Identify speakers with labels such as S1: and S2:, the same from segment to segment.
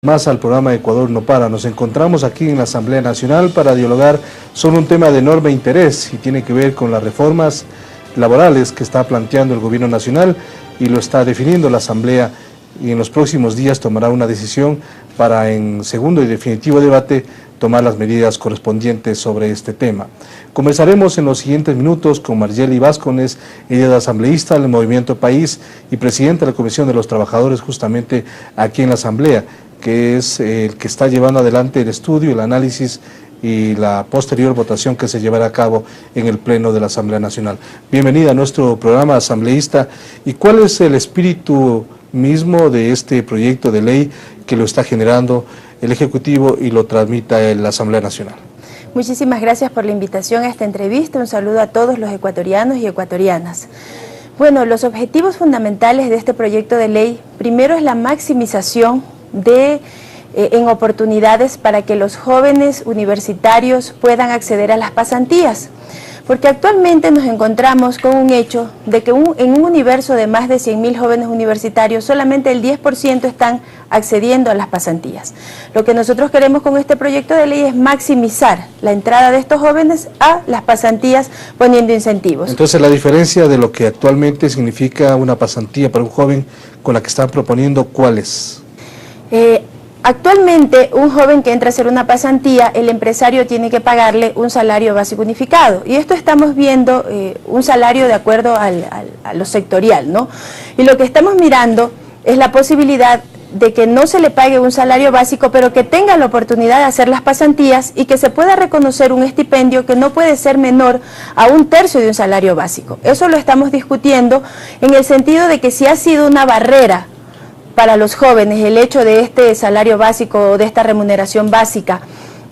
S1: Más al programa Ecuador no para. Nos encontramos aquí en la Asamblea Nacional para dialogar sobre un tema de enorme interés y tiene que ver con las reformas laborales que está planteando el gobierno nacional y lo está definiendo la Asamblea, y en los próximos días tomará una decisión para, en segundo y definitivo debate, tomar las medidas correspondientes sobre este tema. Conversaremos en los siguientes minutos con Margely Vázquez, ella es asambleísta del Movimiento País y presidenta de la Comisión de los Trabajadores justamente aquí en la Asamblea, que es el que está llevando adelante el estudio, el análisis y la posterior votación que se llevará a cabo en el Pleno de la Asamblea Nacional. Bienvenida a nuestro programa asambleísta. ¿Y cuál es el espíritu mismo de este proyecto de ley que lo está generando el Ejecutivo y lo transmita en la Asamblea Nacional?
S2: Muchísimas gracias por la invitación a esta entrevista. Un saludo a todos los ecuatorianos y ecuatorianas. Bueno, los objetivos fundamentales de este proyecto de ley, primero es la maximización en oportunidades para que los jóvenes universitarios puedan acceder a las pasantías, porque actualmente nos encontramos con un hecho de que en un universo de más de 100.000 jóvenes universitarios, solamente el 10% están accediendo a las pasantías. Lo que nosotros queremos con este proyecto de ley es maximizar la entrada de estos jóvenes a las pasantías poniendo incentivos.
S1: Entonces, la diferencia de lo que actualmente significa una pasantía para un joven con la que están proponiendo, ¿cuál es?
S2: Actualmente, un joven que entra a hacer una pasantía, el empresario tiene que pagarle un salario básico unificado. Y esto estamos viendo un salario de acuerdo a lo sectorial, ¿no? Y lo que estamos mirando es la posibilidad de que no se le pague un salario básico, pero que tenga la oportunidad de hacer las pasantías y que se pueda reconocer un estipendio que no puede ser menor a 1/3 de un salario básico. Eso lo estamos discutiendo en el sentido de que si ha sido una barrera para los jóvenes el hecho de este salario básico o de esta remuneración básica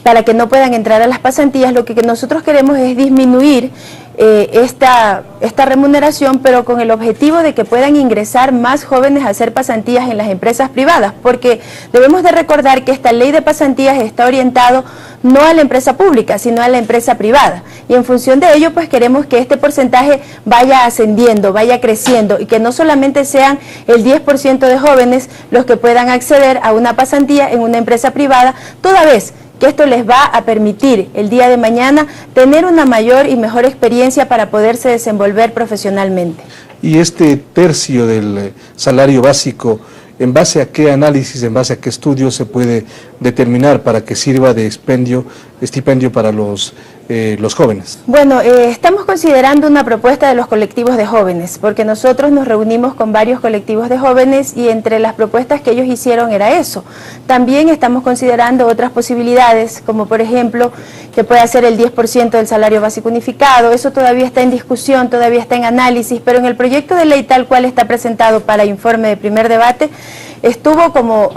S2: para que no puedan entrar a las pasantías, lo que nosotros queremos es disminuir esta remuneración, pero con el objetivo de que puedan ingresar más jóvenes a hacer pasantías en las empresas privadas, porque debemos de recordar que esta ley de pasantías está orientado no a la empresa pública, sino a la empresa privada, y en función de ello pues queremos que este porcentaje vaya ascendiendo, vaya creciendo, y que no solamente sean el 10% de jóvenes los que puedan acceder a una pasantía en una empresa privada, toda vez que esto les va a permitir el día de mañana tener una mayor y mejor experiencia para poderse desenvolver profesionalmente.
S1: Y este tercio del salario básico, ¿en base a qué análisis, en base a qué estudio se puede determinar para que sirva de estipendio para los jóvenes?
S2: Bueno, estamos considerando una propuesta de los colectivos de jóvenes, porque nosotros nos reunimos con varios colectivos de jóvenes y entre las propuestas que ellos hicieron era eso. También estamos considerando otras posibilidades, como por ejemplo, que pueda ser el 10% del salario básico unificado. Eso todavía está en discusión, todavía está en análisis, pero en el proyecto de ley tal cual está presentado para informe de primer debate, estuvo como,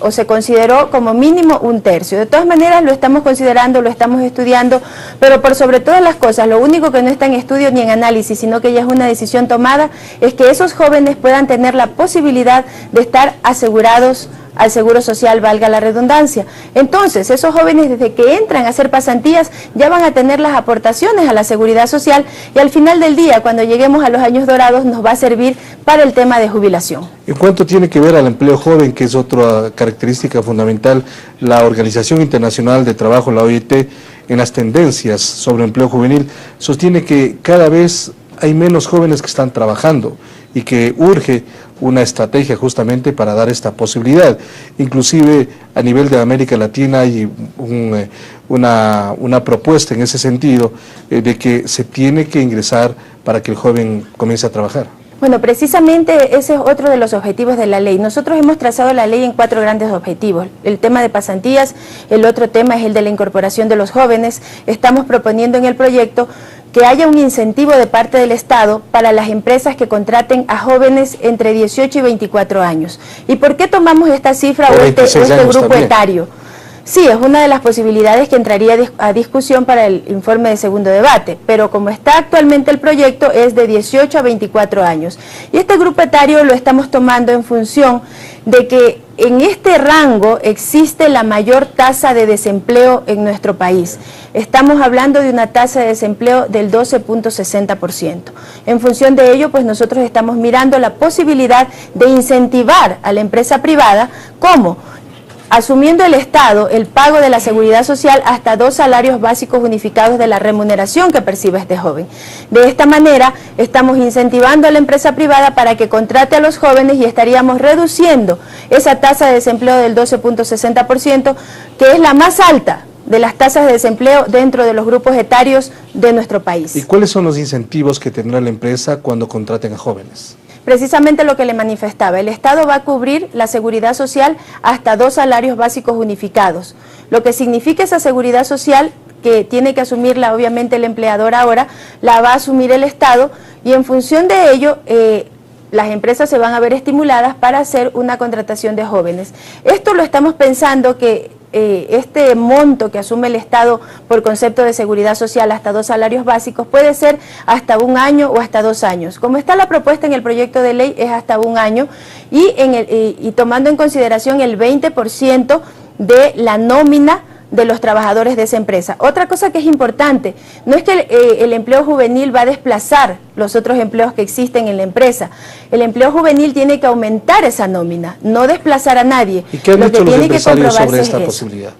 S2: o se consideró como mínimo 1/3. De todas maneras lo estamos considerando, lo estamos estudiando, pero por sobre todas las cosas, lo único que no está en estudio ni en análisis, sino que ya es una decisión tomada, es que esos jóvenes puedan tener la posibilidad de estar asegurados al Seguro Social, valga la redundancia. Entonces, esos jóvenes desde que entran a hacer pasantías ya van a tener las aportaciones a la Seguridad Social y al final del día, cuando lleguemos a los años dorados, nos va a servir para el tema de jubilación.
S1: En cuanto tiene que ver al empleo joven, que es otra característica fundamental, la Organización Internacional de Trabajo, la OIT, en las tendencias sobre empleo juvenil, sostiene que cada vez hay menos jóvenes que están trabajando y que urge una estrategia justamente para dar esta posibilidad. Inclusive a nivel de América Latina hay una propuesta en ese sentido de que se tiene que ingresar para que el joven comience a trabajar.
S2: Bueno, precisamente ese es otro de los objetivos de la ley. Nosotros hemos trazado la ley en 4 grandes objetivos. El tema de pasantías, el otro tema es el de la incorporación de los jóvenes. Estamos proponiendo en el proyecto que haya un incentivo de parte del Estado para las empresas que contraten a jóvenes entre 18 y 24 años. ¿Y por qué tomamos esta cifra o este grupo etario? Sí, es una de las posibilidades que entraría a discusión para el informe de segundo debate, pero como está actualmente el proyecto es de 18 a 24 años. Y este grupo etario lo estamos tomando en función de que en este rango existe la mayor tasa de desempleo en nuestro país. Estamos hablando de una tasa de desempleo del 12.60%. En función de ello, pues nosotros estamos mirando la posibilidad de incentivar a la empresa privada, ¿cómo? asumiendo el Estado el pago de la seguridad social hasta 2 salarios básicos unificados de la remuneración que percibe este joven. De esta manera estamos incentivando a la empresa privada para que contrate a los jóvenes y estaríamos reduciendo esa tasa de desempleo del 12.60%, que es la más alta de las tasas de desempleo dentro de los grupos etarios de nuestro país.
S1: ¿Y cuáles son los incentivos que tendrá la empresa cuando contraten a jóvenes?
S2: Precisamente lo que le manifestaba, el Estado va a cubrir la seguridad social hasta 2 salarios básicos unificados. Lo que significa esa seguridad social, que tiene que asumirla obviamente el empleador ahora, la va a asumir el Estado, y en función de ello las empresas se van a ver estimuladas para hacer una contratación de jóvenes. Esto lo estamos pensando que este monto que asume el Estado por concepto de seguridad social hasta 2 salarios básicos puede ser hasta 1 año o hasta 2 años. Como está la propuesta en el proyecto de ley, es hasta 1 año y tomando en consideración el 20% de la nómina de los trabajadores de esa empresa. Otra cosa que es importante, no es que el empleo juvenil va a desplazar los otros empleos que existen en la empresa. El empleo juvenil tiene que aumentar esa nómina, no desplazar a nadie.
S1: ¿Y qué han dicho los empresarios sobre esta posibilidad?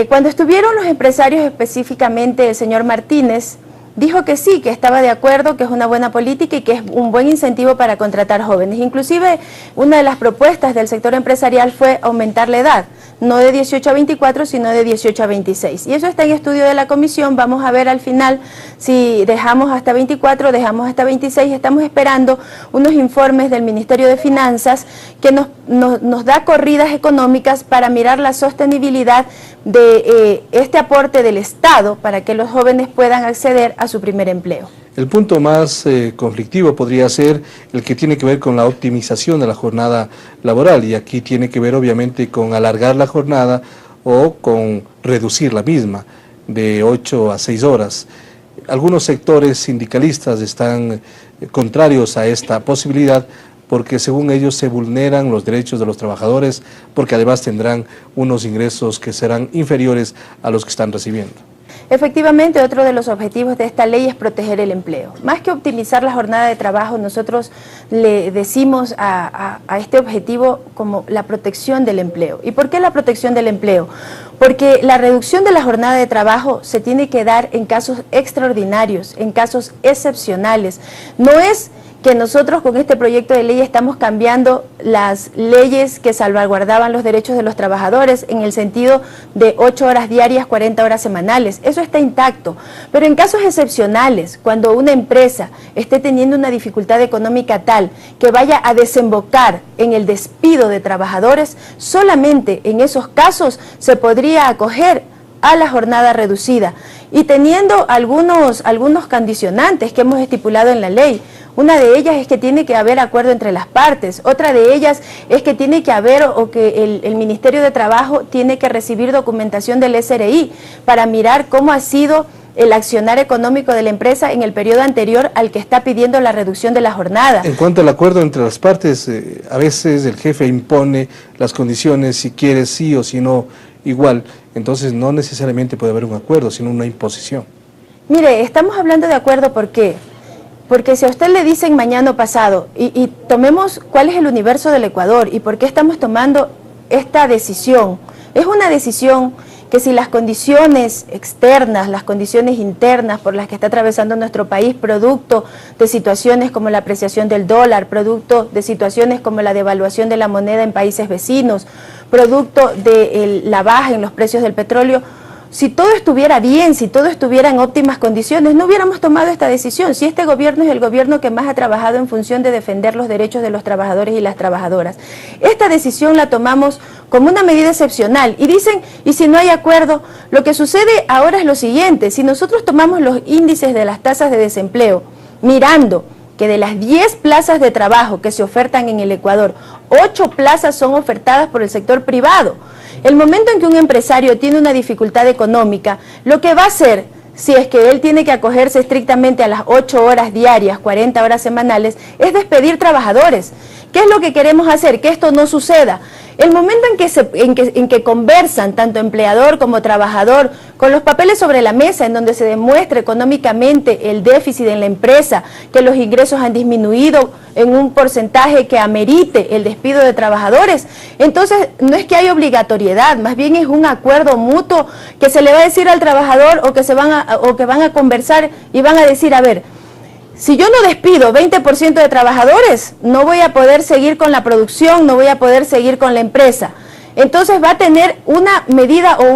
S2: Cuando estuvieron los empresarios, específicamente el señor Martínez, dijo que sí, que estaba de acuerdo, que es una buena política y que es un buen incentivo para contratar jóvenes. Inclusive, una de las propuestas del sector empresarial fue aumentar la edad, no de 18 a 24, sino de 18 a 26. Y eso está en estudio de la comisión. Vamos a ver al final si dejamos hasta 24, dejamos hasta 26. Estamos esperando unos informes del Ministerio de Finanzas que nos da corridas económicas para mirar la sostenibilidad de este aporte del Estado para que los jóvenes puedan acceder a su primer empleo.
S1: El punto más conflictivo podría ser el que tiene que ver con la optimización de la jornada laboral, y aquí tiene que ver obviamente con alargar la jornada o con reducir la misma de 8 a 6 horas. Algunos sectores sindicalistas están contrarios a esta posibilidad porque según ellos se vulneran los derechos de los trabajadores, porque además tendrán unos ingresos que serán inferiores a los que están recibiendo.
S2: Efectivamente, otro de los objetivos de esta ley es proteger el empleo. Más que optimizar la jornada de trabajo, nosotros le decimos a este objetivo como la protección del empleo. ¿Y por qué la protección del empleo? Porque la reducción de la jornada de trabajo se tiene que dar en casos extraordinarios, en casos excepcionales. No es que nosotros con este proyecto de ley estamos cambiando las leyes que salvaguardaban los derechos de los trabajadores en el sentido de 8 horas diarias, 40 horas semanales. Eso está intacto, pero en casos excepcionales, cuando una empresa esté teniendo una dificultad económica tal que vaya a desembocar en el despido de trabajadores, solamente en esos casos se podría acoger a la jornada reducida y teniendo algunos condicionantes que hemos estipulado en la ley. Una de ellas es que tiene que haber acuerdo entre las partes, otra de ellas es que tiene que haber o que el Ministerio de Trabajo tiene que recibir documentación del SRI para mirar cómo ha sido el accionar económico de la empresa en el periodo anterior al que está pidiendo la reducción de la jornada.
S1: En cuanto al acuerdo entre las partes, a veces el jefe impone las condiciones, si quiere sí o si no igual, entonces no necesariamente puede haber un acuerdo, sino una imposición.
S2: Mire, estamos hablando de acuerdo, ¿por qué? Porque si a usted le dicen mañana o pasado, y tomemos cuál es el universo del Ecuador y por qué estamos tomando esta decisión, es una decisión que si las condiciones externas, las condiciones internas por las que está atravesando nuestro país, producto de situaciones como la apreciación del dólar, producto de situaciones como la devaluación de la moneda en países vecinos, producto de la baja en los precios del petróleo, si todo estuviera bien, si todo estuviera en óptimas condiciones, no hubiéramos tomado esta decisión. Si este gobierno es el gobierno que más ha trabajado en función de defender los derechos de los trabajadores y las trabajadoras. Esta decisión la tomamos como una medida excepcional. Y dicen, y si no hay acuerdo, lo que sucede ahora es lo siguiente. Si nosotros tomamos los índices de las tasas de desempleo, mirando que de las 10 plazas de trabajo que se ofertan en el Ecuador, 8 plazas son ofertadas por el sector privado. El momento en que un empresario tiene una dificultad económica, lo que va a hacer, si es que él tiene que acogerse estrictamente a las 8 horas diarias, 40 horas semanales, es despedir trabajadores. ¿Qué es lo que queremos hacer? Que esto no suceda. El momento en que conversan tanto empleador como trabajador con los papeles sobre la mesa en donde se demuestra económicamente el déficit en la empresa, que los ingresos han disminuido en un porcentaje que amerite el despido de trabajadores, entonces no es que hay obligatoriedad, más bien es un acuerdo mutuo que se le va a decir al trabajador o que van a conversar y van a decir, a ver, si yo no despido 20% de trabajadores, no voy a poder seguir con la producción, no voy a poder seguir con la empresa. Entonces va a tener una medida o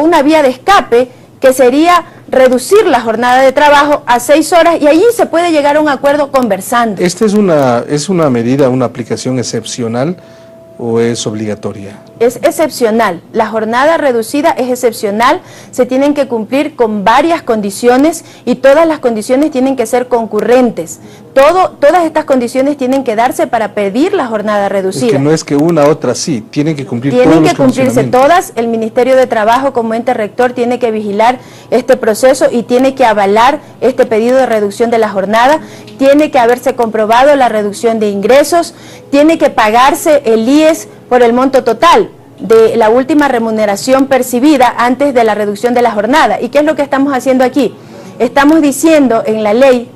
S2: una vía de escape que sería reducir la jornada de trabajo a 6 horas y allí se puede llegar a un acuerdo conversando.
S1: ¿Esta es una medida, una aplicación excepcional o es obligatoria?
S2: Es excepcional, la jornada reducida es excepcional, se tienen que cumplir con varias condiciones y todas las condiciones tienen que ser concurrentes. Todas estas condiciones tienen que darse para pedir la jornada reducida.
S1: Es que no es que una otra sí, tienen que cumplir todos
S2: Tienen
S1: los
S2: que cumplirse
S1: condicionamientos.
S2: todas, el Ministerio de Trabajo como ente rector tiene que vigilar este proceso y tiene que avalar este pedido de reducción de la jornada, tiene que haberse comprobado la reducción de ingresos, tiene que pagarse el IES por el monto total de la última remuneración percibida antes de la reducción de la jornada. ¿Y qué es lo que estamos haciendo aquí? Estamos diciendo en la ley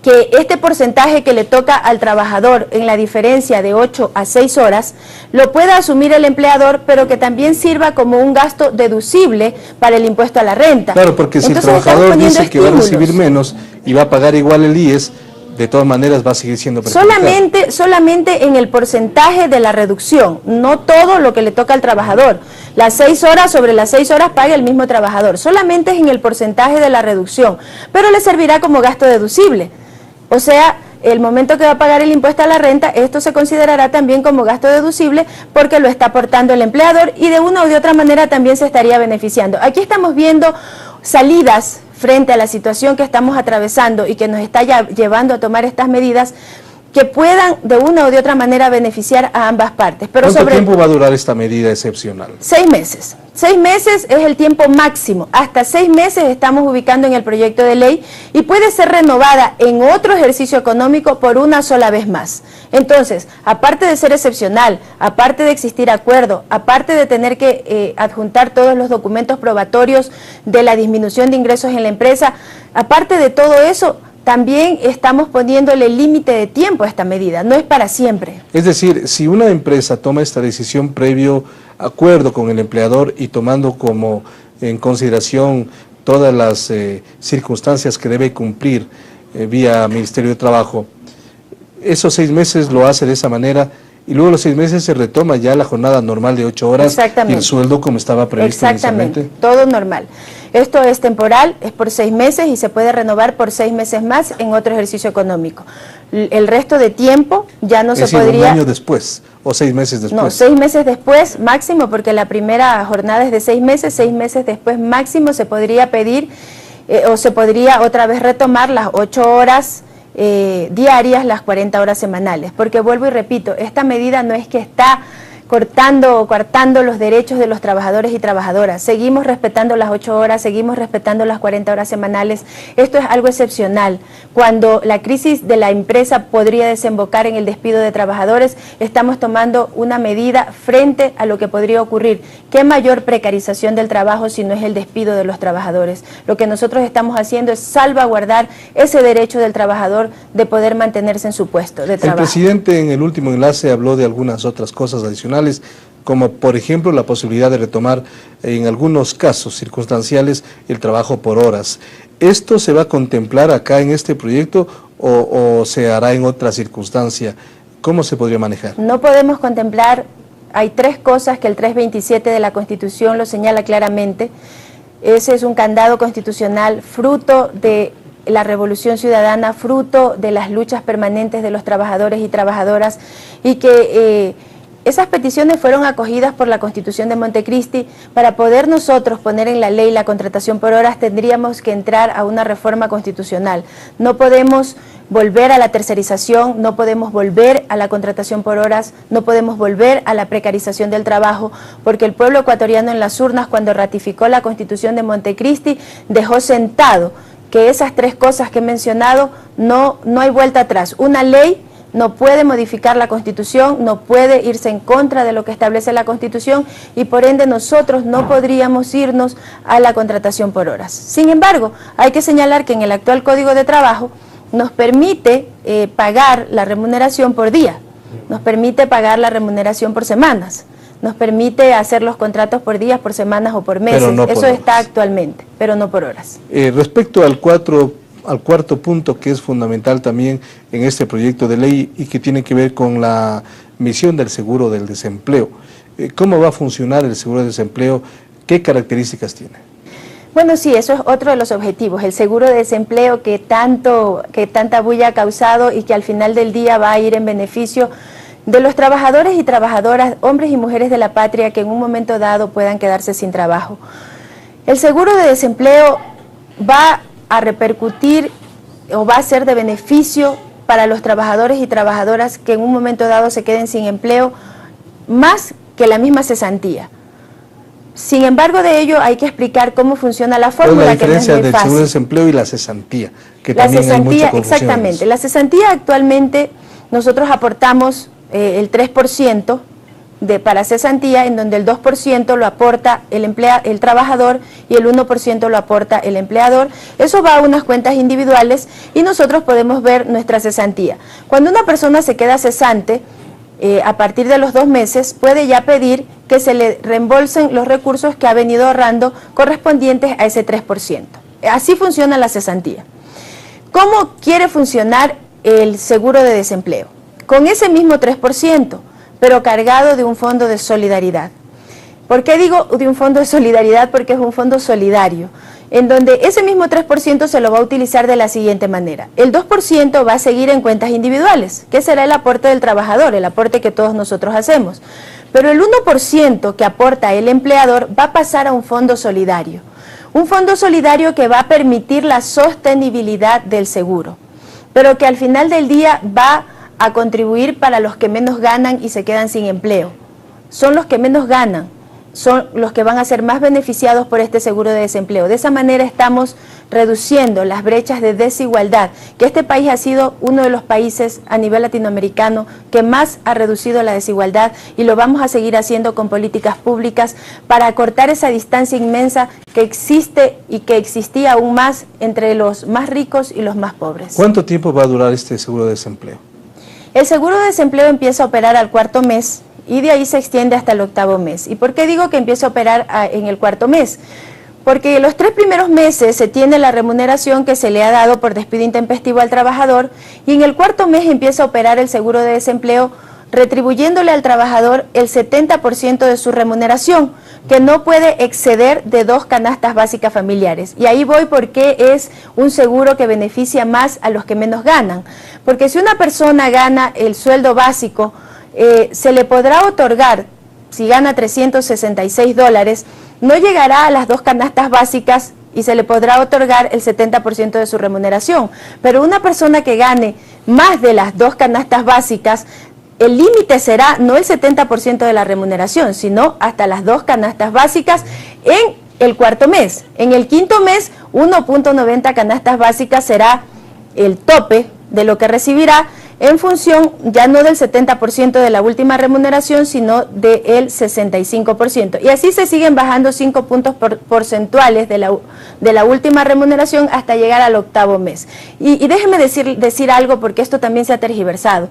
S2: que este porcentaje que le toca al trabajador en la diferencia de 8 a 6 horas, lo pueda asumir el empleador, pero que también sirva como un gasto deducible para el impuesto a la renta.
S1: Claro, porque si
S2: entonces,
S1: el trabajador dice
S2: estímulos.
S1: que va a recibir menos y va a pagar igual el IES, de todas maneras va a seguir siendo perjudicado.
S2: Solamente en el porcentaje de la reducción, no todo lo que le toca al trabajador. Las 6 horas sobre las 6 horas paga el mismo trabajador, solamente es en el porcentaje de la reducción, pero le servirá como gasto deducible. O sea, el momento que va a pagar el impuesto a la renta, esto se considerará también como gasto deducible porque lo está aportando el empleador y de una u de otra manera también se estaría beneficiando. Aquí estamos viendo salidas frente a la situación que estamos atravesando y que nos está llevando a tomar estas medidas que puedan de una u de otra manera beneficiar a ambas partes. Pero
S1: ¿Cuánto tiempo va a durar esta medida excepcional?
S2: 6 meses. 6 meses es el tiempo máximo. Hasta 6 meses estamos ubicando en el proyecto de ley y puede ser renovada en otro ejercicio económico por una sola vez más. Entonces, aparte de ser excepcional, aparte de existir acuerdo, aparte de tener que adjuntar todos los documentos probatorios de la disminución de ingresos en la empresa, aparte de todo eso, también estamos poniéndole límite de tiempo a esta medida, no es para siempre.
S1: Es decir, si una empresa toma esta decisión previo acuerdo con el empleador y tomando como en consideración todas las circunstancias que debe cumplir vía Ministerio de Trabajo, esos 6 meses lo hace de esa manera y luego los 6 meses se retoma ya la jornada normal de 8 horas y el sueldo como estaba previsto inicialmente.
S2: Exactamente, todo normal. Esto es temporal, es por 6 meses y se puede renovar por 6 meses más en otro ejercicio económico. El resto de tiempo ya no se podría...
S1: ¿Un año después o 6 meses después?
S2: No, 6 meses después máximo, porque la primera jornada es de 6 meses, 6 meses después máximo se podría pedir o se podría otra vez retomar las 8 horas diarias, las 40 horas semanales, porque vuelvo y repito, esta medida no es que está cortando o coartando los derechos de los trabajadores y trabajadoras. Seguimos respetando las 8 horas, seguimos respetando las 40 horas semanales. Esto es algo excepcional. Cuando la crisis de la empresa podría desembocar en el despido de trabajadores, estamos tomando una medida frente a lo que podría ocurrir. ¿Qué mayor precarización del trabajo si no es el despido de los trabajadores? Lo que nosotros estamos haciendo es salvaguardar ese derecho del trabajador de poder mantenerse en su puesto de trabajo.
S1: El presidente en el último enlace habló de algunas otras cosas adicionales, como por ejemplo la posibilidad de retomar en algunos casos circunstanciales el trabajo por horas. ¿Esto se va a contemplar acá en este proyecto o se hará en otra circunstancia? ¿Cómo se podría manejar?
S2: No podemos contemplar, hay 3 cosas que el 327 de la Constitución lo señala claramente. Ese es un candado constitucional fruto de la revolución ciudadana, fruto de las luchas permanentes de los trabajadores y trabajadoras y que... esas peticiones fueron acogidas por la Constitución de Montecristi. Para poder nosotros poner en la ley la contratación por horas tendríamos que entrar a una reforma constitucional. No podemos volver a la tercerización, no podemos volver a la contratación por horas, no podemos volver a la precarización del trabajo, porque el pueblo ecuatoriano en las urnas, cuando ratificó la Constitución de Montecristi, dejó sentado que esas 3 cosas que he mencionado no hay vuelta atrás. Una ley no puede modificar la Constitución, no puede irse en contra de lo que establece la Constitución y por ende nosotros no podríamos irnos a la contratación por horas. Sin embargo, hay que señalar que en el actual Código de Trabajo nos permite pagar la remuneración por día, nos permite pagar la remuneración por semanas, nos permite hacer los contratos por días, por semanas o por meses, no eso está actualmente, pero no por horas.
S1: Respecto al cuarto punto que es fundamental también en este proyecto de ley y que tiene que ver con la misión del seguro del desempleo, ¿cómo va a funcionar el seguro de desempleo? ¿Qué características tiene?
S2: Bueno, sí, eso es otro de los objetivos, el seguro de desempleo que tanta bulla ha causado y que al final del día va a ir en beneficio de los trabajadores y trabajadoras, hombres y mujeres de la patria que en un momento dado puedan quedarse sin trabajo. El seguro de desempleo va a repercutir o va a ser de beneficio para los trabajadores y trabajadoras que en un momento dado se queden sin empleo, más que la misma cesantía. Sin embargo, de ello hay que explicar cómo funciona la fórmula.
S1: La diferencia del seguro de desempleo y la cesantía, que también hay mucha confusión.
S2: Exactamente, la cesantía actualmente nosotros aportamos el 3% para cesantía, en donde el 2% lo aporta el trabajador y el 1% lo aporta el empleador. Eso va a unas cuentas individuales y nosotros podemos ver nuestra cesantía. Cuando una persona se queda cesante, a partir de los 2 meses puede ya pedir que se le reembolsen los recursos que ha venido ahorrando correspondientes a ese 3%. Así funciona la cesantía. ¿Cómo quiere funcionar el seguro de desempleo? Con ese mismo 3%, pero cargado de un fondo de solidaridad. ¿Por qué digo de un fondo de solidaridad? Porque es un fondo solidario, en donde ese mismo 3% se lo va a utilizar de la siguiente manera. El 2% va a seguir en cuentas individuales, que será el aporte del trabajador, el aporte que todos nosotros hacemos. Pero el 1% que aporta el empleador va a pasar a un fondo solidario. Un fondo solidario que va a permitir la sostenibilidad del seguro, pero que al final del día va a contribuir para los que menos ganan y se quedan sin empleo. Son los que menos ganan, son los que van a ser más beneficiados por este seguro de desempleo. De esa manera estamos reduciendo las brechas de desigualdad, que este país ha sido uno de los países a nivel latinoamericano que más ha reducido la desigualdad y lo vamos a seguir haciendo con políticas públicas para acortar esa distancia inmensa que existe y que existía aún más entre los más ricos y los más pobres.
S1: ¿Cuánto tiempo va a durar este seguro de desempleo?
S2: El seguro de desempleo empieza a operar al 4.º mes y de ahí se extiende hasta el 8.º mes. ¿Y por qué digo que empieza a operar en el 4.º mes? Porque los 3 primeros meses se tiene la remuneración que se le ha dado por despido intempestivo al trabajador y en el 4.º mes empieza a operar el seguro de desempleo retribuyéndole al trabajador el 70% de su remuneración, que no puede exceder de 2 canastas básicas familiares. Y ahí voy porque es un seguro que beneficia más a los que menos ganan. Porque si una persona gana el sueldo básico, se le podrá otorgar, si gana $366, no llegará a las 2 canastas básicas y se le podrá otorgar el 70% de su remuneración. Pero una persona que gane más de las 2 canastas básicas, el límite será no el 70% de la remuneración, sino hasta las 2 canastas básicas en el 4.º mes. En el 5.º mes, 1.90 canastas básicas será el tope de lo que recibirá en función ya no del 70% de la última remuneración, sino del 65%. Y así se siguen bajando 5 puntos porcentuales de la última remuneración hasta llegar al 8.º mes. Y déjeme decir algo porque esto también se ha tergiversado.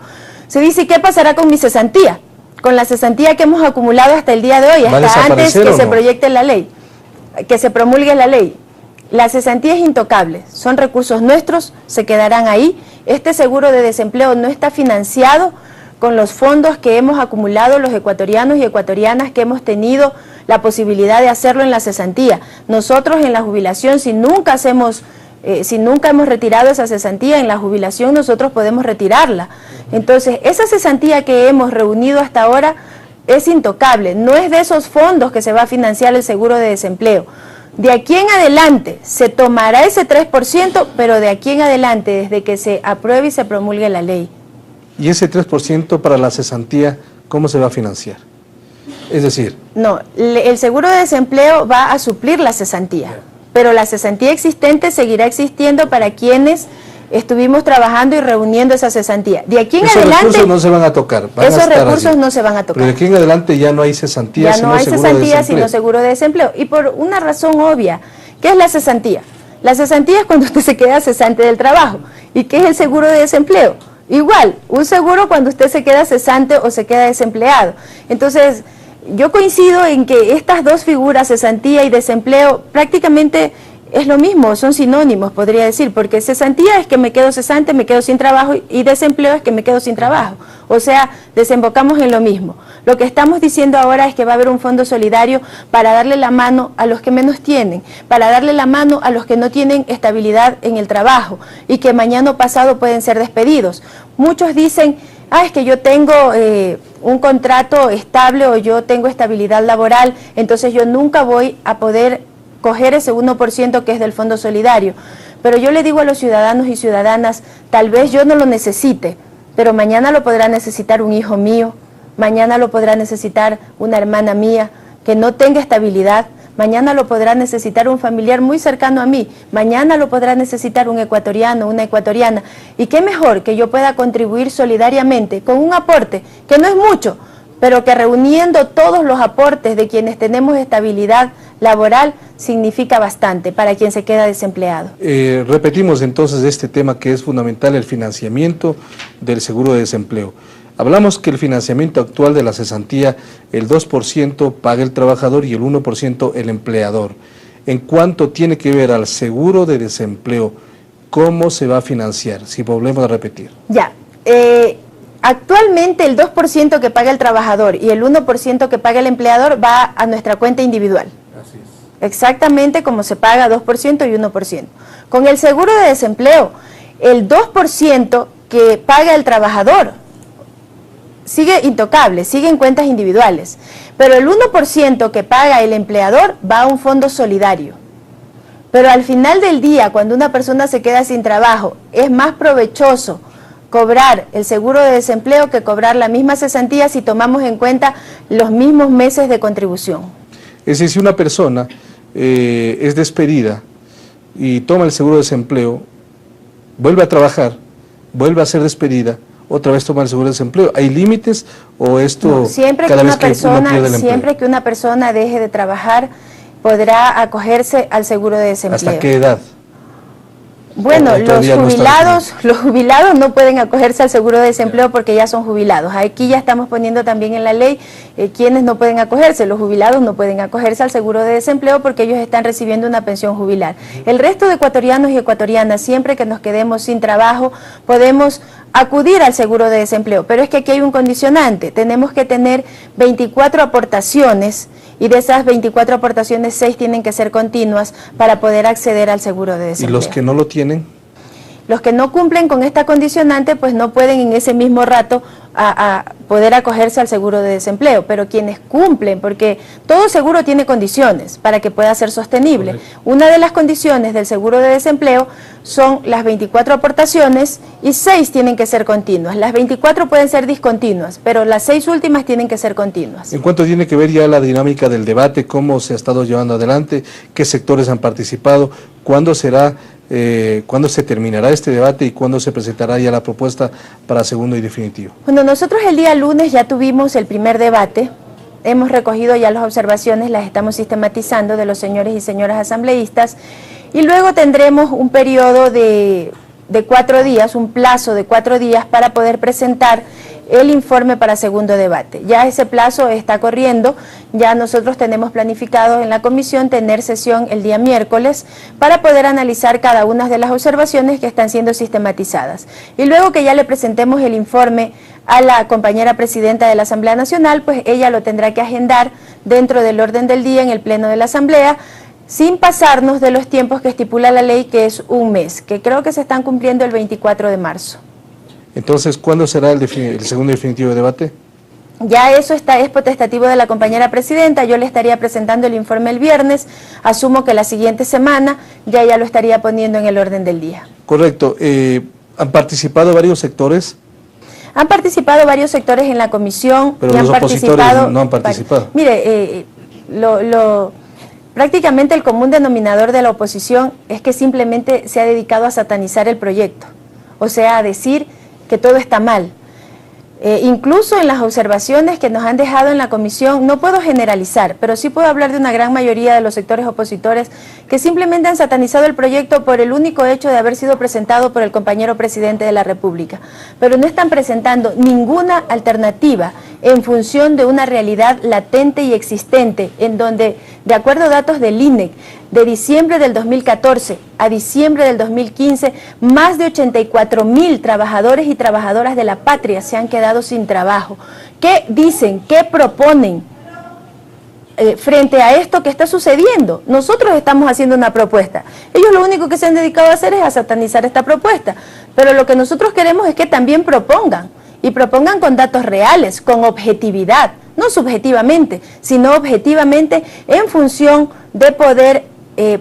S2: Se dice, ¿qué pasará con mi cesantía? Con la cesantía que hemos acumulado hasta el día de hoy, hasta antes que se proyecte la ley, que se promulgue la ley. La cesantía es intocable, son recursos nuestros, se quedarán ahí. Este seguro de desempleo no está financiado con los fondos que hemos acumulado los ecuatorianos y ecuatorianas que hemos tenido la posibilidad de hacerlo en la cesantía. Nosotros en la jubilación, si nunca hemos retirado esa cesantía, en la jubilación nosotros podemos retirarla. Entonces, esa cesantía que hemos reunido hasta ahora es intocable, no es de esos fondos que se va a financiar el seguro de desempleo. De aquí en adelante se tomará ese 3%, pero de aquí en adelante, desde que se apruebe y se promulgue la ley.
S1: ¿Y ese 3% para la cesantía, cómo se va a financiar? Es decir...
S2: No, el seguro de desempleo va a suplir la cesantía, pero la cesantía existente seguirá existiendo para quienes estuvimos trabajando y reuniendo esa cesantía. De aquí en
S1: esos
S2: adelante...
S1: recursos no se van a tocar.
S2: Esos recursos no se van a tocar.
S1: Pero de aquí en adelante ya no hay cesantía,
S2: ya no hay cesantía, sino seguro de desempleo. Y por una razón obvia, ¿qué es la cesantía? La cesantía es cuando usted se queda cesante del trabajo. ¿Y qué es el seguro de desempleo? Igual, un seguro cuando usted se queda cesante o se queda desempleado. Entonces, yo coincido en que estas dos figuras, cesantía y desempleo, prácticamente es lo mismo, son sinónimos, podría decir, porque cesantía es que me quedo cesante, me quedo sin trabajo, y desempleo es que me quedo sin trabajo. O sea, desembocamos en lo mismo. Lo que estamos diciendo ahora es que va a haber un fondo solidario para darle la mano a los que menos tienen, para darle la mano a los que no tienen estabilidad en el trabajo y que mañana o pasado pueden ser despedidos. Muchos dicen, es que yo tengo un contrato estable o yo tengo estabilidad laboral, entonces yo nunca voy a poder coger ese 1% que es del Fondo Solidario. Pero yo le digo a los ciudadanos y ciudadanas, tal vez yo no lo necesite, pero mañana lo podrá necesitar un hijo mío, mañana lo podrá necesitar una hermana mía que no tenga estabilidad, mañana lo podrá necesitar un familiar muy cercano a mí, mañana lo podrá necesitar un ecuatoriano, una ecuatoriana. Y qué mejor que yo pueda contribuir solidariamente con un aporte, que no es mucho, pero que reuniendo todos los aportes de quienes tenemos estabilidad laboral significa bastante para quien se queda desempleado.
S1: Repetimos entonces este tema que es fundamental, el financiamiento del seguro de desempleo. Hablamos que el financiamiento actual de la cesantía, el 2% paga el trabajador y el 1% el empleador. En cuanto tiene que ver al seguro de desempleo, ¿cómo se va a financiar? Si volvemos a repetir.
S2: Ya, actualmente el 2% que paga el trabajador y el 1% que paga el empleador va a nuestra cuenta individual.
S1: Así es.
S2: Exactamente como se paga 2% y 1%. Con el seguro de desempleo, el 2% que paga el trabajador sigue intocable, sigue en cuentas individuales, pero el 1% que paga el empleador va a un fondo solidario. Pero al final del día, cuando una persona se queda sin trabajo, es más provechoso cobrar el seguro de desempleo que cobrar la misma cesantía si tomamos en cuenta los mismos meses de contribución.
S1: Es decir, si una persona es despedida y toma el seguro de desempleo, vuelve a trabajar, vuelve a ser despedida, otra vez toma el seguro de desempleo, ¿hay límites o esto
S2: no, siempre
S1: cada
S2: que
S1: vez
S2: una persona,
S1: uno pierde el empleo?
S2: Siempre que una persona deje de trabajar podrá acogerse al seguro de desempleo.
S1: ¿Hasta qué edad?
S2: Bueno, los jubilados no pueden acogerse al seguro de desempleo porque ya son jubilados. Aquí ya estamos poniendo también en la ley quienes no pueden acogerse. Los jubilados no pueden acogerse al seguro de desempleo porque ellos están recibiendo una pensión jubilar. El resto de ecuatorianos y ecuatorianas, siempre que nos quedemos sin trabajo, podemos acudir al seguro de desempleo. Pero es que aquí hay un condicionante. Tenemos que tener 24 aportaciones y de esas 24 aportaciones, 6 tienen que ser continuas para poder acceder al seguro de desempleo.
S1: ¿Y los que no lo tienen?
S2: Los que no cumplen con esta condicionante, pues no pueden en ese mismo rato a poder acogerse al seguro de desempleo, pero quienes cumplen, porque todo seguro tiene condiciones para que pueda ser sostenible. Correcto. Una de las condiciones del seguro de desempleo son las 24 aportaciones y 6 tienen que ser continuas. Las 24 pueden ser discontinuas, pero las 6 últimas tienen que ser continuas.
S1: ¿En cuánto tiene que ver ya la dinámica del debate, cómo se ha estado llevando adelante, qué sectores han participado, cuándo será, cuándo se terminará este debate y cuándo se presentará ya la propuesta para segundo y definitivo?
S2: Bueno, nosotros el día lunes ya tuvimos el primer debate, hemos recogido ya las observaciones, las estamos sistematizando de los señores y señoras asambleístas y luego tendremos un periodo de 4 días, un plazo de 4 días para poder presentar el informe para segundo debate. Ya ese plazo está corriendo, ya nosotros tenemos planificado en la comisión tener sesión el día miércoles para poder analizar cada una de las observaciones que están siendo sistematizadas. Y luego que ya le presentemos el informe a la compañera presidenta de la Asamblea Nacional, pues ella lo tendrá que agendar dentro del orden del día en el pleno de la Asamblea, sin pasarnos de los tiempos que estipula la ley, que es un mes, que creo que se están cumpliendo el 24 de marzo.
S1: Entonces, ¿cuándo será el segundo y definitivo debate?
S2: Ya eso es potestativo de la compañera presidenta, yo le estaría presentando el informe el viernes, asumo que la siguiente semana ya lo estaría poniendo en el orden del día. Correcto.
S1: ¿Han participado varios sectores?
S2: Han participado varios sectores en la comisión.
S1: Pero los opositores no han participado.
S2: Mire, prácticamente el común denominador de la oposición es que simplemente se ha dedicado a satanizar el proyecto. o sea, a decir que todo está mal. Incluso en las observaciones que nos han dejado en la comisión, no puedo generalizar, pero sí puedo hablar de una gran mayoría de los sectores opositores que simplemente han satanizado el proyecto por el único hecho de haber sido presentado por el compañero presidente de la República, pero no están presentando ninguna alternativa en función de una realidad latente y existente, en donde, de acuerdo a datos del INEC, de diciembre del 2014 a diciembre del 2015, más de 84.000 trabajadores y trabajadoras de la patria se han quedado sin trabajo. ¿Qué dicen? ¿Qué proponen frente a esto que está sucediendo? Nosotros estamos haciendo una propuesta. Ellos lo único que se han dedicado a hacer es a satanizar esta propuesta. Pero lo que nosotros queremos es que también propongan. Y propongan con datos reales, con objetividad, no subjetivamente, sino objetivamente en función de poder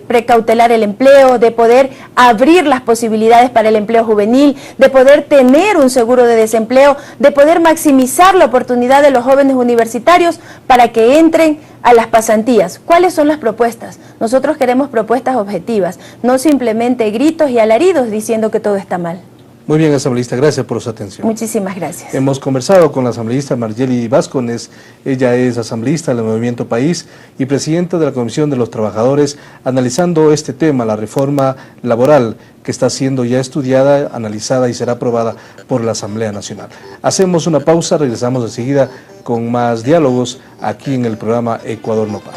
S2: precautelar el empleo, de poder abrir las posibilidades para el empleo juvenil, de poder tener un seguro de desempleo, de poder maximizar la oportunidad de los jóvenes universitarios para que entren a las pasantías. ¿Cuáles son las propuestas? Nosotros queremos propuestas objetivas, no simplemente gritos y alaridos diciendo que todo está mal.
S1: Muy bien, asambleísta, gracias por su atención.
S2: Muchísimas gracias.
S1: Hemos conversado con la asambleísta Margely Vázquez. Ella es asambleísta del Movimiento País y presidenta de la Comisión de los Trabajadores, analizando este tema, la reforma laboral que está siendo ya estudiada, analizada y será aprobada por la Asamblea Nacional. Hacemos una pausa, regresamos enseguida con más diálogos aquí en el programa Ecuador no para.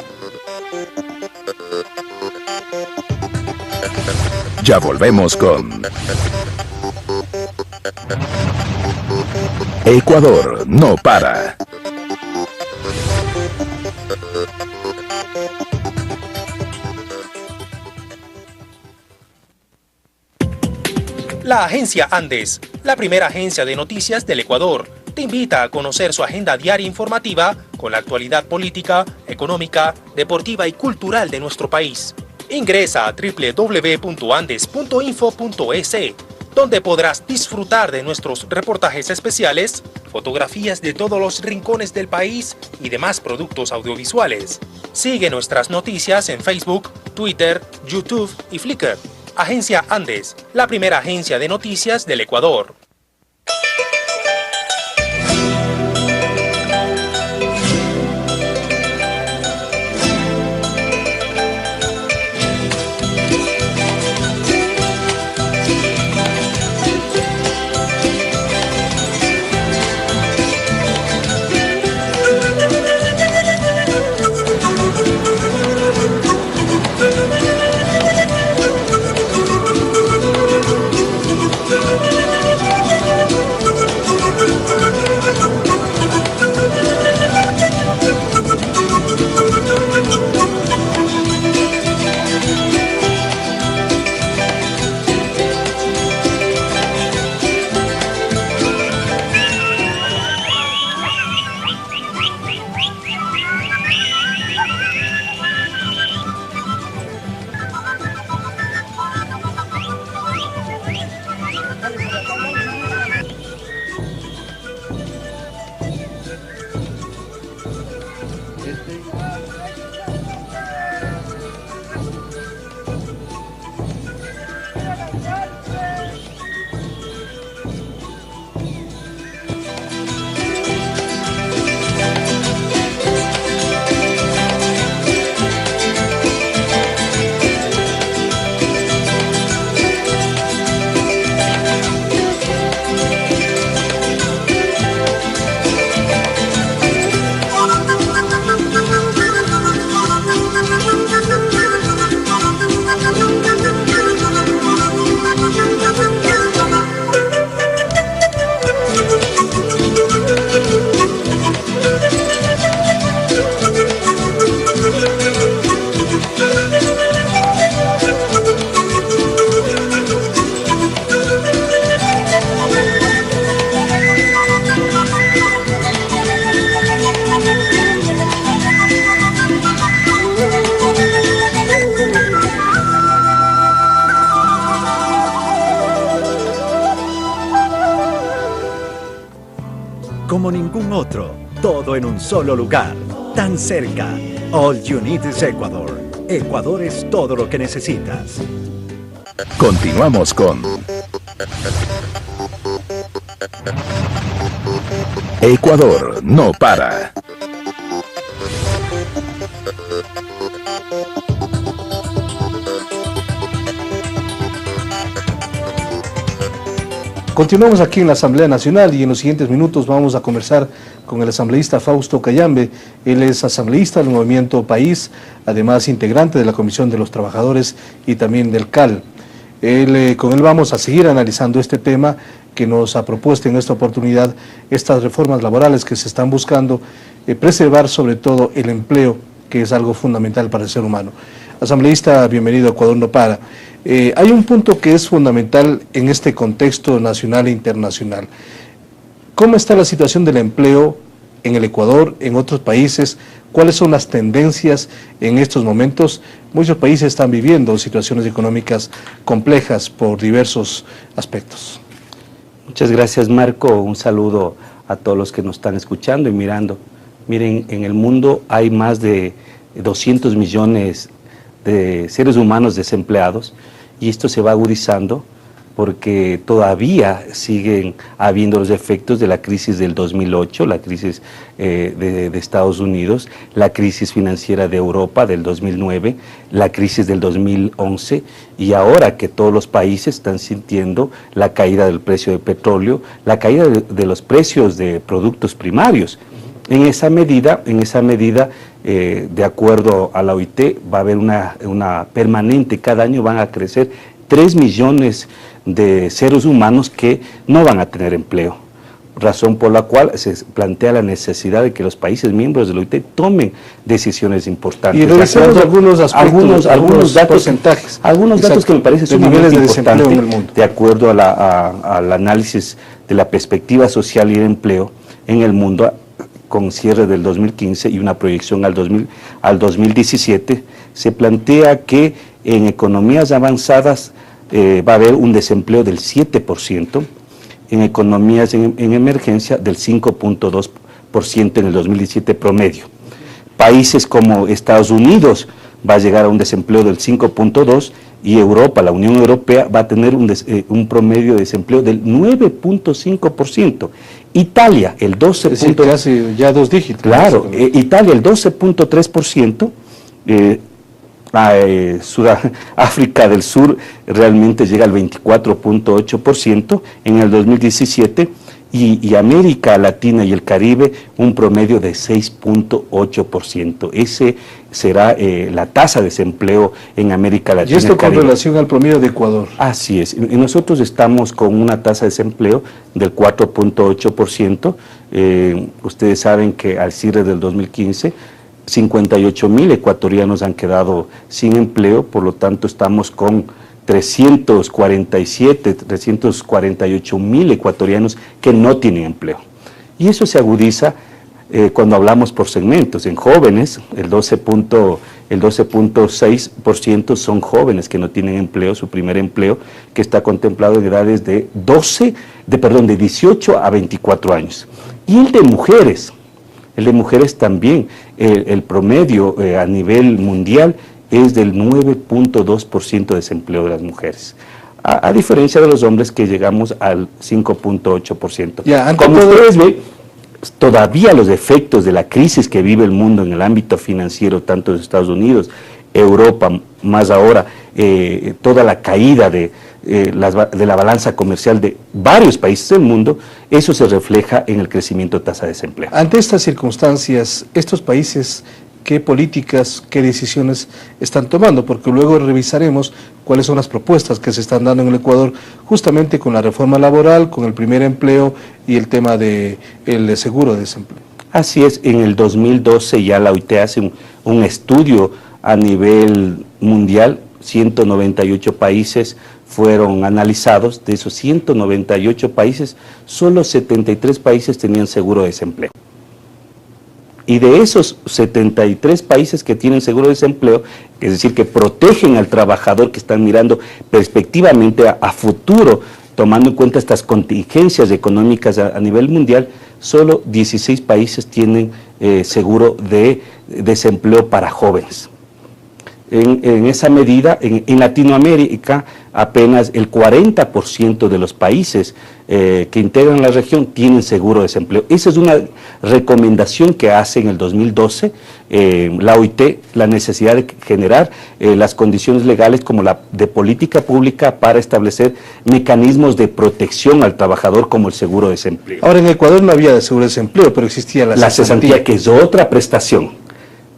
S3: Ya volvemos con Ecuador no para.
S4: La agencia Andes, la primera agencia de noticias del Ecuador, te invita a conocer su agenda diaria informativa con la actualidad política, económica, deportiva y cultural de nuestro país. Ingresa a www.andes.info.es, donde podrás disfrutar de nuestros reportajes especiales, fotografías de todos los rincones del país y demás productos audiovisuales. Sigue nuestras noticias en Facebook, Twitter, YouTube y Flickr. Agencia Andes, la primera agencia de noticias del Ecuador.
S5: Como ningún otro, todo en un solo lugar, tan cerca. All you need is Ecuador. Ecuador es todo lo que necesitas.
S3: Continuamos con Ecuador no para.
S1: Continuamos aquí en la Asamblea Nacional y en los siguientes minutos vamos a conversar con el asambleísta Fausto Cayambe. Él es asambleísta del Movimiento País, además integrante de la Comisión de los Trabajadores y también del CAL. Con él vamos a seguir analizando este tema que nos ha propuesto en esta oportunidad, estas reformas laborales que se están buscando, preservar sobre todo el empleo, que es algo fundamental para el ser humano. Asambleísta, bienvenido a Ecuador no para. Hay un punto que es fundamental en este contexto nacional e internacional. ¿Cómo está la situación del empleo en el Ecuador, en otros países? ¿Cuáles son las tendencias en estos momentos? Muchos países están viviendo situaciones económicas complejas por diversos aspectos.
S6: Muchas gracias, Marco. Un saludo a todos los que nos están escuchando y mirando. Miren, en el mundo hay más de 200 millones de seres humanos desempleados y esto se va agudizando porque todavía siguen habiendo los efectos de la crisis del 2008, la crisis de Estados Unidos, la crisis financiera de Europa del 2009, la crisis del 2011 y ahora que todos los países están sintiendo la caída del precio del petróleo, la caída de los precios de productos primarios. En esa medida, de acuerdo a la OIT, va a haber una permanente, cada año van a crecer 3 millones de seres humanos que no van a tener empleo, razón por la cual se plantea la necesidad de que los países miembros de la OIT tomen decisiones importantes.
S1: Y revisamos algunos aspectos, algunos datos,
S6: porcentajes. Algunos datos que me parecen sumamente importantes, en el mundo. De acuerdo al análisis de la perspectiva social y el empleo en el mundo, con cierre del 2015 y una proyección al 2017, se plantea que en economías avanzadas va a haber un desempleo del 7%, en economías en emergencia del 5.2% en el 2017 promedio. Países como Estados Unidos va a llegar a un desempleo del 5.2% y Europa, la Unión Europea, va a tener un promedio de desempleo del 9.5%. Italia, el 12%.
S1: Es decir, casi ya dos dígitos.
S6: Claro, Italia, el 12.3%. África del Sur realmente llega al 24.8% en el 2017 y América Latina y el Caribe un promedio de 6.8%. Ese será la tasa de desempleo en América Latina y el Caribe.
S1: ¿Y esto con relación al promedio de Ecuador?
S6: Así es. Y nosotros estamos con una tasa de desempleo del 4.8%. Ustedes saben que al cierre del 2015 58,000 ecuatorianos han quedado sin empleo, por lo tanto estamos con 348,000 ecuatorianos que no tienen empleo. Y eso se agudiza cuando hablamos por segmentos. En jóvenes, el 12.6% son jóvenes que no tienen empleo, su primer empleo, que está contemplado en edades de 18 a 24 años. Y el de mujeres también, el promedio a nivel mundial es del 9.2% de desempleo de las mujeres, a diferencia de los hombres que llegamos al 5.8%. Como ustedes ven, todavía los efectos de la crisis que vive el mundo en el ámbito financiero, tanto de Estados Unidos, Europa, más ahora, toda la caída de la balanza comercial de varios países del mundo, eso se refleja en el crecimiento de tasa de desempleo.
S1: Ante estas circunstancias, estos países, ¿qué políticas, qué decisiones están tomando? Porque luego revisaremos cuáles son las propuestas que se están dando en el Ecuador, justamente con la reforma laboral, con el primer empleo y el tema del seguro de desempleo.
S6: Así es, en el 2012 ya la OIT hace un estudio a nivel mundial, 198 países fueron analizados. De esos 198 países, solo 73 países tenían seguro de desempleo. Y de esos 73 países que tienen seguro de desempleo, es decir, que protegen al trabajador, que están mirando perspectivamente a futuro, tomando en cuenta estas contingencias económicas a nivel mundial, solo 16 países tienen seguro de desempleo para jóvenes. en esa medida, en Latinoamérica, apenas el 40% de los países que integran la región tienen seguro de desempleo. Esa es una recomendación que hace en el 2012 la OIT, la necesidad de generar las condiciones legales como la de política pública para establecer mecanismos de protección al trabajador como el seguro de desempleo.
S1: Ahora, en Ecuador no había de seguro de desempleo, pero existía la
S6: cesantía, que es otra prestación.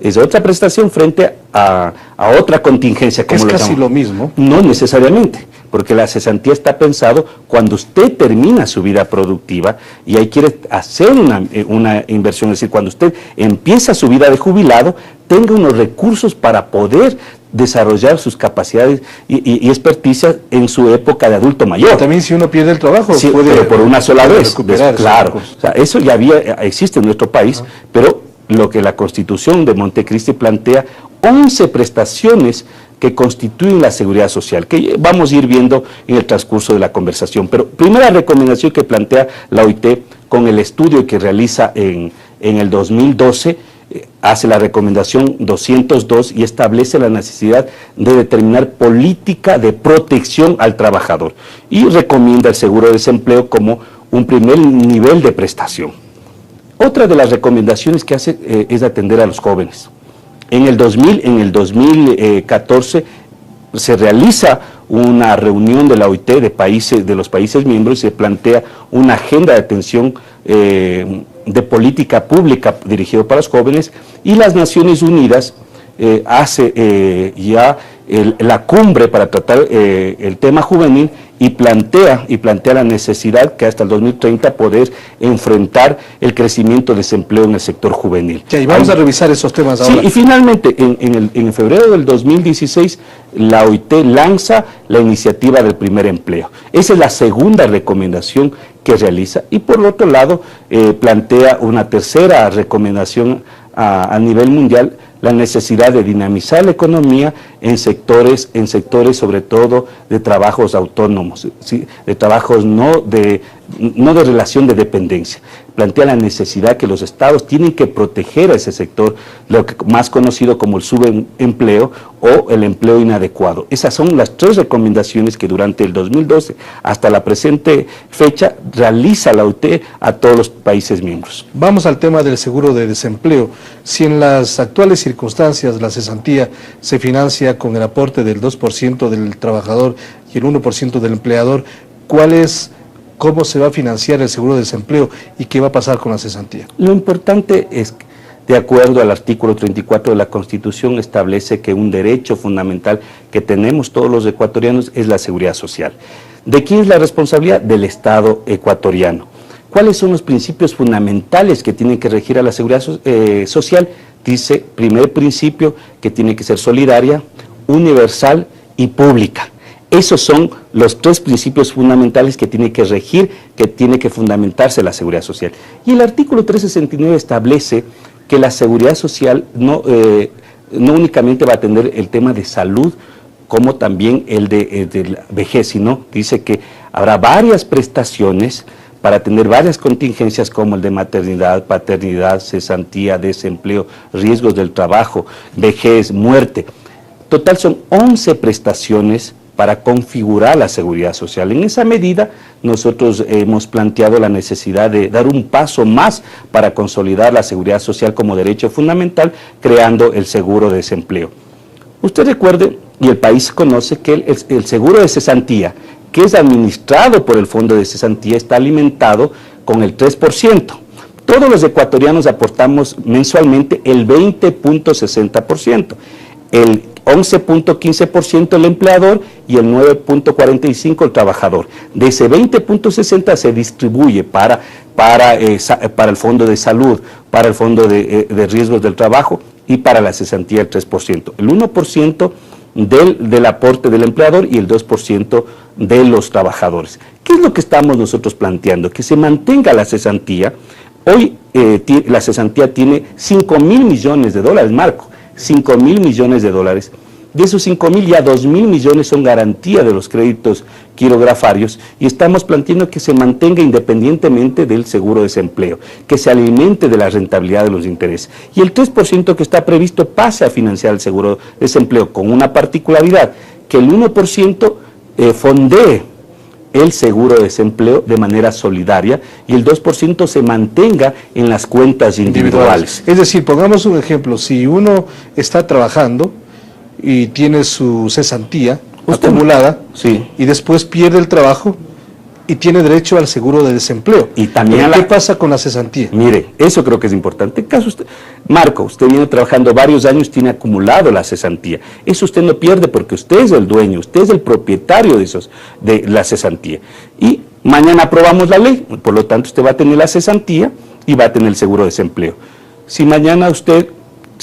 S6: Es otra prestación frente a otra contingencia. Como
S1: ¿Es casi lo mismo?
S6: No necesariamente, porque la cesantía está pensado cuando usted termina su vida productiva y ahí quiere hacer una inversión, es decir, cuando usted empieza su vida de jubilado, tenga unos recursos para poder desarrollar sus capacidades y experticia en su época de adulto mayor.
S1: Pero también si uno pierde el trabajo,
S6: sí,
S1: puede,
S6: pero por una sola vez,
S1: recuperar.
S6: Claro, o sea, eso ya existe en nuestro país, pero lo que la Constitución de Montecristi plantea, 11 prestaciones que constituyen la seguridad social, que vamos a ir viendo en el transcurso de la conversación. Pero primera recomendación que plantea la OIT con el estudio que realiza en el 2012, hace la recomendación 202 y establece la necesidad de determinar política de protección al trabajador y recomienda el seguro de desempleo como un primer nivel de prestación. Otra de las recomendaciones que hace es atender a los jóvenes. En el 2014 se realiza una reunión de la OIT de los países miembros y se plantea una agenda de atención de política pública dirigida para los jóvenes, y las Naciones Unidas hace ya la cumbre para tratar el tema juvenil y plantea la necesidad que hasta el 2030 poder enfrentar el crecimiento de desempleo en el sector juvenil.
S1: Ya, y vamos a revisar esos temas ahora.
S6: Sí, y finalmente, en febrero del 2016, la OIT lanza la iniciativa del primer empleo. Esa es la segunda recomendación que realiza, y por otro lado, plantea una tercera recomendación a nivel mundial, la necesidad de dinamizar la economía en sectores sobre todo de trabajos autónomos, ¿sí? De trabajos no de relación de dependencia. Plantea la necesidad que los estados tienen que proteger a ese sector, lo que más conocido como el subempleo o el empleo inadecuado. Esas son las tres recomendaciones que durante el 2012 hasta la presente fecha realiza la OIT a todos los países miembros.
S1: Vamos al tema del seguro de desempleo. Si en las actuales circunstancias la cesantía se financia con el aporte del 2% del trabajador y el 1% del empleador, ¿cómo se va a financiar el seguro de desempleo y qué va a pasar con la cesantía?
S6: Lo importante es, de acuerdo al artículo 34 de la Constitución, establece que un derecho fundamental que tenemos todos los ecuatorianos es la seguridad social. ¿De quién es la responsabilidad? Del Estado ecuatoriano. ¿Cuáles son los principios fundamentales que tienen que regir a la seguridad social? Dice, primer principio, que tiene que ser solidaria, universal y pública. Esos son los tres principios fundamentales que tiene que regir, que tiene que fundamentarse la seguridad social. Y el artículo 369 establece que la seguridad social no únicamente va a atender el tema de salud, como también el de la vejez, sino dice que habrá varias prestaciones para atender varias contingencias como el de maternidad, paternidad, cesantía, desempleo, riesgos del trabajo, vejez, muerte. Total son 11 prestaciones para configurar la seguridad social. En esa medida, nosotros hemos planteado la necesidad de dar un paso más para consolidar la seguridad social como derecho fundamental, creando el seguro de desempleo. Usted recuerde, y el país conoce, que el seguro de cesantía, que es administrado por el Fondo de Cesantía, está alimentado con el 3%. Todos los ecuatorianos aportamos mensualmente el 20.60%. El 11.15% el empleador y el 9.45% el trabajador. De ese 20.60 se distribuye para el fondo de salud, para el fondo de riesgos del trabajo y para la cesantía el 3%. El 1% del aporte del empleador y el 2% de los trabajadores. ¿Qué es lo que estamos nosotros planteando? Que se mantenga la cesantía. Hoy la cesantía tiene $5.000 millones, Marco. $5.000 millones, De esos 5.000, ya 2.000 millones son garantía de los créditos quirografarios y estamos planteando que se mantenga independientemente del seguro de desempleo, que se alimente de la rentabilidad de los intereses. Y el 3% que está previsto pase a financiar el seguro de desempleo, con una particularidad, que el 1% fondee el seguro de desempleo de manera solidaria y el 2% se mantenga en las cuentas individuales.
S1: Es decir, pongamos un ejemplo, si uno está trabajando y tiene su cesantía acumulada,
S6: sí,
S1: y después pierde el trabajo y tiene derecho al seguro de desempleo.
S6: Y también
S1: ¿Qué pasa con la cesantía?
S6: Mire, eso creo que es importante. En caso usted, Marco, usted viene trabajando varios años, tiene acumulado la cesantía. Eso usted no pierde porque usted es el dueño, usted es el propietario de la cesantía. Y mañana aprobamos la ley, por lo tanto usted va a tener la cesantía y va a tener el seguro de desempleo. Si mañana usted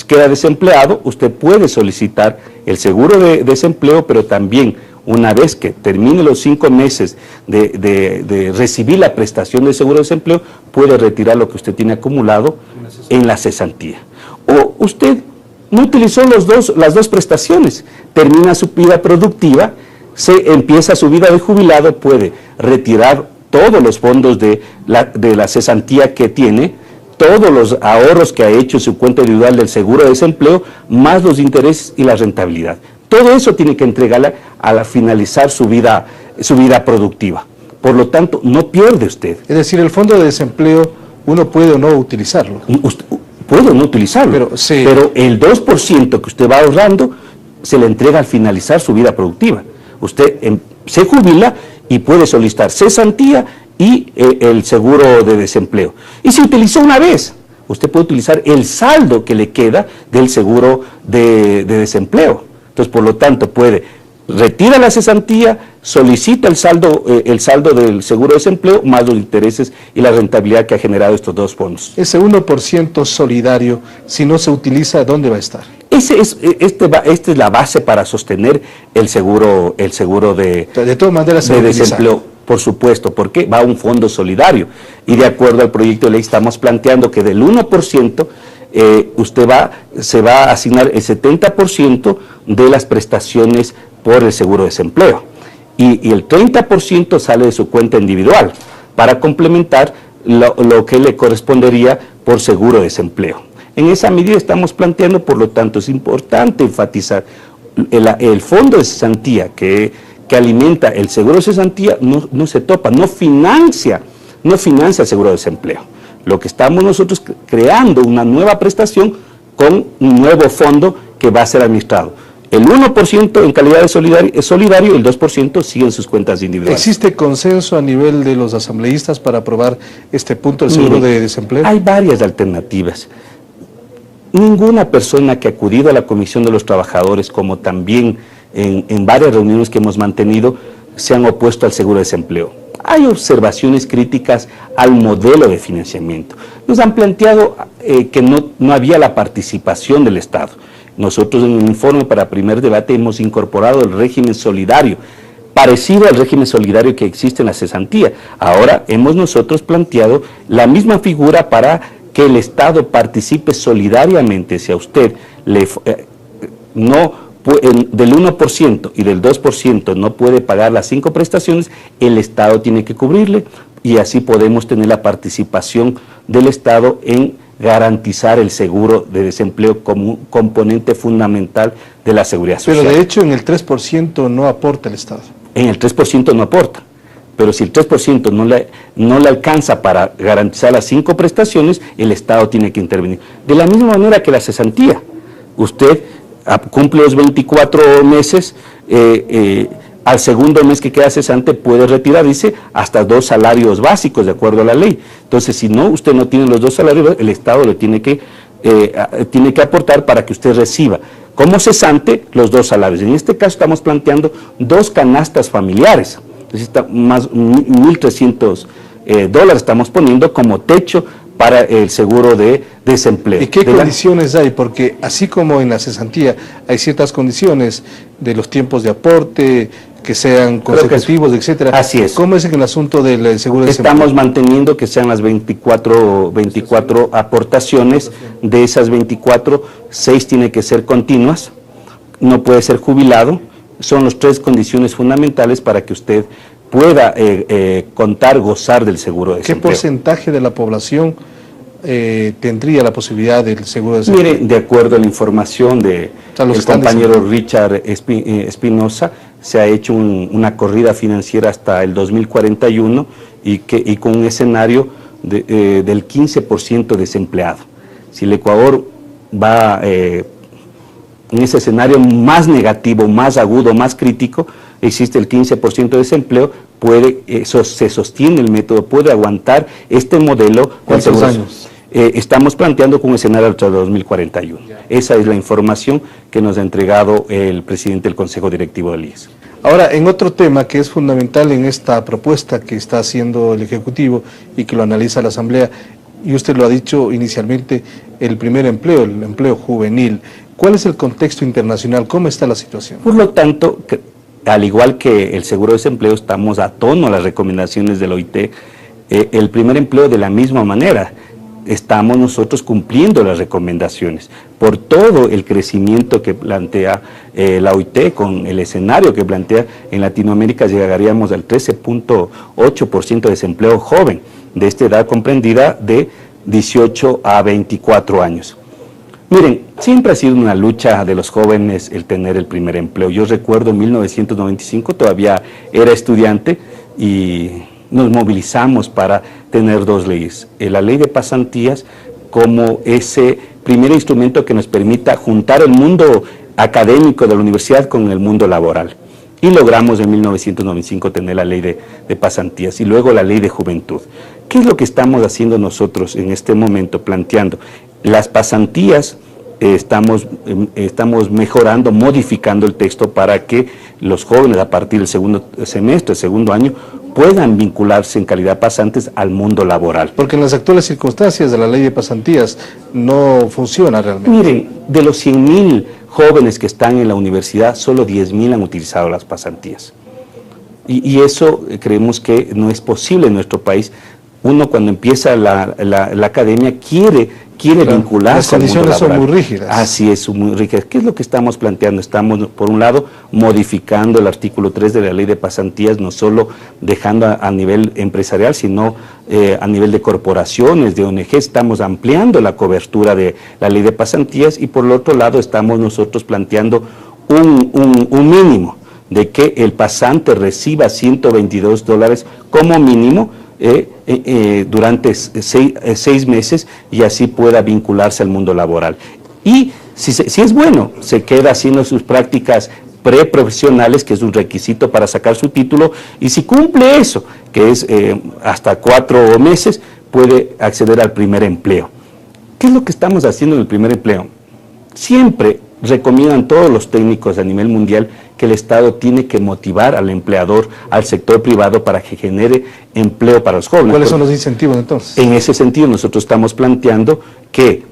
S6: queda desempleado, usted puede solicitar el seguro de desempleo, pero también una vez que termine los 5 meses de recibir la prestación de seguro de desempleo, puede retirar lo que usted tiene acumulado en la cesantía. O usted no utilizó las dos prestaciones, termina su vida productiva, empieza su vida de jubilado, puede retirar todos los fondos de la cesantía que tiene, todos los ahorros que ha hecho en su cuenta individual del seguro de desempleo, más los intereses y la rentabilidad. Todo eso tiene que entregarla al finalizar su vida productiva. Por lo tanto, no pierde usted.
S1: Es decir, el fondo de desempleo uno puede o no utilizarlo.
S6: Puede o no utilizarlo, pero el 2% que usted va ahorrando se le entrega al finalizar su vida productiva. Usted se jubila y puede solicitar cesantía y el seguro de desempleo. Y si utilizó una vez, usted puede utilizar el saldo que le queda del seguro de desempleo. Entonces, por lo tanto, retira la cesantía, solicita el saldo del seguro de desempleo, más los intereses y la rentabilidad que ha generado estos dos fondos.
S1: Ese 1% solidario, si no se utiliza, ¿dónde va a estar?
S6: Esta es la base para sostener el seguro de
S1: todas maneras
S6: de desempleo. Por supuesto, porque va a un fondo solidario y de acuerdo al proyecto de ley estamos planteando que del 1% se va a asignar el 70% de las prestaciones por el seguro de desempleo y el 30% sale de su cuenta individual para complementar lo que le correspondería por seguro de desempleo. En esa medida estamos planteando, por lo tanto, es importante enfatizar el fondo de cesantía que alimenta el seguro de cesantía no se topa, no financia el seguro de desempleo. Lo que estamos nosotros creando una nueva prestación con un nuevo fondo que va a ser administrado. El 1% en calidad de solidario y el 2% sigue en sus cuentas individuales.
S1: ¿Existe consenso a nivel de los asambleístas para aprobar este punto del seguro de desempleo?
S6: Hay varias alternativas. Ninguna persona que ha acudido a la Comisión de los Trabajadores, como también en varias reuniones que hemos mantenido, se han opuesto al seguro de desempleo. Hay observaciones críticas al modelo de financiamiento. Nos han planteado que no había la participación del Estado. Nosotros en el informe para primer debate hemos incorporado el régimen solidario, parecido al régimen solidario que existe en la cesantía. Ahora hemos nosotros planteado la misma figura para que el Estado participe solidariamente. Si a usted del 1% y del 2% no puede pagar las 5 prestaciones, el Estado tiene que cubrirle y así podemos tener la participación del Estado en garantizar el seguro de desempleo como un componente fundamental de la seguridad social.
S1: Pero de hecho en el 3% no aporta el Estado.
S6: En el 3% no aporta, pero si el 3% no le alcanza para garantizar las 5 prestaciones, el Estado tiene que intervenir. De la misma manera que la cesantía, usted cumple los 24 meses, al segundo mes que queda cesante puede retirar, dice, hasta 2 salarios básicos de acuerdo a la ley. Entonces, si usted no tiene los 2 salarios, el Estado le tiene que aportar para que usted reciba como cesante los 2 salarios. En este caso estamos planteando 2 canastas familiares, entonces más $1.300 estamos poniendo como techo para el seguro de desempleo.
S1: ¿Y qué condiciones hay? Porque así como en la cesantía hay ciertas condiciones de los tiempos de aporte, que sean consecutivos, etcétera.
S6: Así es.
S1: ¿Cómo es en el asunto del seguro de desempleo?
S6: Estamos manteniendo que sean las 24 aportaciones. De esas 24, 6 tienen que ser continuas, no puede ser jubilado. Son las 3 condiciones fundamentales para que usted pueda gozar del seguro de desempleo.
S1: ¿Qué porcentaje de la población tendría la posibilidad del seguro de desempleo?
S6: Mire, de acuerdo a la información del compañero Richard Espinosa, se ha hecho una corrida financiera hasta el 2041 y con un escenario del 15% desempleado. Si el Ecuador va en ese escenario más negativo, más agudo, más crítico, existe el 15% de desempleo, eso se sostiene el método, puede aguantar este modelo.
S1: ¿Cuántos años?
S6: Estamos planteando con un escenario hasta el 2041. Esa es la información que nos ha entregado el presidente del Consejo Directivo del IES.
S1: Ahora, en otro tema que es fundamental en esta propuesta que está haciendo el Ejecutivo y que lo analiza la Asamblea, y usted lo ha dicho inicialmente, el primer empleo, el empleo juvenil. ¿Cuál es el contexto internacional? ¿Cómo está la situación?
S6: Por lo tanto, al igual que el seguro de desempleo, estamos a tono a las recomendaciones del OIT. El primer empleo de la misma manera. Estamos nosotros cumpliendo las recomendaciones por todo el crecimiento que plantea la OIT, con el escenario que plantea en Latinoamérica llegaríamos al 13.8% de desempleo joven, de esta edad comprendida de 18 a 24 años. Miren, siempre ha sido una lucha de los jóvenes el tener el primer empleo. Yo recuerdo en 1995, todavía era estudiante y nos movilizamos para tener 2 leyes. La ley de pasantías como ese primer instrumento que nos permita juntar el mundo académico de la universidad con el mundo laboral. Y logramos en 1995 tener la ley de pasantías y luego la ley de juventud. ¿Qué es lo que estamos haciendo nosotros en este momento? Planteando las pasantías. Estamos mejorando, modificando el texto para que los jóvenes a partir del segundo semestre, segundo año, puedan vincularse en calidad de pasantes al mundo laboral.
S1: Porque en las actuales circunstancias de la ley de pasantías no funciona realmente.
S6: Miren, de los 100.000 jóvenes que están en la universidad, solo 10.000 han utilizado las pasantías. Y eso creemos que no es posible en nuestro país. Uno cuando empieza la academia quiere vincularse al mundo laboral.
S1: Las condiciones son muy rígidas.
S6: Así es, muy rígidas. ¿Qué es lo que estamos planteando? Estamos, por un lado, modificando el artículo 3 de la ley de pasantías, no solo dejando a nivel empresarial, sino a nivel de corporaciones, de ONG, estamos ampliando la cobertura de la ley de pasantías y por el otro lado estamos nosotros planteando un mínimo de que el pasante reciba $122 como mínimo durante 6 meses y así pueda vincularse al mundo laboral. Y si es bueno, se queda haciendo sus prácticas preprofesionales, que es un requisito para sacar su título, y si cumple eso, que es hasta 4 meses, puede acceder al primer empleo. ¿Qué es lo que estamos haciendo en el primer empleo? Siempre recomiendan todos los técnicos a nivel mundial que el Estado tiene que motivar al empleador, al sector privado, para que genere empleo para los jóvenes.
S1: ¿Cuáles son los incentivos entonces?
S6: En ese sentido nosotros estamos planteando que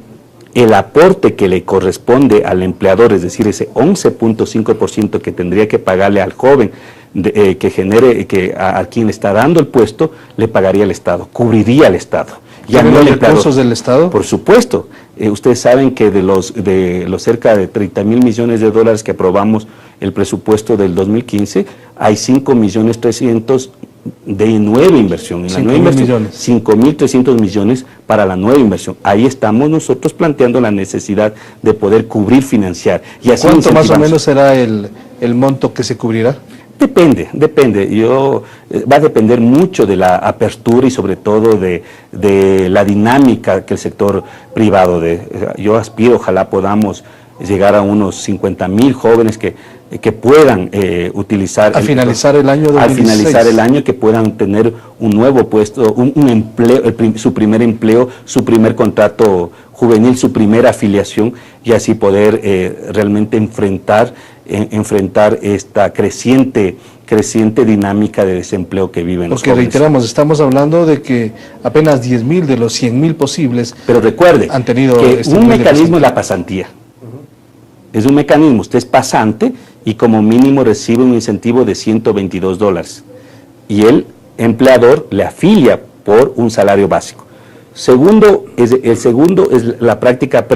S6: el aporte que le corresponde al empleador, es decir, ese 11.5% que tendría que pagarle al joven a quien le está dando el puesto, le pagaría el Estado, cubriría el Estado.
S1: ¿Tienen los recursos del Estado?
S6: Por supuesto. Ustedes saben que de los cerca de 30.000 millones de dólares que aprobamos el presupuesto del 2015, hay 5.300.000 de nueva inversión. En la nueva inversión, 5.300 millones para la nueva inversión. Ahí estamos nosotros planteando la necesidad de poder cubrir, financiar. Y así
S1: ¿cuánto más o menos será el monto que se cubrirá?
S6: Depende. Va a depender mucho de la apertura y sobre todo de la dinámica que el sector privado yo aspiro, ojalá podamos llegar a unos 50.000 jóvenes que puedan utilizar...
S1: Al finalizar el año 2016.
S6: Al finalizar el año, que puedan tener un nuevo puesto, un empleo, su primer empleo, su primer contrato juvenil, su primera afiliación, y así poder realmente enfrentar esta creciente dinámica de desempleo que viven los jóvenes.
S1: Porque reiteramos, estamos hablando de que apenas 10.000 de los 100.000 posibles.
S6: Pero recuerde
S1: han tenido
S6: que un mecanismo es la pasantía. Es un mecanismo, usted es pasante y como mínimo recibe un incentivo de $122 y el empleador le afilia por un salario básico. El segundo es la práctica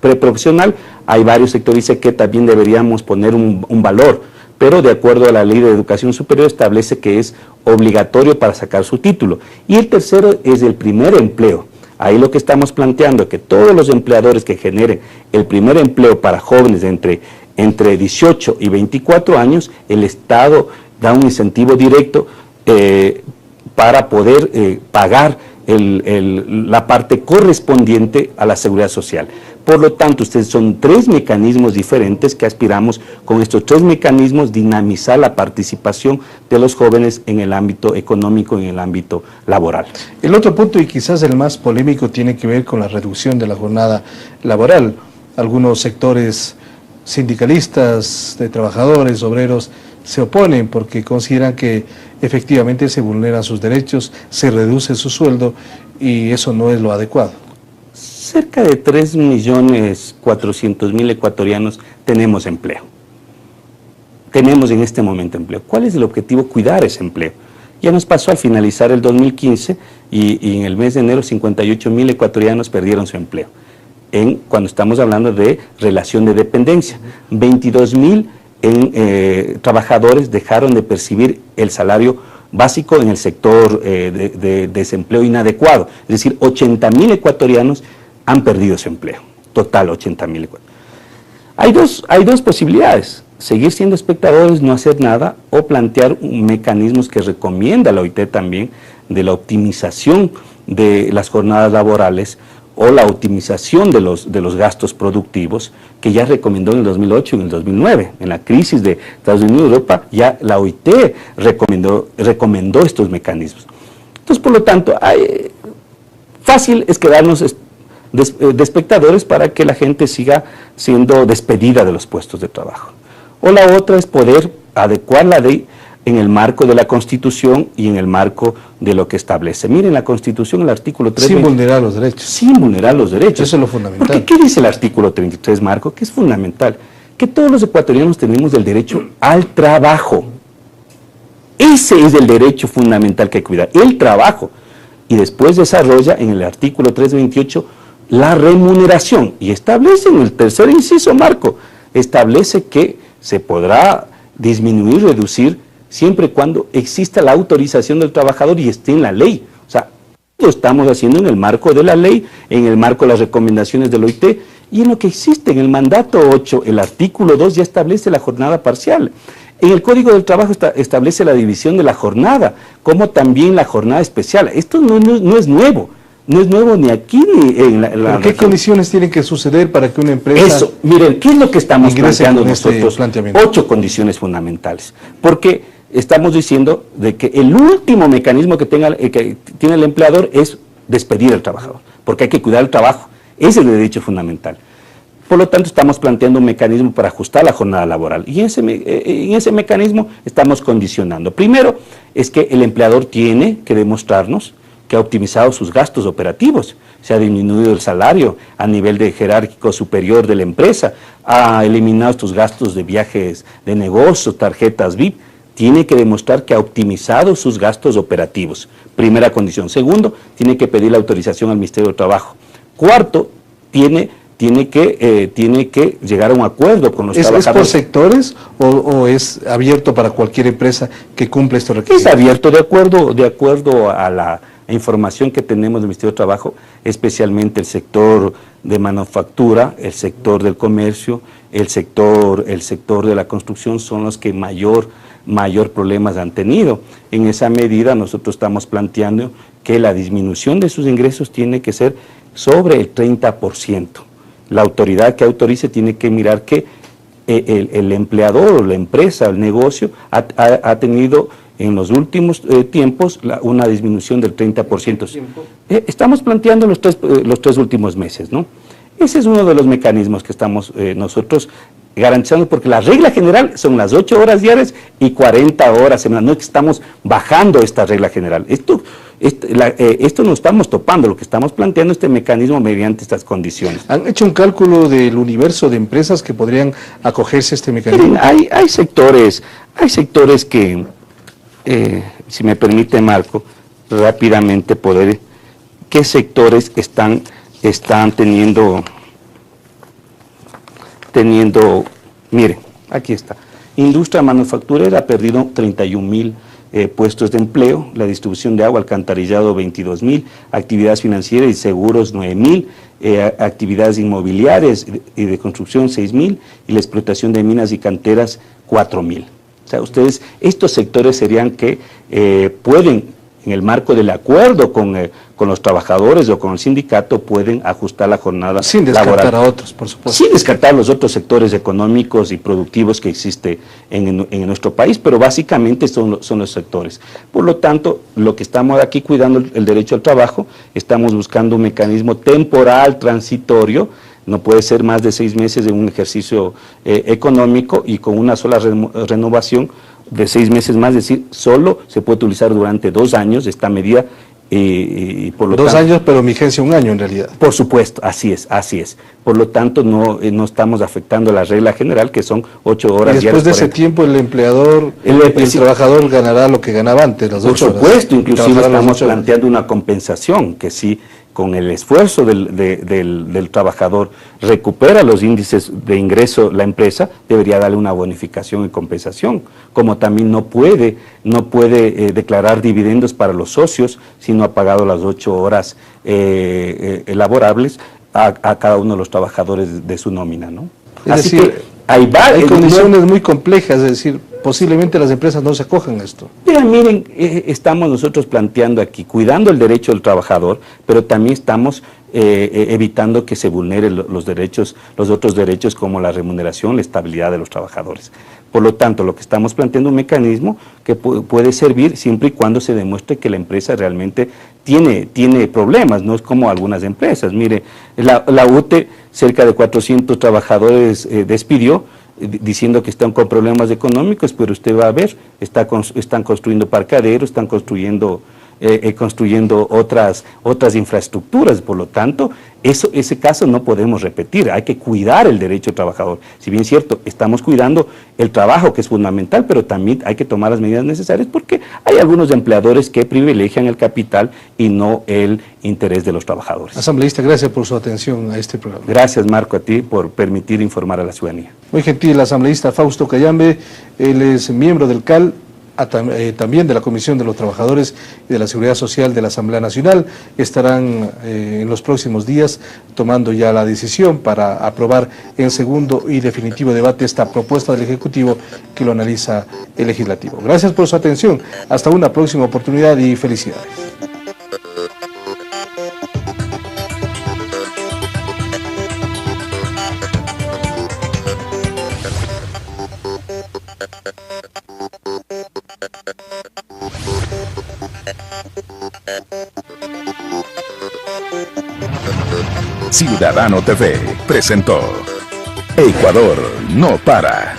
S6: preprofesional. Hay varios sectores que también deberíamos poner un valor, pero de acuerdo a la Ley de Educación Superior establece que es obligatorio para sacar su título. Y el tercero es el primer empleo. Ahí lo que estamos planteando es que todos los empleadores que generen el primer empleo para jóvenes entre 18 y 24 años, el Estado da un incentivo directo para poder pagar la parte correspondiente a la seguridad social. Por lo tanto, ustedes son 3 mecanismos diferentes que aspiramos con estos 3 mecanismos dinamizar la participación de los jóvenes en el ámbito económico y en el ámbito laboral.
S1: El otro punto, y quizás el más polémico, tiene que ver con la reducción de la jornada laboral. Algunos sectores sindicalistas, de trabajadores, obreros, se oponen porque consideran que efectivamente se vulneran sus derechos, se reduce su sueldo y eso no es lo adecuado.
S6: Cerca de 3.400.000 ecuatorianos tenemos empleo. Tenemos en este momento empleo. ¿Cuál es el objetivo? Cuidar ese empleo. Ya nos pasó al finalizar el 2015 y en el mes de enero 58.000 ecuatorianos perdieron su empleo. Cuando estamos hablando de relación de dependencia, 22.000 trabajadores dejaron de percibir el salario básico en el sector de desempleo inadecuado. Es decir, 80.000 ecuatorianos han perdido su empleo. Total, 80.000 ecuatorianos. Hay dos posibilidades. Seguir siendo espectadores, no hacer nada, o plantear mecanismos que recomienda la OIT también, de la optimización de las jornadas laborales, o la optimización de los gastos productivos, que ya recomendó en el 2008 y en el 2009. En la crisis de Estados Unidos y Europa, ya la OIT recomendó estos mecanismos. Entonces, por lo tanto, fácil es quedarnos de espectadores para que la gente siga siendo despedida de los puestos de trabajo. O la otra es poder adecuar la ley en el marco de la Constitución y en el marco de lo que establece. Miren, la Constitución, el artículo 3...
S1: Sin vulnerar los derechos.
S6: Sin vulnerar los derechos.
S1: Eso es lo fundamental.
S6: Porque, ¿qué dice el artículo 33, Marco? Que es fundamental. Que todos los ecuatorianos tenemos el derecho al trabajo. Ese es el derecho fundamental que hay que cuidar, el trabajo. Y después desarrolla en el artículo 328 la remuneración. Y establece en el tercer inciso, Marco, establece que se podrá disminuir, reducir, siempre y cuando exista la autorización del trabajador y esté en la ley. O sea, lo estamos haciendo en el marco de la ley, en el marco de las recomendaciones del OIT, y en lo que existe en el mandato 8, el artículo 2 ya establece la jornada parcial. En el Código del Trabajo establece la división de la jornada, como también la jornada especial. Esto no es nuevo. No es nuevo ni aquí ni en la...
S1: ¿Pero qué condiciones tienen que suceder para que una empresa...
S6: Eso, miren, ¿qué es lo que estamos planteando nosotros?
S1: 8
S6: condiciones fundamentales. Porque estamos diciendo de que el último mecanismo que tiene el empleador es despedir al trabajador, porque hay que cuidar el trabajo. Ese es el derecho fundamental. Por lo tanto, estamos planteando un mecanismo para ajustar la jornada laboral. Y en ese mecanismo estamos condicionando. Primero, es que el empleador tiene que demostrarnos que ha optimizado sus gastos operativos, se ha disminuido el salario a nivel de jerárquico superior de la empresa, ha eliminado estos gastos de viajes de negocio, tarjetas VIP, tiene que demostrar que ha optimizado sus gastos operativos. Primera condición. Segundo, tiene que pedir la autorización al Ministerio de Trabajo. Cuarto, tiene que llegar a un acuerdo con los trabajadores.
S1: ¿Es por sectores o es abierto para cualquier empresa que cumpla estos requisitos?
S6: Es abierto de acuerdo a la información que tenemos del Ministerio de Trabajo, especialmente el sector de manufactura, el sector del comercio, el sector de la construcción son los que mayor problemas han tenido. En esa medida nosotros estamos planteando que la disminución de sus ingresos tiene que ser sobre el 30%. La autoridad que autorice tiene que mirar que el empleador o la empresa, el negocio, ha tenido en los últimos tiempos una disminución del 30%. Estamos planteando los tres últimos meses, ¿no? Ese es uno de los mecanismos que estamos nosotros garantizando, porque la regla general son las 8 horas diarias y 40 horas semanales. No es que estamos bajando esta regla general. Esto no estamos topando, lo que estamos planteando este mecanismo mediante estas condiciones.
S1: ¿Han hecho un cálculo del universo de empresas que podrían acogerse a este mecanismo?
S6: Miren, hay sectores que, si me permite, Marco, rápidamente ¿qué sectores están teniendo teniendo, miren, aquí está, industria manufacturera ha perdido 31,000 puestos de empleo, la distribución de agua, alcantarillado 22,000, actividades financieras y seguros 9,000, actividades inmobiliarias y de construcción 6,000 y la explotación de minas y canteras 4,000. O sea, ustedes, estos sectores serían que pueden, en el marco del acuerdo con los trabajadores o con el sindicato, pueden ajustar la jornada
S1: sin descartar
S6: laboral.
S1: a otros, por supuesto.
S6: Sin descartar los otros sectores económicos y productivos que existen en nuestro país, pero básicamente son los sectores. Por lo tanto, lo que estamos aquí cuidando el derecho al trabajo, estamos buscando un mecanismo temporal, transitorio, no puede ser más de 6 meses de un ejercicio económico y con una sola renovación de 6 meses más, es decir, solo se puede utilizar durante 2 años esta medida. Y por lo
S1: 2
S6: tanto,
S1: años, pero vigencia 1 año en realidad.
S6: Por supuesto, así es, así es. Por lo tanto, no estamos afectando la regla general, que son 8 horas
S1: diarias. Y después de ese tiempo, el empleador, el trabajador ganará lo que ganaba antes, las 8 horas.
S6: Por supuesto, inclusive estamos planteando una compensación, que sí, con el esfuerzo del trabajador recupera los índices de ingreso la empresa, debería darle una bonificación y compensación, como también no puede declarar dividendos para los socios si no ha pagado las 8 horas laborables a cada uno de los trabajadores de su nómina, ¿no?
S1: Es decir, hay condiciones muy complejas, es decir, posiblemente las empresas no se acojan a esto.
S6: Miren, estamos nosotros planteando aquí, cuidando el derecho del trabajador, pero también estamos evitando que se vulneren los otros derechos como la remuneración, la estabilidad de los trabajadores. Por lo tanto, lo que estamos planteando es un mecanismo que puede servir siempre y cuando se demuestre que la empresa realmente tiene problemas, no es como algunas empresas. Mire, la UTE cerca de 400 trabajadores despidió, diciendo que están con problemas económicos, pero usted va a ver, están construyendo parqueaderos, están construyendo otras infraestructuras. Por lo tanto, ese caso no podemos repetir, hay que cuidar el derecho del trabajador. Si bien es cierto, estamos cuidando el trabajo, que es fundamental, pero también hay que tomar las medidas necesarias porque hay algunos empleadores que privilegian el capital y no el interés de los trabajadores.
S1: Asambleísta, gracias por su atención a este programa.
S6: Gracias, Marco, a ti por permitir informar a la ciudadanía.
S1: Muy gentil, el asambleísta Fausto Cayambe, él es miembro del CAL, también de la Comisión de los Trabajadores y de la Seguridad Social de la Asamblea Nacional. Estarán en los próximos días tomando ya la decisión para aprobar en segundo y definitivo debate esta propuesta del Ejecutivo que lo analiza el Legislativo. Gracias por su atención, hasta una próxima oportunidad y felicidades.
S3: Ciudadano TV presentó Ecuador no para.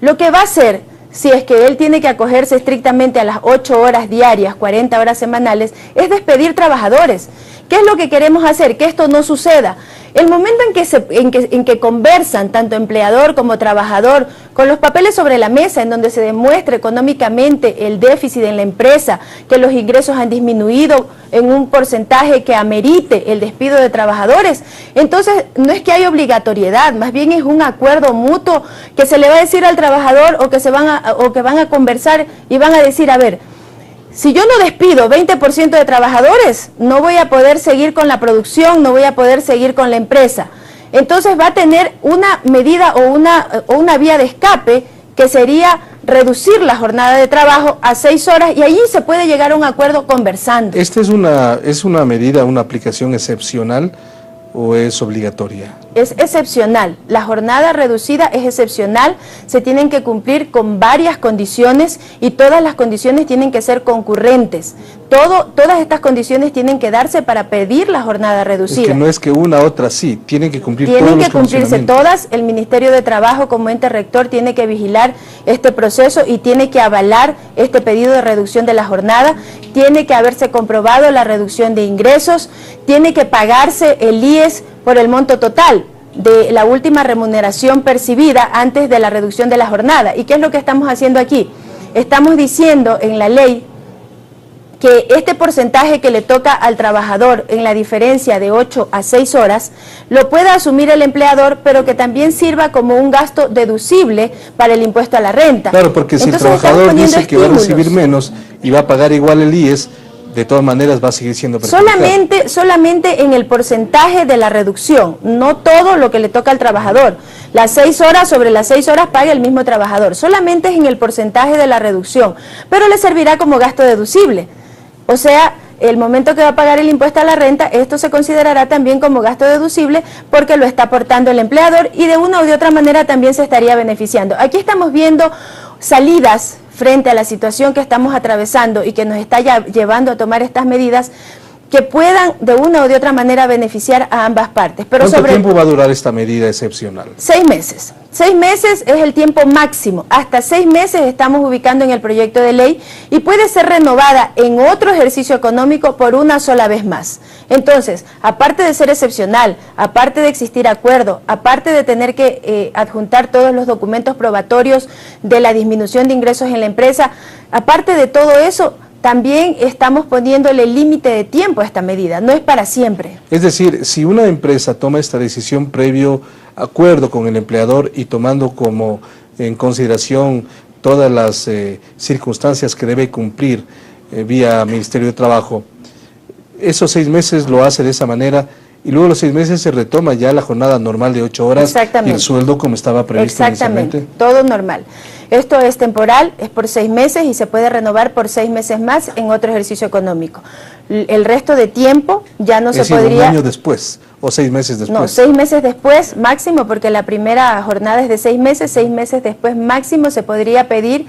S2: Lo que va a hacer, si es que él tiene que acogerse estrictamente a las 8 horas diarias, 40 horas semanales, es despedir trabajadores. ¿Qué es lo que queremos hacer? Que esto no suceda. El momento en que conversan, tanto empleador como trabajador, con los papeles sobre la mesa, en donde se demuestre económicamente el déficit en la empresa, que los ingresos han disminuido en un porcentaje que amerite el despido de trabajadores, entonces no es que hay obligatoriedad, más bien es un acuerdo mutuo que se le va a decir al trabajador o que van a conversar y van a decir, a ver, si yo no despido 20% de trabajadores, no voy a poder seguir con la producción, no voy a poder seguir con la empresa. Entonces va a tener una medida o una vía de escape que sería reducir la jornada de trabajo a 6 horas y allí se puede llegar a un acuerdo conversando.
S1: ¿Esta es una medida, una aplicación excepcional o es obligatoria?
S2: Es excepcional, la jornada reducida es excepcional, se tienen que cumplir con varias condiciones y todas las condiciones tienen que ser concurrentes. Todas estas condiciones tienen que darse para pedir la jornada reducida.
S1: Es que no es que una otra sí, tienen que cumplir todos los
S2: Tienen que cumplirse
S1: condicionamientos.
S2: todas, el Ministerio de Trabajo como ente rector tiene que vigilar este proceso y tiene que avalar este pedido de reducción de la jornada, tiene que haberse comprobado la reducción de ingresos, tiene que pagarse el IES por el monto total de la última remuneración percibida antes de la reducción de la jornada. ¿Y qué es lo que estamos haciendo aquí? Estamos diciendo en la ley que este porcentaje que le toca al trabajador en la diferencia de 8 a 6 horas, lo pueda asumir el empleador, pero que también sirva como un gasto deducible para el impuesto a la renta.
S1: Claro, porque si el trabajador dice que va a recibir menos y va a pagar igual el IES, de todas maneras va a seguir siendo perjudicado.
S2: Solamente en el porcentaje de la reducción, no todo lo que le toca al trabajador. Las 6 horas sobre las 6 horas paga el mismo trabajador, solamente es en el porcentaje de la reducción, pero le servirá como gasto deducible. O sea, el momento que va a pagar el impuesto a la renta, esto se considerará también como gasto deducible porque lo está aportando el empleador y de una u de otra manera también se estaría beneficiando. Aquí estamos viendo salidas frente a la situación que estamos atravesando y que nos está llevando a tomar estas medidas que puedan de una o de otra manera beneficiar a ambas partes. Pero
S1: ¿cuánto tiempo va a durar esta medida excepcional?
S2: 6 meses. 6 meses es el tiempo máximo. Hasta 6 meses estamos ubicando en el proyecto de ley y puede ser renovada en otro ejercicio económico por una sola vez más. Entonces, aparte de ser excepcional, aparte de existir acuerdo, aparte de tener que adjuntar todos los documentos probatorios de la disminución de ingresos en la empresa, aparte de todo eso, también estamos poniéndole límite de tiempo a esta medida, no es para siempre.
S1: Es decir, si una empresa toma esta decisión previo acuerdo con el empleador y tomando como en consideración todas las circunstancias que debe cumplir vía Ministerio de Trabajo, esos 6 meses lo hace de esa manera y luego los 6 meses se retoma ya la jornada normal de 8 horas y el sueldo como estaba previsto inicialmente.
S2: Exactamente, todo normal. Esto es temporal, es por 6 meses y se puede renovar por 6 meses más en otro ejercicio económico. El resto de tiempo ya no se podría...
S1: ¿Un año después o 6 meses después?
S2: No, 6 meses después máximo, porque la primera jornada es de 6 meses, 6 meses después máximo se podría pedir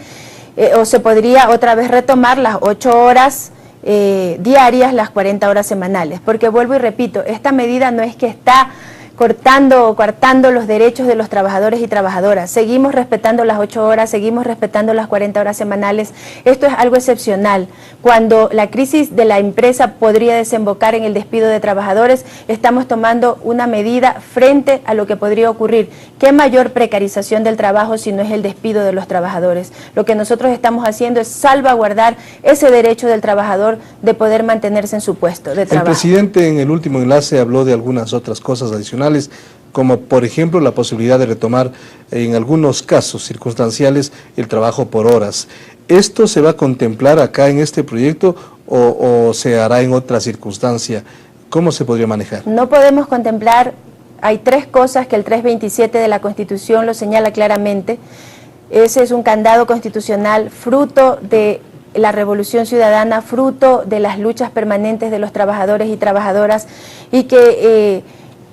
S2: o se podría otra vez retomar las 8 horas diarias, las 40 horas semanales, porque vuelvo y repito, esta medida no es que está cortando o coartando los derechos de los trabajadores y trabajadoras. Seguimos respetando las 8 horas, seguimos respetando las 40 horas semanales. Esto es algo excepcional. Cuando la crisis de la empresa podría desembocar en el despido de trabajadores, estamos tomando una medida frente a lo que podría ocurrir. ¿Qué mayor precarización del trabajo si no es el despido de los trabajadores? Lo que nosotros estamos haciendo es salvaguardar ese derecho del trabajador de poder mantenerse en su puesto de trabajo.
S1: El presidente en el último enlace habló de algunas otras cosas adicionales, como por ejemplo la posibilidad de retomar en algunos casos circunstanciales el trabajo por horas. ¿Esto se va a contemplar acá en este proyecto o se hará en otra circunstancia? ¿Cómo se podría manejar?
S2: No podemos contemplar, hay 3 cosas que el 327 de la Constitución lo señala claramente. Ese es un candado constitucional fruto de la revolución ciudadana, fruto de las luchas permanentes de los trabajadores y trabajadoras y que...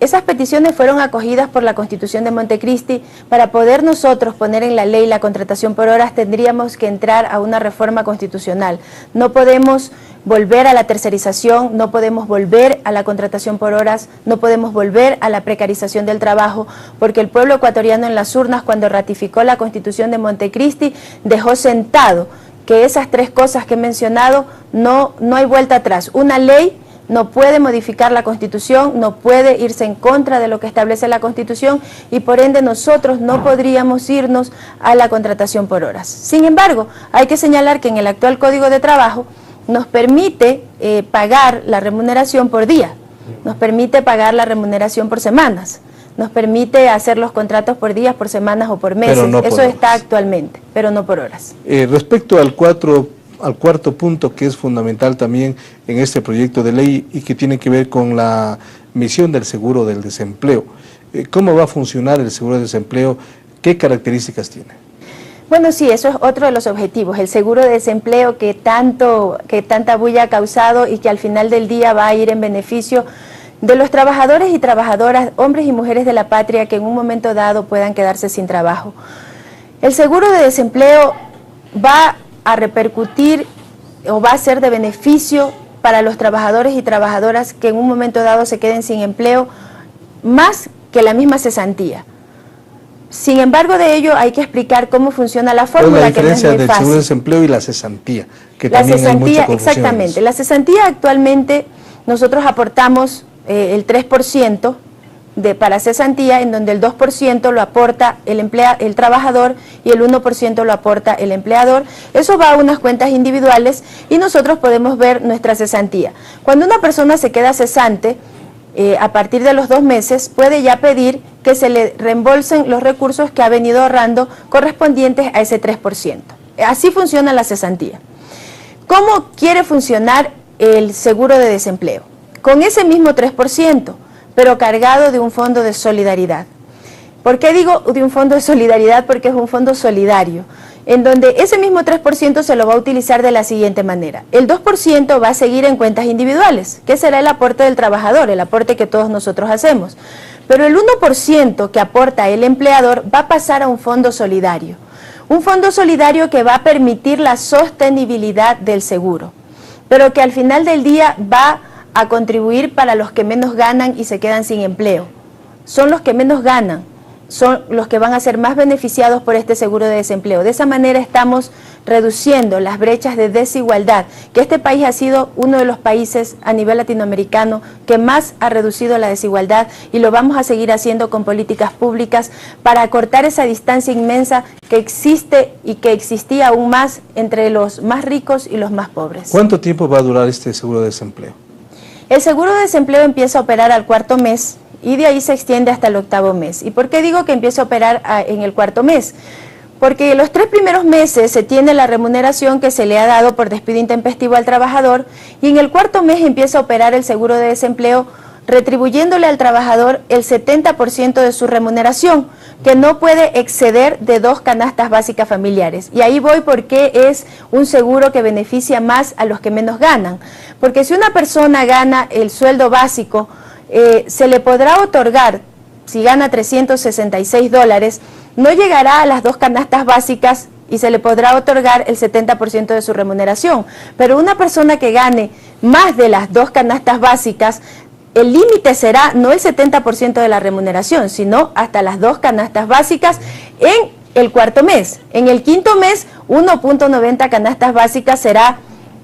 S2: esas peticiones fueron acogidas por la Constitución de Montecristi. Para poder nosotros poner en la ley la contratación por horas tendríamos que entrar a una reforma constitucional. No podemos volver a la tercerización, no podemos volver a la contratación por horas, no podemos volver a la precarización del trabajo, porque el pueblo ecuatoriano en las urnas, cuando ratificó la Constitución de Montecristi, dejó sentado que esas 3 cosas que he mencionado no hay vuelta atrás. Una ley no puede modificar la Constitución, no puede irse en contra de lo que establece la Constitución y por ende nosotros no podríamos irnos a la contratación por horas. Sin embargo, hay que señalar que en el actual Código de Trabajo nos permite pagar la remuneración por día, nos permite pagar la remuneración por semanas, nos permite hacer los contratos por días, por semanas o por meses.
S1: No por
S2: Eso
S1: horas.
S2: Está actualmente, pero no por horas.
S1: Respecto al cuarto punto que es fundamental también en este proyecto de ley y que tiene que ver con la misión del seguro del desempleo. ¿Cómo va a funcionar el seguro de desempleo? ¿Qué características tiene?
S2: Bueno, sí, eso es otro de los objetivos, el seguro de desempleo que tanta bulla ha causado y que al final del día va a ir en beneficio de los trabajadores y trabajadoras, hombres y mujeres de la patria que en un momento dado puedan quedarse sin trabajo. El seguro de desempleo va a repercutir o va a ser de beneficio para los trabajadores y trabajadoras que en un momento dado se queden sin empleo, más que la misma cesantía. Sin embargo, de ello hay que explicar cómo funciona la fórmula,
S1: la diferencia
S2: que no es muy
S1: del
S2: fácil.
S1: seguro de desempleo y la cesantía, que
S2: La
S1: también hay mucha
S2: cesantía,
S1: confusión.
S2: exactamente. La cesantía actualmente nosotros aportamos el 3% para cesantía, en donde el 2% lo aporta el trabajador y el 1% lo aporta el empleador. Eso va a unas cuentas individuales y nosotros podemos ver nuestra cesantía. Cuando una persona se queda cesante, a partir de los 2 meses, puede ya pedir que se le reembolsen los recursos que ha venido ahorrando correspondientes a ese 3%. Así funciona la cesantía. ¿Cómo quiere funcionar el seguro de desempleo? Con ese mismo 3%, pero cargado de un fondo de solidaridad. ¿Por qué digo de un fondo de solidaridad? Porque es un fondo solidario, en donde ese mismo 3% se lo va a utilizar de la siguiente manera. El 2% va a seguir en cuentas individuales, que será el aporte del trabajador, el aporte que todos nosotros hacemos. Pero el 1% que aporta el empleador va a pasar a un fondo solidario. Un fondo solidario que va a permitir la sostenibilidad del seguro, pero que al final del día va a contribuir para los que menos ganan y se quedan sin empleo. Son los que menos ganan, son los que van a ser más beneficiados por este seguro de desempleo. De esa manera estamos reduciendo las brechas de desigualdad, que este país ha sido uno de los países a nivel latinoamericano que más ha reducido la desigualdad, y lo vamos a seguir haciendo con políticas públicas para acortar esa distancia inmensa que existe y que existía aún más entre los más ricos y los más pobres.
S1: ¿Cuánto tiempo va a durar este seguro de desempleo?
S2: El seguro de desempleo empieza a operar al 4.º mes y de ahí se extiende hasta el 8.º mes. ¿Y por qué digo que empieza a operar en el 4.º mes? Porque los 3 primeros meses se tiene la remuneración que se le ha dado por despido intempestivo al trabajador, y en el 4.º mes empieza a operar el seguro de desempleo, retribuyéndole al trabajador el 70% de su remuneración, que no puede exceder de 2 canastas básicas familiares. Y ahí voy porque es un seguro que beneficia más a los que menos ganan. Porque si una persona gana el sueldo básico, se le podrá otorgar, si gana $366, no llegará a las 2 canastas básicas y se le podrá otorgar el 70% de su remuneración. Pero una persona que gane más de las 2 canastas básicas, el límite será no el 70% de la remuneración, sino hasta las 2 canastas básicas en el 4.º mes. En el 5.º mes, 1.90 canastas básicas será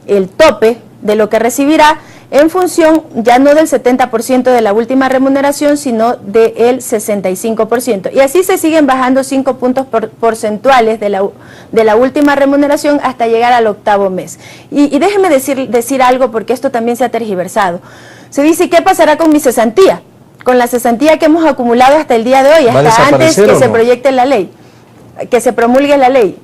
S2: el tope de lo que recibirá, en función ya no del 70% de la última remuneración, sino del 65%. Y así se siguen bajando 5 puntos porcentuales de la última remuneración hasta llegar al 8.º mes. Y déjeme decir algo, porque esto también se ha tergiversado. Se dice, ¿qué pasará con mi cesantía? Con la cesantía que hemos acumulado hasta el día de hoy, hasta antes que se proyecte la ley, que se promulgue la ley.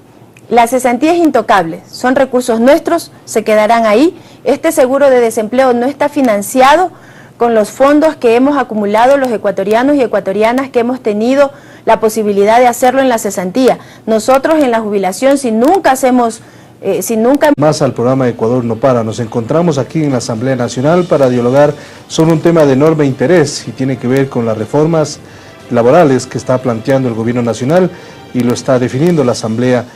S2: La cesantía es intocable, son recursos nuestros, se quedarán ahí. Este seguro de desempleo no está financiado con los fondos que hemos acumulado los ecuatorianos y ecuatorianas que hemos tenido la posibilidad de hacerlo en la cesantía. Nosotros en la jubilación, si nunca más
S1: al programa Ecuador no para, nos encontramos aquí en la Asamblea Nacional para dialogar sobre un tema de enorme interés y tiene que ver con las reformas laborales que está planteando el gobierno nacional y lo está definiendo la Asamblea,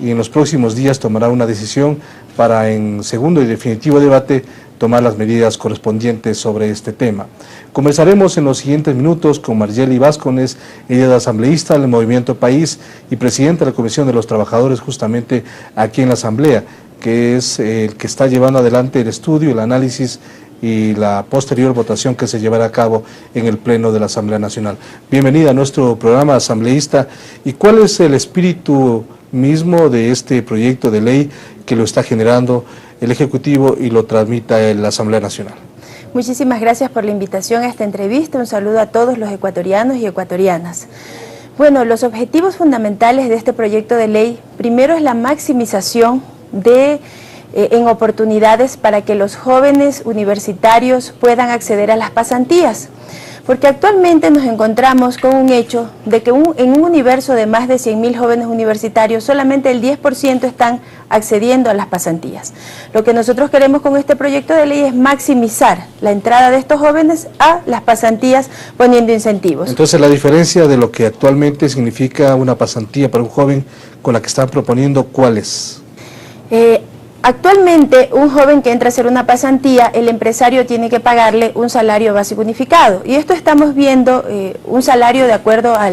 S1: y en los próximos días tomará una decisión para, en segundo y definitivo debate, tomar las medidas correspondientes sobre este tema. Conversaremos en los siguientes minutos con Margely Vázquez, ella es asambleísta del Movimiento País y presidenta de la Comisión de los Trabajadores, justamente aquí en la Asamblea, que es el que está llevando adelante el estudio, el análisis y la posterior votación que se llevará a cabo en el Pleno de la Asamblea Nacional. Bienvenida a nuestro programa asambleísta. ¿Y cuál es el espíritu mismo de este proyecto de ley que lo está generando el Ejecutivo y lo transmita en la Asamblea Nacional?
S2: Muchísimas gracias por la invitación a esta entrevista. Un saludo a todos los ecuatorianos y ecuatorianas. Bueno, los objetivos fundamentales de este proyecto de ley, primero es la maximización en oportunidades para que los jóvenes universitarios puedan acceder a las pasantías. Porque actualmente nos encontramos con un hecho de que en un universo de más de 100.000 jóvenes universitarios, solamente el 10% están accediendo a las pasantías. Lo que nosotros queremos con este proyecto de ley es maximizar la entrada de estos jóvenes a las pasantías poniendo incentivos.
S1: Entonces, la diferencia de lo que actualmente significa una pasantía para un joven con la que están proponiendo, ¿cuál es?
S2: Actualmente, un joven que entra a hacer una pasantía, el empresario tiene que pagarle un salario básico unificado. Y esto estamos viendo un salario de acuerdo a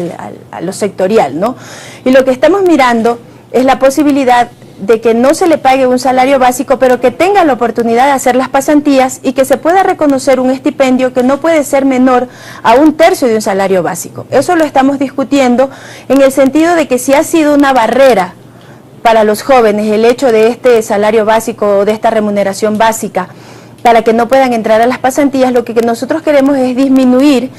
S2: lo sectorial, ¿no? Y lo que estamos mirando es la posibilidad de que no se le pague un salario básico, pero que tenga la oportunidad de hacer las pasantías y que se pueda reconocer un estipendio que no puede ser menor a 1/3 de un salario básico. Eso lo estamos discutiendo en el sentido de que si ha sido una barrera para los jóvenes el hecho de este salario básico o de esta remuneración básica para que no puedan entrar a las pasantías, lo que nosotros queremos es disminuir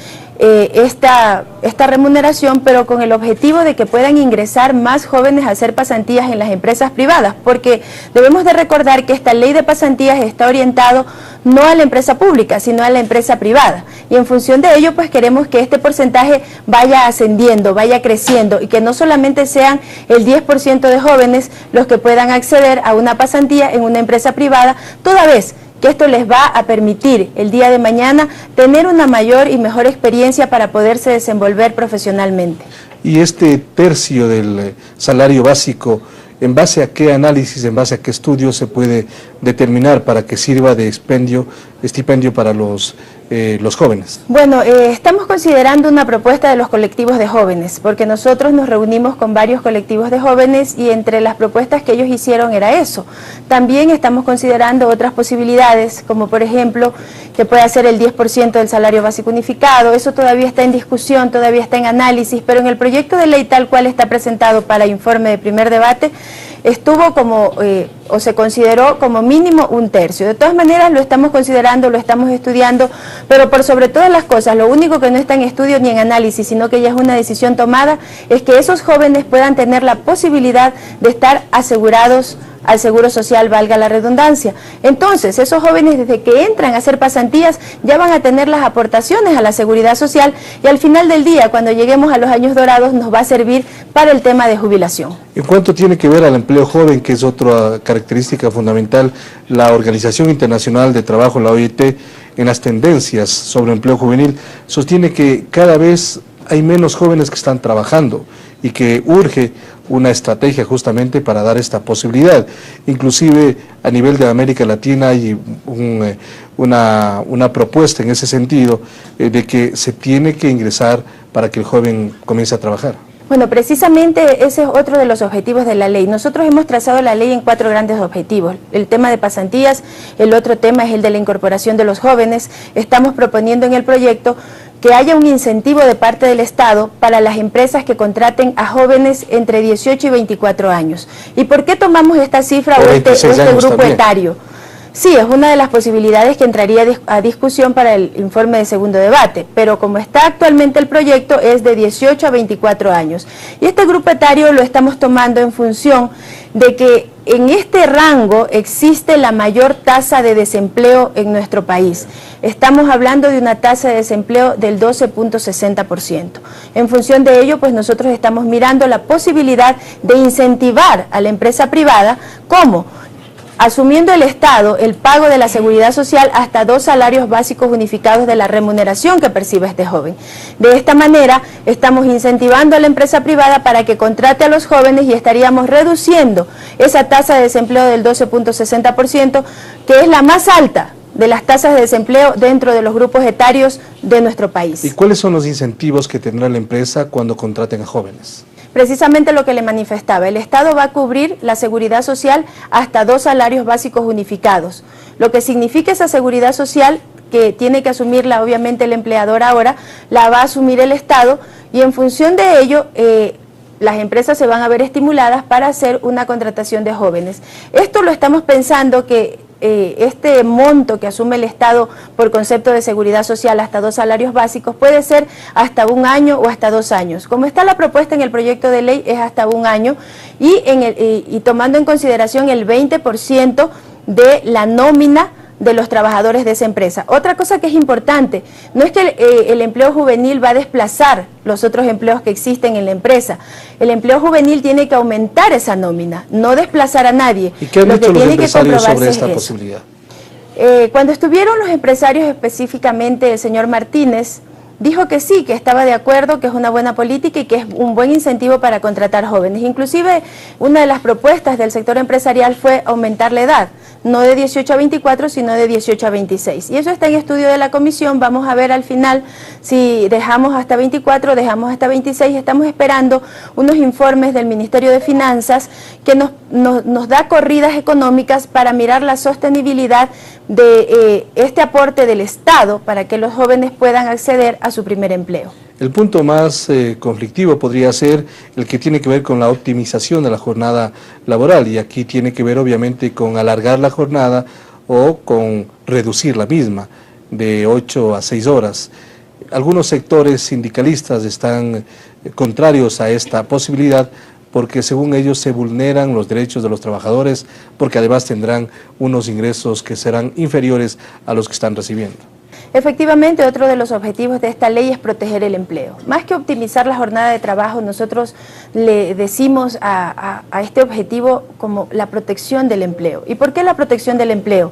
S2: esta remuneración, pero con el objetivo de que puedan ingresar más jóvenes a hacer pasantías en las empresas privadas, porque debemos de recordar que esta ley de pasantías está orientado no a la empresa pública, sino a la empresa privada, y en función de ello pues queremos que este porcentaje vaya ascendiendo, vaya creciendo, y que no solamente sean el 10% de jóvenes los que puedan acceder a una pasantía en una empresa privada, toda vez que esto les va a permitir el día de mañana tener una mayor y mejor experiencia para poderse desenvolver profesionalmente.
S1: Y este tercio del salario básico, ¿en base a qué análisis, en base a qué estudios se puede determinar para que sirva de estipendio para los jóvenes?
S2: Bueno, estamos considerando una propuesta de los colectivos de jóvenes, porque nosotros nos reunimos con varios colectivos de jóvenes y entre las propuestas que ellos hicieron era eso. También estamos considerando otras posibilidades, como por ejemplo que pueda ser el 10% del salario básico unificado. Eso todavía está en discusión, todavía está en análisis, pero en el proyecto de ley tal cual está presentado para informe de primer debate, estuvo como, o se consideró como mínimo 1/3. De todas maneras lo estamos considerando, lo estamos estudiando, pero por sobre todas las cosas, lo único que no está en estudio ni en análisis, sino que ya es una decisión tomada, es que esos jóvenes puedan tener la posibilidad de estar asegurados al Seguro Social, valga la redundancia. Entonces, esos jóvenes desde que entran a hacer pasantías ya van a tener las aportaciones a la Seguridad Social y al final del día, cuando lleguemos a los años dorados, nos va a servir para el tema de jubilación.
S1: En cuanto tiene que ver al empleo joven, que es otra característica fundamental, la Organización Internacional de Trabajo, la OIT, en las tendencias sobre empleo juvenil, sostiene que cada vez hay menos jóvenes que están trabajando y que urge una estrategia justamente para dar esta posibilidad. Inclusive a nivel de América Latina hay una propuesta en ese sentido de que se tiene que ingresar para que el joven comience a trabajar.
S2: Bueno, precisamente ese es otro de los objetivos de la ley. Nosotros hemos trazado la ley en 4 grandes objetivos. El tema de pasantías, el otro tema es el de la incorporación de los jóvenes. Estamos proponiendo en el proyecto que haya un incentivo de parte del Estado para las empresas que contraten a jóvenes entre 18 y 24 años. ¿Y por qué tomamos esta cifra o este grupo etario? Sí, es una de las posibilidades que entraría a discusión para el informe de segundo debate, pero como está actualmente el proyecto es de 18 a 24 años. Y este grupo etario lo estamos tomando en función de que en este rango existe la mayor tasa de desempleo en nuestro país. Estamos hablando de una tasa de desempleo del 12.60%. En función de ello, pues nosotros estamos mirando la posibilidad de incentivar a la empresa privada, ¿cómo? Asumiendo el Estado el pago de la Seguridad Social hasta 2 salarios básicos unificados de la remuneración que percibe este joven. De esta manera estamos incentivando a la empresa privada para que contrate a los jóvenes y estaríamos reduciendo esa tasa de desempleo del 12.60%, que es la más alta de las tasas de desempleo dentro de los grupos etarios de nuestro país.
S1: ¿Y cuáles son los incentivos que tendrá la empresa cuando contraten a jóvenes?
S2: Precisamente lo que le manifestaba, el Estado va a cubrir la seguridad social hasta 2 salarios básicos unificados. Lo que significa esa seguridad social, que tiene que asumirla obviamente el empleador ahora, la va a asumir el Estado y en función de ello las empresas se van a ver estimuladas para hacer una contratación de jóvenes. Esto lo estamos pensando que este monto que asume el Estado por concepto de seguridad social hasta 2 salarios básicos puede ser hasta 1 año o hasta 2 años. Como está la propuesta en el proyecto de ley es hasta 1 año y tomando en consideración el 20% de la nómina de los trabajadores de esa empresa. Otra cosa que es importante, no es que el empleo juvenil va a desplazar los otros empleos que existen en la empresa. El empleo juvenil tiene que aumentar esa nómina, no desplazar a nadie.
S1: ¿Y qué han dicho los empresarios sobre esta posibilidad?
S2: Cuando estuvieron los empresarios, específicamente el señor Martínez, dijo que sí, que estaba de acuerdo, que es una buena política y que es un buen incentivo para contratar jóvenes. Inclusive, una de las propuestas del sector empresarial fue aumentar la edad, no de 18 a 24, sino de 18 a 26. Y eso está en estudio de la comisión. Vamos a ver al final si dejamos hasta 24, dejamos hasta 26. Estamos esperando unos informes del Ministerio de Finanzas que nos da corridas económicas para mirar la sostenibilidad de este aporte del Estado para que los jóvenes puedan acceder a su primer empleo.
S1: El punto más conflictivo podría ser el que tiene que ver con la optimización de la jornada laboral, y aquí tiene que ver obviamente con alargar la jornada o con reducir la misma de 8 a 6 horas. Algunos sectores sindicalistas están contrarios a esta posibilidad porque según ellos se vulneran los derechos de los trabajadores, porque además tendrán unos ingresos que serán inferiores a los que están recibiendo.
S2: Efectivamente, otro de los objetivos de esta ley es proteger el empleo. Más que optimizar la jornada de trabajo, nosotros le decimos a este objetivo como la protección del empleo. ¿Y por qué la protección del empleo?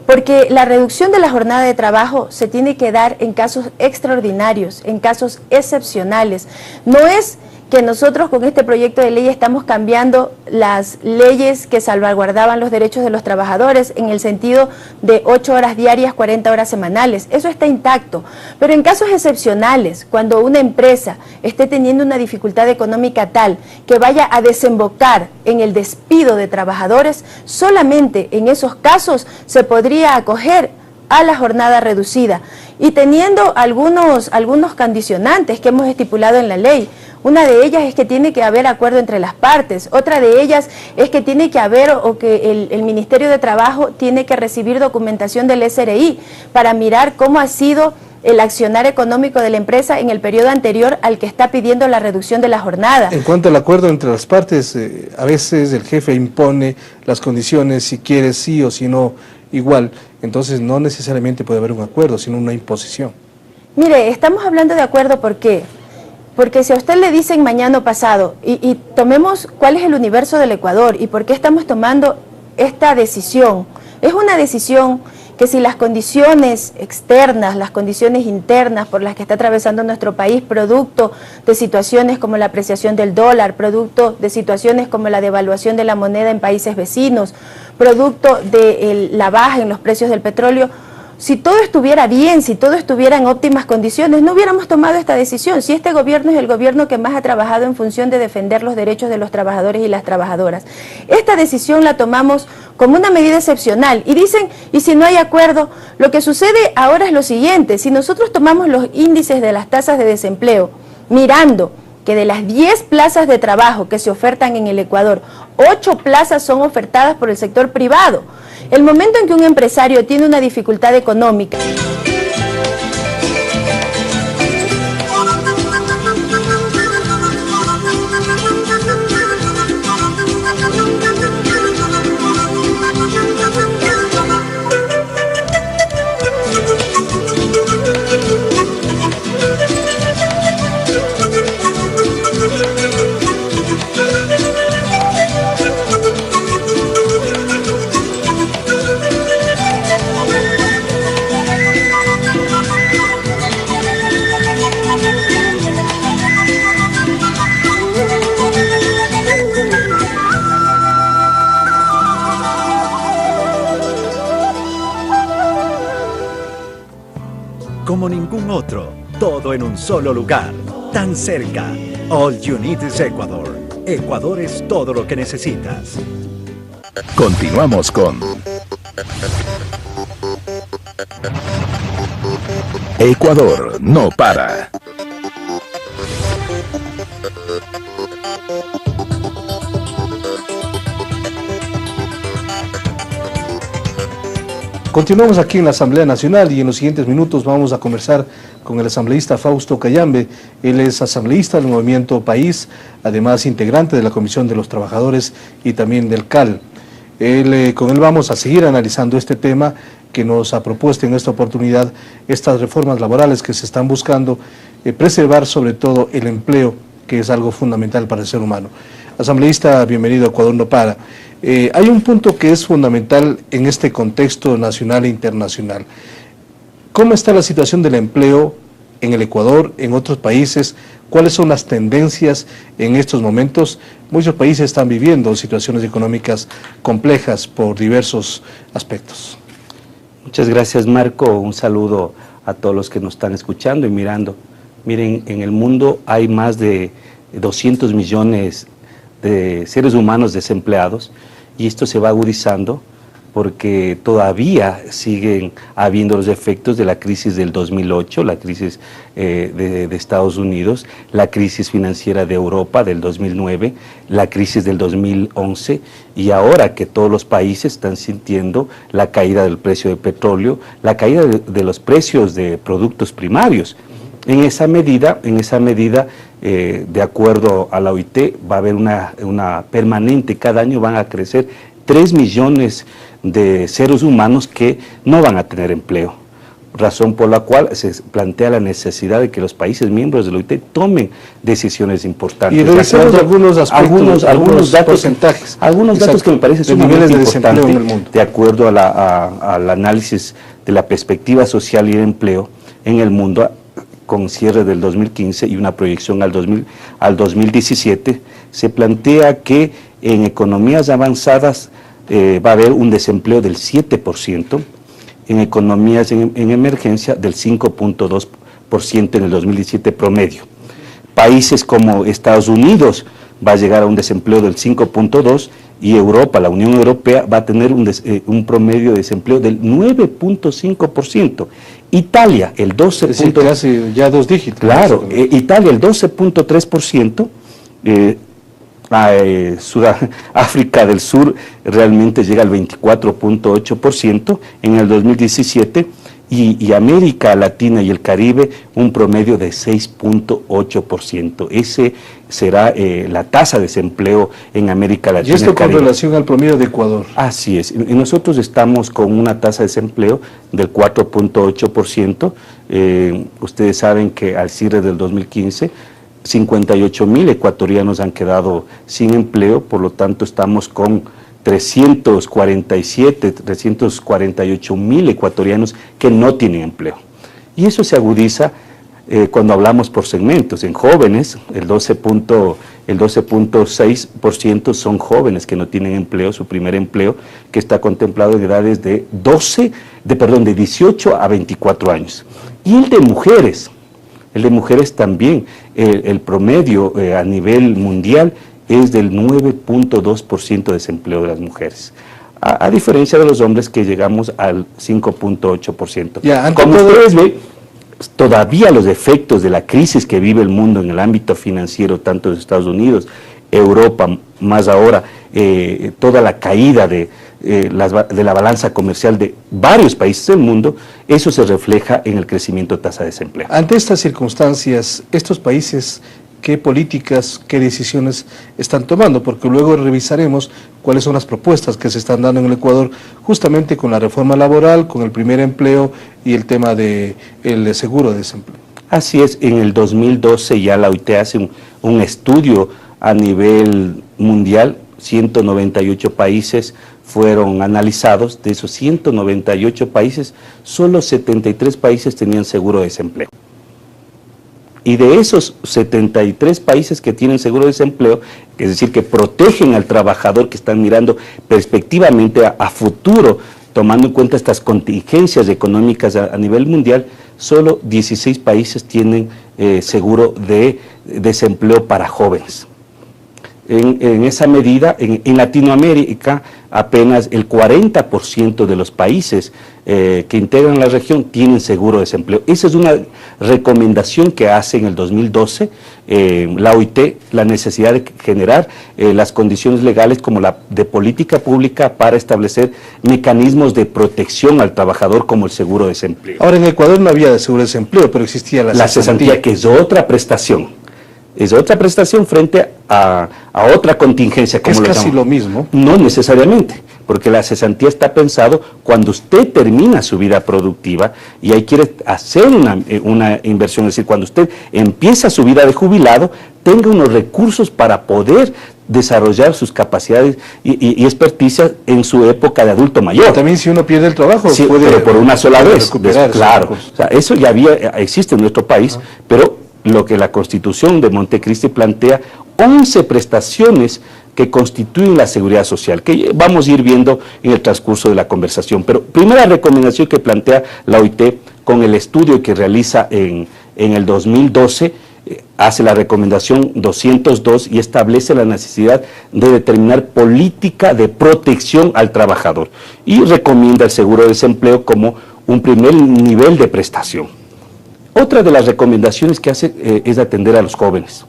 S2: Porque la reducción de la jornada de trabajo se tiene que dar en casos extraordinarios, en casos excepcionales. No es que nosotros con este proyecto de ley estamos cambiando las leyes que salvaguardaban los derechos de los trabajadores en el sentido de 8 horas diarias, 40 horas semanales. Eso está intacto, pero en casos excepcionales, cuando una empresa esté teniendo una dificultad económica tal que vaya a desembocar en el despido de trabajadores, solamente en esos casos se podría acoger a la jornada reducida y teniendo algunos condicionantes que hemos estipulado en la ley. Una de ellas es que tiene que haber acuerdo entre las partes, otra de ellas es que tiene que haber o que el Ministerio de Trabajo tiene que recibir documentación del SRI para mirar cómo ha sido el accionar económico de la empresa en el periodo anterior al que está pidiendo la reducción de la jornada.
S1: En cuanto al acuerdo entre las partes, a veces el jefe impone las condiciones, si quiere sí o si no igual, entonces no necesariamente puede haber un acuerdo, sino una imposición.
S2: Mire, estamos hablando de acuerdo, ¿por qué? Porque si a usted le dicen mañana o pasado, y tomemos cuál es el universo del Ecuador y por qué estamos tomando esta decisión, es una decisión que si las condiciones externas, las condiciones internas por las que está atravesando nuestro país, producto de situaciones como la apreciación del dólar, producto de situaciones como la devaluación de la moneda en países vecinos, producto de la baja en los precios del petróleo, si todo estuviera bien, si todo estuviera en óptimas condiciones, no hubiéramos tomado esta decisión. Si este gobierno es el gobierno que más ha trabajado en función de defender los derechos de los trabajadores y las trabajadoras. Esta decisión la tomamos como una medida excepcional y dicen, y si no hay acuerdo, lo que sucede ahora es lo siguiente: si nosotros tomamos los índices de las tasas de desempleo, mirando que de las 10 plazas de trabajo que se ofertan en el Ecuador, 8 plazas son ofertadas por el sector privado. El momento en que un empresario tiene una dificultad económica,
S5: como ningún otro, todo en un solo lugar, tan cerca. All you need is Ecuador. Ecuador es todo lo que necesitas.
S3: Continuamos con Ecuador no para.
S1: Continuamos aquí en la Asamblea Nacional y en los siguientes minutos vamos a conversar con el asambleísta Fausto Cayambe. Él es asambleísta del Movimiento País, además integrante de la Comisión de los Trabajadores y también del CAL. Con él vamos a seguir analizando este tema que nos ha propuesto en esta oportunidad, estas reformas laborales que se están buscando preservar sobre todo el empleo, que es algo fundamental para el ser humano. Asambleísta, bienvenido a Ecuador no para. Hay un punto que es fundamental en este contexto nacional e internacional. ¿Cómo está la situación del empleo en el Ecuador, en otros países? ¿Cuáles son las tendencias en estos momentos? Muchos países están viviendo situaciones económicas complejas por diversos aspectos.
S6: Muchas gracias, Marco. Un saludo a todos los que nos están escuchando y mirando. Miren, en el mundo hay más de 200 millones de seres humanos desempleados y esto se va agudizando porque todavía siguen habiendo los efectos de la crisis del 2008, la crisis de Estados Unidos, la crisis financiera de Europa del 2009, la crisis del 2011 y ahora que todos los países están sintiendo la caída del precio del petróleo, la caída de los precios de productos primarios. En esa medida, de acuerdo a la OIT, va a haber una permanente, cada año van a crecer 3 millones de seres humanos que no van a tener empleo, razón por la cual se plantea la necesidad de que los países miembros de la OIT tomen decisiones importantes.
S1: Y revisemos algunos aspectos, algunos datos,
S6: porcentajes. Algunos datos que me parecen sumamente importantes, en el mundo. De acuerdo al análisis de la perspectiva social y el empleo en el mundo, con cierre del 2015 y una proyección al 2017, se plantea que en economías avanzadas va a haber un desempleo del 7%, en economías en emergencia del 5.2% en el 2017 promedio. Países como Estados Unidos va a llegar a un desempleo del 5.2% y Europa, la Unión Europea, va a tener un promedio de desempleo del 9.5%. Italia, el 12%.
S1: Es decir, casi ya dos dígitos.
S6: Claro, Italia el 12.3%. África del Sur realmente llega al 24.8% en el 2017 y América Latina y el Caribe un promedio de 6.8%. Ese será la tasa de desempleo en América Latina y el Caribe. ¿Y esto con
S1: relación al promedio de Ecuador?
S6: Así es. Y nosotros estamos con una tasa de desempleo del 4.8%. Ustedes saben que al cierre del 2015 58,000 ecuatorianos han quedado sin empleo, por lo tanto estamos con 348,000 ecuatorianos que no tienen empleo. Y eso se agudiza cuando hablamos por segmentos. En jóvenes, el 12.6% son jóvenes que no tienen empleo, su primer empleo, que está contemplado en edades de 18 a 24 años. Y el de mujeres también, el promedio a nivel mundial es del 9.2% de desempleo de las mujeres, a diferencia de los hombres que llegamos al 5.8%. Como ustedes ven, todavía los efectos de la crisis que vive el mundo en el ámbito financiero, tanto de Estados Unidos, Europa, más ahora, toda la caída de la balanza comercial de varios países del mundo, eso se refleja en el crecimiento de tasa de desempleo.
S1: Ante estas circunstancias, estos países, ¿qué políticas, qué decisiones están tomando? Porque luego revisaremos cuáles son las propuestas que se están dando en el Ecuador, justamente con la reforma laboral, con el primer empleo y el tema del seguro de desempleo.
S6: Así es, en el 2012 ya la OIT hace un estudio a nivel mundial, 198 países fueron analizados. De esos 198 países, solo 73 países tenían seguro de desempleo. Y de esos 73 países que tienen seguro de desempleo, es decir, que protegen al trabajador, que están mirando perspectivamente a futuro, tomando en cuenta estas contingencias económicas a nivel mundial, solo 16 países tienen seguro de desempleo para jóvenes. En esa medida, en Latinoamérica, apenas el 40% de los países que integran la región tienen seguro de desempleo. Esa es una recomendación que hace en el 2012 la OIT, la necesidad de generar las condiciones legales como la de política pública para establecer mecanismos de protección al trabajador como el seguro de desempleo.
S1: Ahora, en Ecuador no había de seguro de desempleo, pero existía la cesantía,
S6: que es otra prestación. Es otra prestación frente a otra contingencia.
S1: ¿Es casi lo mismo?
S6: No necesariamente, porque la cesantía está pensado cuando usted termina su vida productiva y ahí quiere hacer una inversión, es decir, cuando usted empieza su vida de jubilado, tenga unos recursos para poder desarrollar sus capacidades y experticia en su época de adulto mayor.
S1: También si uno pierde el trabajo,
S6: sí,
S1: puede,
S6: pero por una sola vez,
S1: recuperar.
S6: Claro, o sea, eso ya existe en nuestro país, pero lo que la Constitución de Montecristi plantea, 11 prestaciones que constituyen la seguridad social, que vamos a ir viendo en el transcurso de la conversación. Pero primera recomendación que plantea la OIT con el estudio que realiza en el 2012, hace la recomendación 202 y establece la necesidad de determinar política de protección al trabajador y recomienda el seguro de desempleo como un primer nivel de prestación. Otra de las recomendaciones que hace es atender a los jóvenes.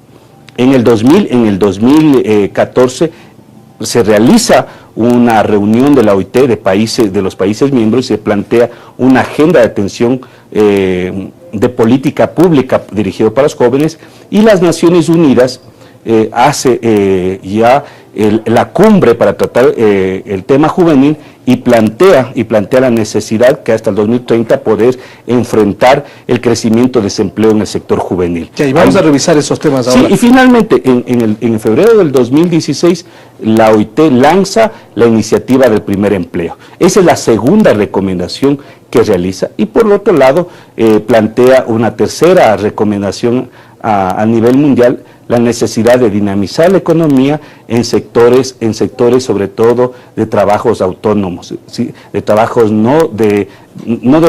S6: En el 2014 se realiza una reunión de la OIT de los países miembros y se plantea una agenda de atención de política pública dirigido para los jóvenes, y las Naciones Unidas hace ya la cumbre para tratar el tema juvenil y plantea la necesidad que hasta el 2030 poder enfrentar el crecimiento de desempleo en el sector juvenil.
S1: Y vamos a revisar esos temas ahora.
S6: Sí, y finalmente, en febrero del 2016, la OIT lanza la iniciativa del primer empleo. Esa es la segunda recomendación que realiza, y por otro lado, plantea una tercera recomendación a nivel mundial, la necesidad de dinamizar la economía en sectores sobre todo de trabajos autónomos, ¿sí? De trabajos no de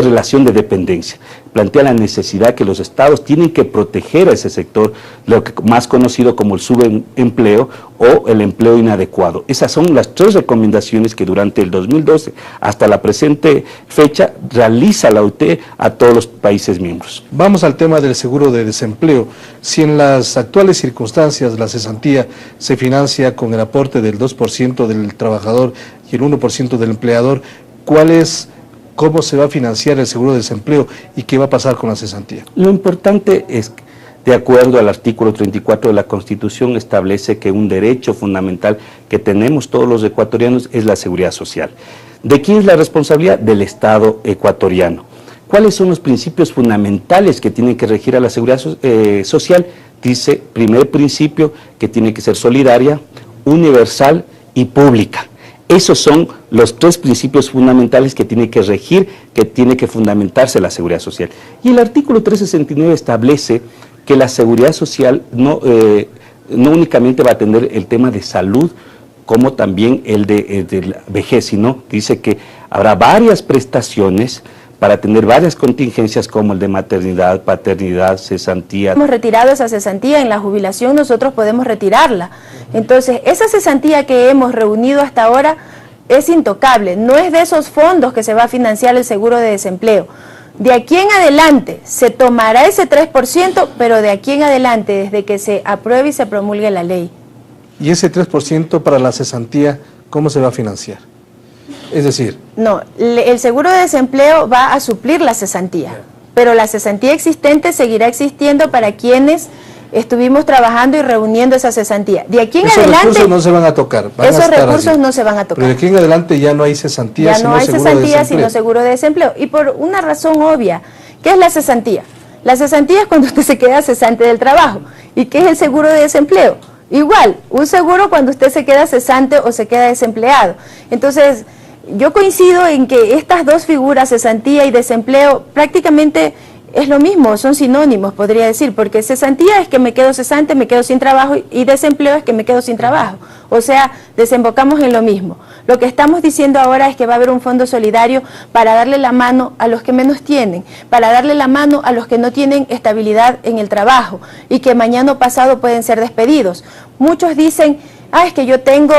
S6: relación de dependencia. Plantea la necesidad que los estados tienen que proteger a ese sector, lo que más conocido como el subempleo o el empleo inadecuado. Esas son las tres recomendaciones que durante el 2012 hasta la presente fecha realiza la OIT a todos los países miembros.
S1: Vamos al tema del seguro de desempleo. Si en las actuales circunstancias la cesantía se financia con el aporte del 2% del trabajador y el 1% del empleador, ¿cómo se va a financiar el seguro de desempleo y qué va a pasar con la cesantía?
S6: Lo importante es, de acuerdo al artículo 34 de la Constitución, establece que un derecho fundamental que tenemos todos los ecuatorianos es la seguridad social. ¿De quién es la responsabilidad? Del Estado ecuatoriano. ¿Cuáles son los principios fundamentales que tienen que regir a la seguridad social? Dice, primer principio, que tiene que ser solidaria, universal y pública. Esos son los tres principios fundamentales que tiene que regir, que tiene que fundamentarse la seguridad social. Y el artículo 369 establece que la seguridad social no únicamente va a atender el tema de salud, como también el de la vejez, sino dice que habrá varias prestaciones para atender varias contingencias como el de maternidad, paternidad, cesantía.
S2: Hemos retirado esa cesantía, en la jubilación nosotros podemos retirarla. Entonces, esa cesantía que hemos reunido hasta ahora es intocable, no es de esos fondos que se va a financiar el seguro de desempleo. De aquí en adelante se tomará ese 3%, pero de aquí en adelante, desde que se apruebe y se promulgue la ley.
S1: ¿Y ese 3% para la cesantía, cómo se va a financiar? Es decir...
S2: No, el seguro de desempleo va a suplir la cesantía, pero la cesantía existente seguirá existiendo para quienes estuvimos trabajando y reuniendo esa cesantía. De aquí en adelante... Esos
S1: recursos no se van a tocar.
S2: Esos recursos no se van a tocar.
S1: Pero de aquí en adelante ya no hay cesantía,
S2: ya no hay cesantía, sino seguro de desempleo. Y por una razón obvia, ¿qué es la cesantía? La cesantía es cuando usted se queda cesante del trabajo. ¿Y qué es el seguro de desempleo? Igual, un seguro cuando usted se queda cesante o se queda desempleado. Entonces, yo coincido en que estas dos figuras, cesantía y desempleo, prácticamente es lo mismo, son sinónimos, podría decir, porque cesantía es que me quedo cesante, me quedo sin trabajo, y desempleo es que me quedo sin trabajo. O sea, desembocamos en lo mismo. Lo que estamos diciendo ahora es que va a haber un fondo solidario para darle la mano a los que menos tienen, para darle la mano a los que no tienen estabilidad en el trabajo y que mañana o pasado pueden ser despedidos. Muchos dicen, es que yo tengo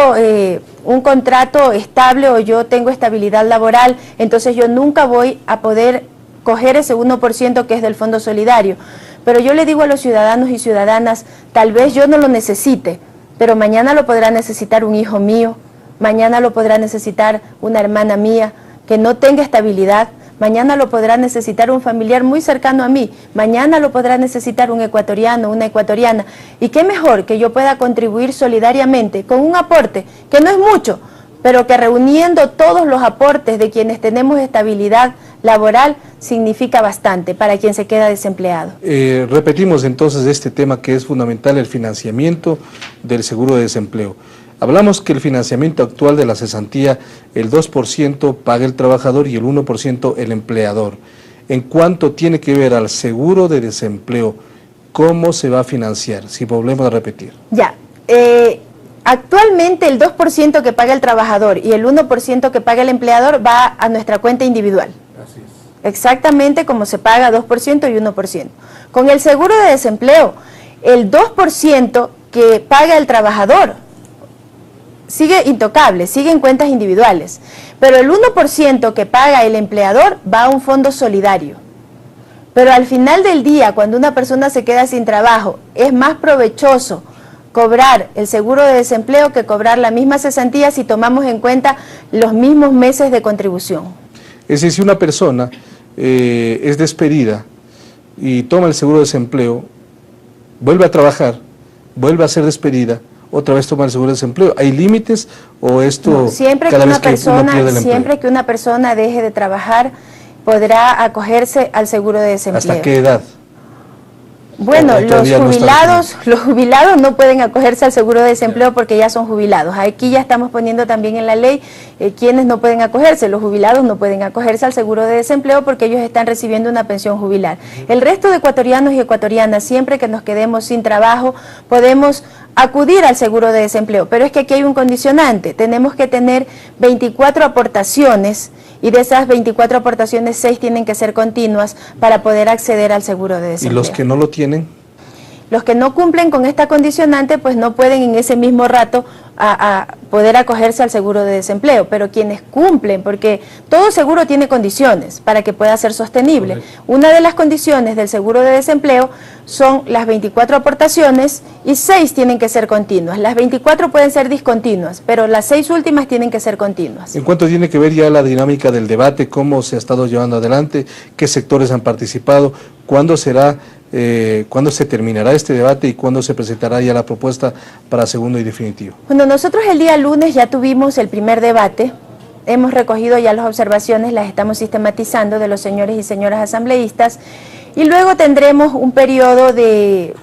S2: un contrato estable o yo tengo estabilidad laboral, entonces yo nunca voy a poder coger ese 1% que es del Fondo Solidario. Pero yo le digo a los ciudadanos y ciudadanas, tal vez yo no lo necesite, pero mañana lo podrá necesitar un hijo mío, mañana lo podrá necesitar una hermana mía que no tenga estabilidad, mañana lo podrá necesitar un familiar muy cercano a mí, mañana lo podrá necesitar un ecuatoriano, una ecuatoriana. Y qué mejor que yo pueda contribuir solidariamente con un aporte, que no es mucho, pero que reuniendo todos los aportes de quienes tenemos estabilidad laboral significa bastante para quien se queda desempleado.
S1: Repetimos entonces este tema que es fundamental, el financiamiento del seguro de desempleo. Hablamos que el financiamiento actual de la cesantía, el 2% paga el trabajador y el 1% el empleador. En cuanto tiene que ver al seguro de desempleo, ¿cómo se va a financiar? Si volvemos a repetir.
S2: Ya, actualmente el 2% que paga el trabajador y el 1% que paga el empleador va a nuestra cuenta individual.
S1: Así es.
S2: Exactamente como se paga 2% y 1%. Con el seguro de desempleo, el 2% que paga el trabajador sigue intocable, sigue en cuentas individuales, pero el 1% que paga el empleador va a un fondo solidario. Pero al final del día, cuando una persona se queda sin trabajo, es más provechoso cobrar el seguro de desempleo que cobrar la misma cesantía si tomamos en cuenta los mismos meses de contribución.
S1: Es decir, si una persona es despedida y toma el seguro de desempleo, vuelve a trabajar, vuelve a ser despedida, otra vez toma el seguro de desempleo. ¿Hay límites o esto
S2: No, siempre
S1: cada
S2: que
S1: vez
S2: una
S1: que uno
S2: persona,
S1: pierde el empleo?
S2: siempre que una persona deje de trabajar, podrá acogerse al seguro de desempleo.
S1: ¿Hasta qué edad?
S2: Bueno,
S1: ¿O todavía no está
S2: los jubilados no pueden acogerse al seguro de desempleo porque ya son jubilados. Aquí ya estamos poniendo también en la ley quienes no pueden acogerse. Los jubilados no pueden acogerse al seguro de desempleo porque ellos están recibiendo una pensión jubilar. El resto de ecuatorianos y ecuatorianas, siempre que nos quedemos sin trabajo, podemos acudir al seguro de desempleo. Pero es que aquí hay un condicionante. Tenemos que tener 24 aportaciones y de esas 24 aportaciones, 6 tienen que ser continuas para poder acceder al seguro de desempleo.
S1: ¿Y los que no lo tienen?
S2: Los que no cumplen con esta condicionante, pues no pueden en ese mismo rato a poder acogerse al seguro de desempleo, pero quienes cumplen, porque todo seguro tiene condiciones para que pueda ser sostenible. Correcto. Una de las condiciones del seguro de desempleo son las 24 aportaciones y 6 tienen que ser continuas. Las 24 pueden ser discontinuas, pero las 6 últimas tienen que ser continuas.
S1: ¿En cuánto tiene que ver ya la dinámica del debate, cómo se ha estado llevando adelante, qué sectores han participado, cuándo será, cuándo se terminará este debate y cuándo se presentará ya la propuesta para segundo y definitivo?
S2: Bueno, nosotros el día lunes ya tuvimos el primer debate, hemos recogido ya las observaciones, las estamos sistematizando de los señores y señoras asambleístas y luego tendremos un periodo de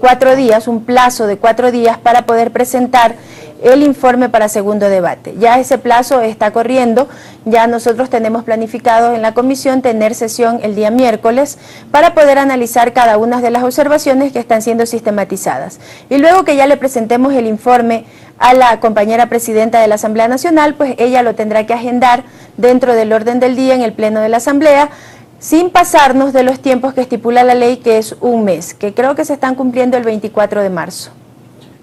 S2: 4 días, un plazo de 4 días para poder presentar el informe para segundo debate. Ya ese plazo está corriendo, ya nosotros tenemos planificado en la comisión tener sesión el día miércoles para poder analizar cada una de las observaciones que están siendo sistematizadas. Y luego que ya le presentemos el informe a la compañera presidenta de la Asamblea Nacional, pues ella lo tendrá que agendar dentro del orden del día en el pleno de la Asamblea, sin pasarnos de los tiempos que estipula la ley, que es un mes, que creo que se están cumpliendo el 24 de marzo.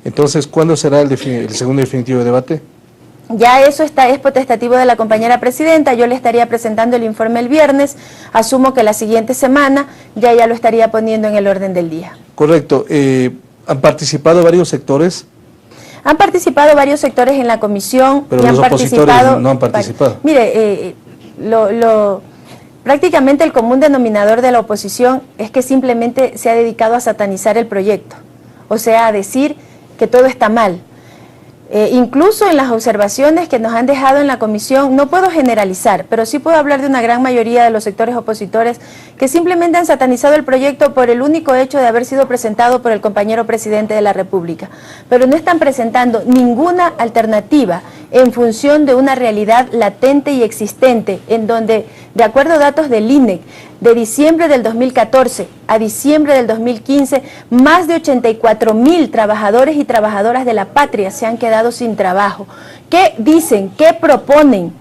S1: Entonces, ¿cuándo será el segundo y definitivo debate?
S2: Ya eso es potestativo de la compañera presidenta, yo le estaría presentando el informe el viernes, asumo que la siguiente semana ya lo estaría poniendo en el orden del día. Correcto.
S1: ¿Han participado varios sectores?
S2: Han participado varios sectores en la comisión.
S1: Pero
S2: y
S1: los opositores no han participado.
S2: Mire, prácticamente el común denominador de la oposición es que simplemente se ha dedicado a satanizar el proyecto, o sea, a decir que todo está mal. Incluso en las observaciones que nos han dejado en la comisión, no puedo generalizar, pero sí puedo hablar de una gran mayoría de los sectores opositores que simplemente han satanizado el proyecto por el único hecho de haber sido presentado por el compañero presidente de la República, pero no están presentando ninguna alternativa en función de una realidad latente y existente, en donde, de acuerdo a datos del INEC, de diciembre del 2014 a diciembre del 2015, más de 84.000 trabajadores y trabajadoras de la patria se han quedado sin trabajo. ¿Qué dicen? ¿Qué proponen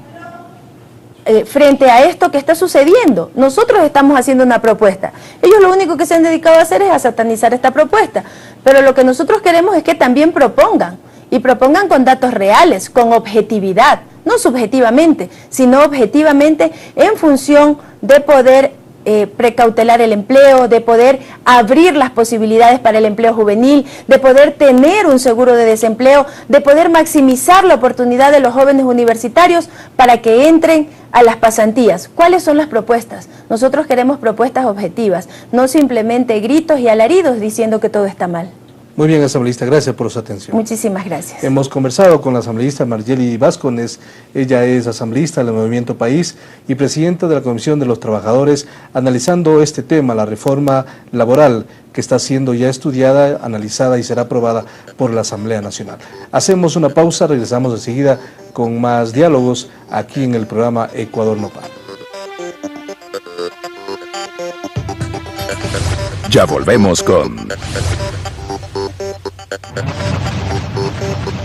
S2: frente a esto que está sucediendo? Nosotros estamos haciendo una propuesta. Ellos lo único que se han dedicado a hacer es a satanizar esta propuesta. Pero lo que nosotros queremos es que también propongan. Y propongan con datos reales, con objetividad, no subjetivamente, sino objetivamente en función de poder precautelar el empleo, de poder abrir las posibilidades para el empleo juvenil, de poder tener un seguro de desempleo, de poder maximizar la oportunidad de los jóvenes universitarios para que entren a las pasantías. ¿Cuáles son las propuestas? Nosotros queremos propuestas objetivas, no simplemente gritos y alaridos diciendo que todo está mal.
S1: Muy bien, asambleísta, gracias por su atención.
S2: Muchísimas gracias.
S1: Hemos conversado con la asambleísta Margeli Vázquez. Ella es asambleísta del Movimiento País y presidenta de la Comisión de los Trabajadores, analizando este tema, la reforma laboral que está siendo ya estudiada, analizada y será aprobada por la Asamblea Nacional. Hacemos una pausa, regresamos enseguida con más diálogos aquí en el programa Ecuador no para.
S3: Ya volvemos con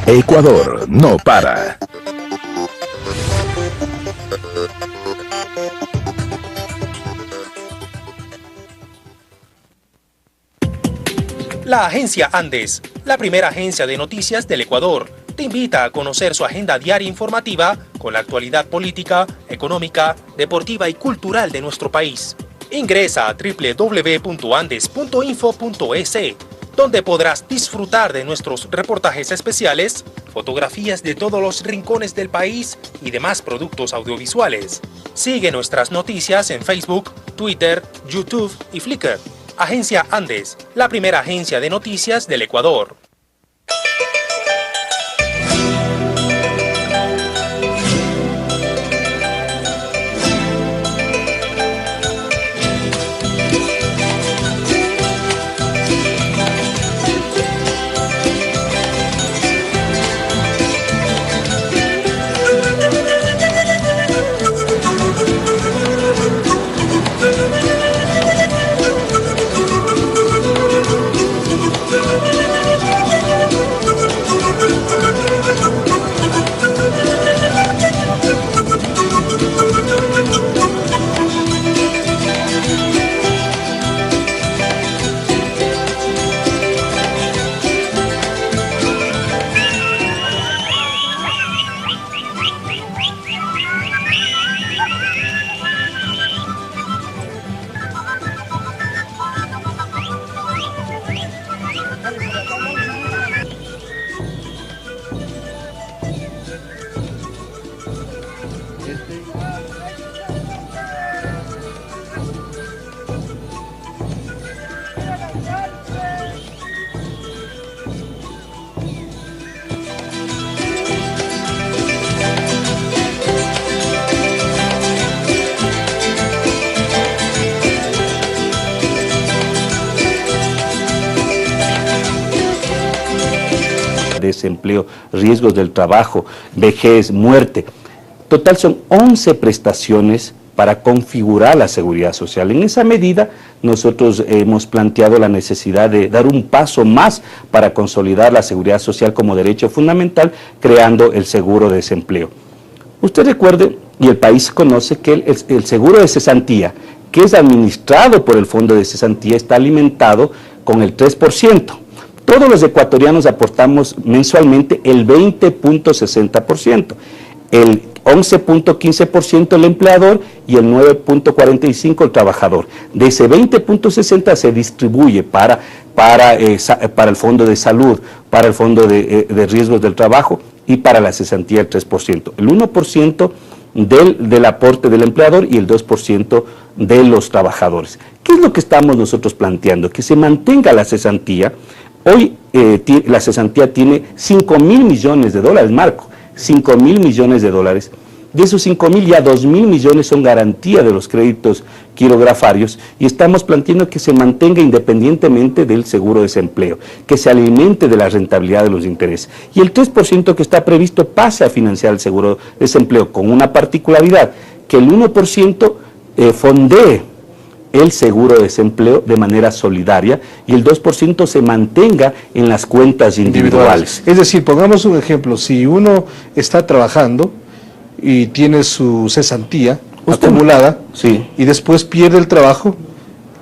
S3: Ecuador no para.
S4: La agencia Andes, la primera agencia de noticias del Ecuador, te invita a conocer su agenda diaria informativa con la actualidad política, económica, deportiva y cultural de nuestro país. Ingresa a www.andes.info.es, donde podrás disfrutar de nuestros reportajes especiales, fotografías de todos los rincones del país y demás productos audiovisuales. Sigue nuestras noticias en Facebook, Twitter, YouTube y Flickr. Agencia Andes, la primera agencia de noticias del Ecuador.
S6: Desempleo, riesgos del trabajo, vejez, muerte. Total son 11 prestaciones para configurar la seguridad social. En esa medida nosotros hemos planteado la necesidad de dar un paso más para consolidar la seguridad social como derecho fundamental, creando el seguro de desempleo. Usted recuerde, y el país conoce, que el seguro de cesantía, que es administrado por el Fondo de Cesantía, está alimentado con el 3%. Todos los ecuatorianos aportamos mensualmente el 20.60%, el 11.15% el empleador y el 9.45% el trabajador. De ese 20.60% se distribuye para el fondo de salud, para el fondo de riesgos del trabajo y para la cesantía el 3%. El 1% del aporte del empleador y el 2% de los trabajadores. ¿Qué es lo que estamos nosotros planteando? Que se mantenga la cesantía. Hoy la cesantía tiene 5.000 millones de dólares, Marco, 5.000 millones de dólares. De esos 5.000 ya 2.000 millones son garantía de los créditos quirografarios y estamos planteando que se mantenga independientemente del seguro de desempleo, que se alimente de la rentabilidad de los intereses. Y el 3% que está previsto pase a financiar el seguro de desempleo con una particularidad, que el 1% fondee el seguro de desempleo de manera solidaria y el 2% se mantenga en las cuentas individuales.
S1: Es decir, pongamos un ejemplo, si uno está trabajando y tiene su cesantía acumulada,
S6: sí,
S1: y después pierde el trabajo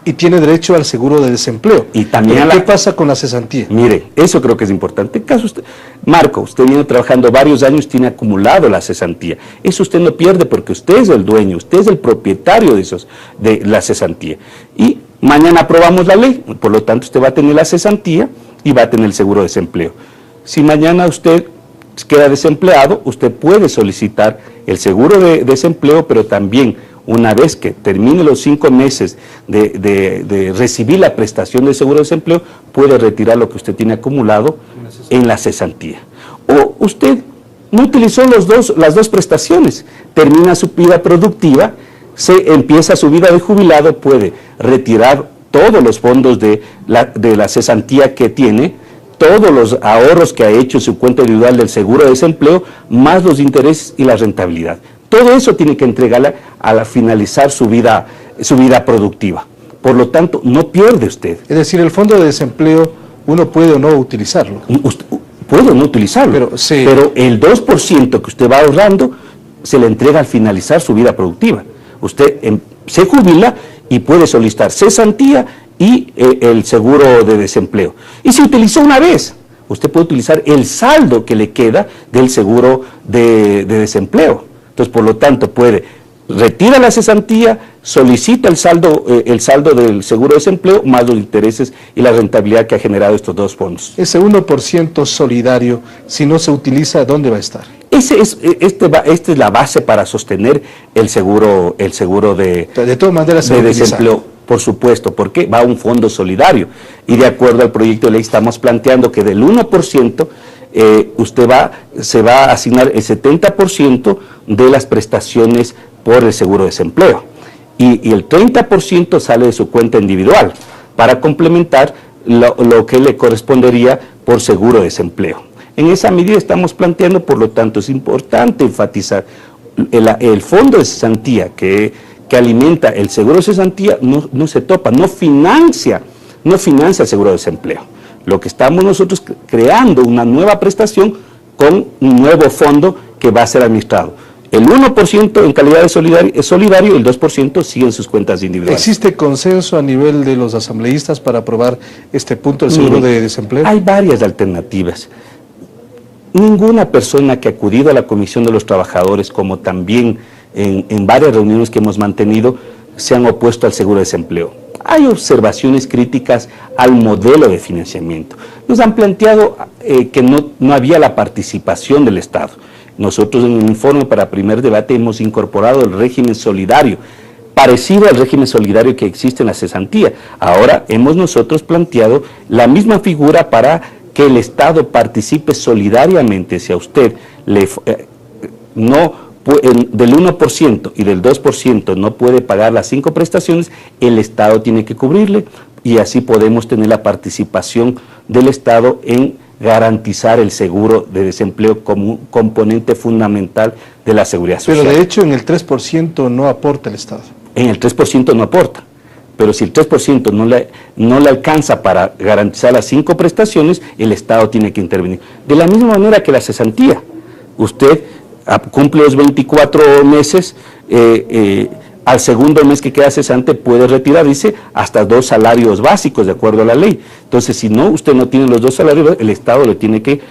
S1: y tiene derecho al seguro de desempleo.
S6: Y también
S1: ¿qué pasa con la cesantía?
S6: Mire, eso creo que es importante. En caso usted, Marco, usted viene trabajando varios años, tiene acumulado la cesantía. Eso usted no pierde porque usted es el dueño, usted es el propietario de la cesantía. Y mañana aprobamos la ley, por lo tanto usted va a tener la cesantía y va a tener el seguro de desempleo. Si mañana usted queda desempleado, usted puede solicitar el seguro de desempleo, pero también una vez que termine los 5 meses de recibir la prestación de seguro de desempleo, puede retirar lo que usted tiene acumulado en la cesantía. O usted no utilizó las dos prestaciones, termina su vida productiva, empieza su vida de jubilado, puede retirar todos los fondos de la cesantía que tiene, todos los ahorros que ha hecho en su cuenta individual del seguro de desempleo, más los intereses y la rentabilidad. Todo eso tiene que entregarla al finalizar su vida productiva. Por lo tanto, no pierde usted.
S1: Es decir, el fondo de desempleo uno puede o no utilizarlo.
S6: Puede o no utilizarlo, pero el 2% que usted va ahorrando se le entrega al finalizar su vida productiva. Usted se jubila y puede solicitar cesantía y el seguro de desempleo. Y si utilizó una vez, usted puede utilizar el saldo que le queda del seguro de desempleo. Entonces, por lo tanto, retira la cesantía, solicita el saldo del seguro de desempleo, más los intereses y la rentabilidad que ha generado estos dos fondos.
S1: Ese 1% solidario, si no se utiliza, ¿dónde va a estar?
S6: Esta es la base para sostener el seguro de
S1: todas maneras
S6: de desempleo, por supuesto, porque va a un fondo solidario. Y de acuerdo al proyecto de ley estamos planteando que del 1%, se va a asignar el 70% de las prestaciones por el seguro de desempleo. Y el 30% sale de su cuenta individual para complementar lo que le correspondería por seguro de desempleo. En esa medida estamos planteando, por lo tanto, es importante enfatizar el fondo de cesantía que alimenta el seguro de cesantía no se topa, no financia el seguro de desempleo. Lo que estamos nosotros creando una nueva prestación con un nuevo fondo que va a ser administrado. El 1% en calidad de solidario y el 2% sigue en sus cuentas individuales.
S1: ¿Existe consenso a nivel de los asambleístas para aprobar este punto del seguro de desempleo?
S6: Hay varias alternativas. Ninguna persona que ha acudido a la Comisión de los Trabajadores, como también en varias reuniones que hemos mantenido, se han opuesto al seguro de desempleo. Hay observaciones críticas al modelo de financiamiento. Nos han planteado que no había la participación del Estado. Nosotros en el informe para primer debate hemos incorporado el régimen solidario, parecido al régimen solidario que existe en la cesantía. Ahora hemos nosotros planteado la misma figura para que el Estado participe solidariamente. Si a usted del 1% y del 2% no puede pagar las 5 prestaciones, el Estado tiene que cubrirle y así podemos tener la participación del Estado en garantizar el seguro de desempleo como un componente fundamental de la seguridad social.
S1: Pero de hecho en el 3% no aporta el Estado.
S6: En el 3% no aporta, pero si el 3% no le alcanza para garantizar las 5 prestaciones, el Estado tiene que intervenir. De la misma manera que la cesantía, usted cumple los 24 meses, al segundo mes que queda cesante puede retirar, dice, hasta 2 salarios básicos de acuerdo a la ley. Entonces, si usted no tiene los 2 salarios, el Estado le tiene que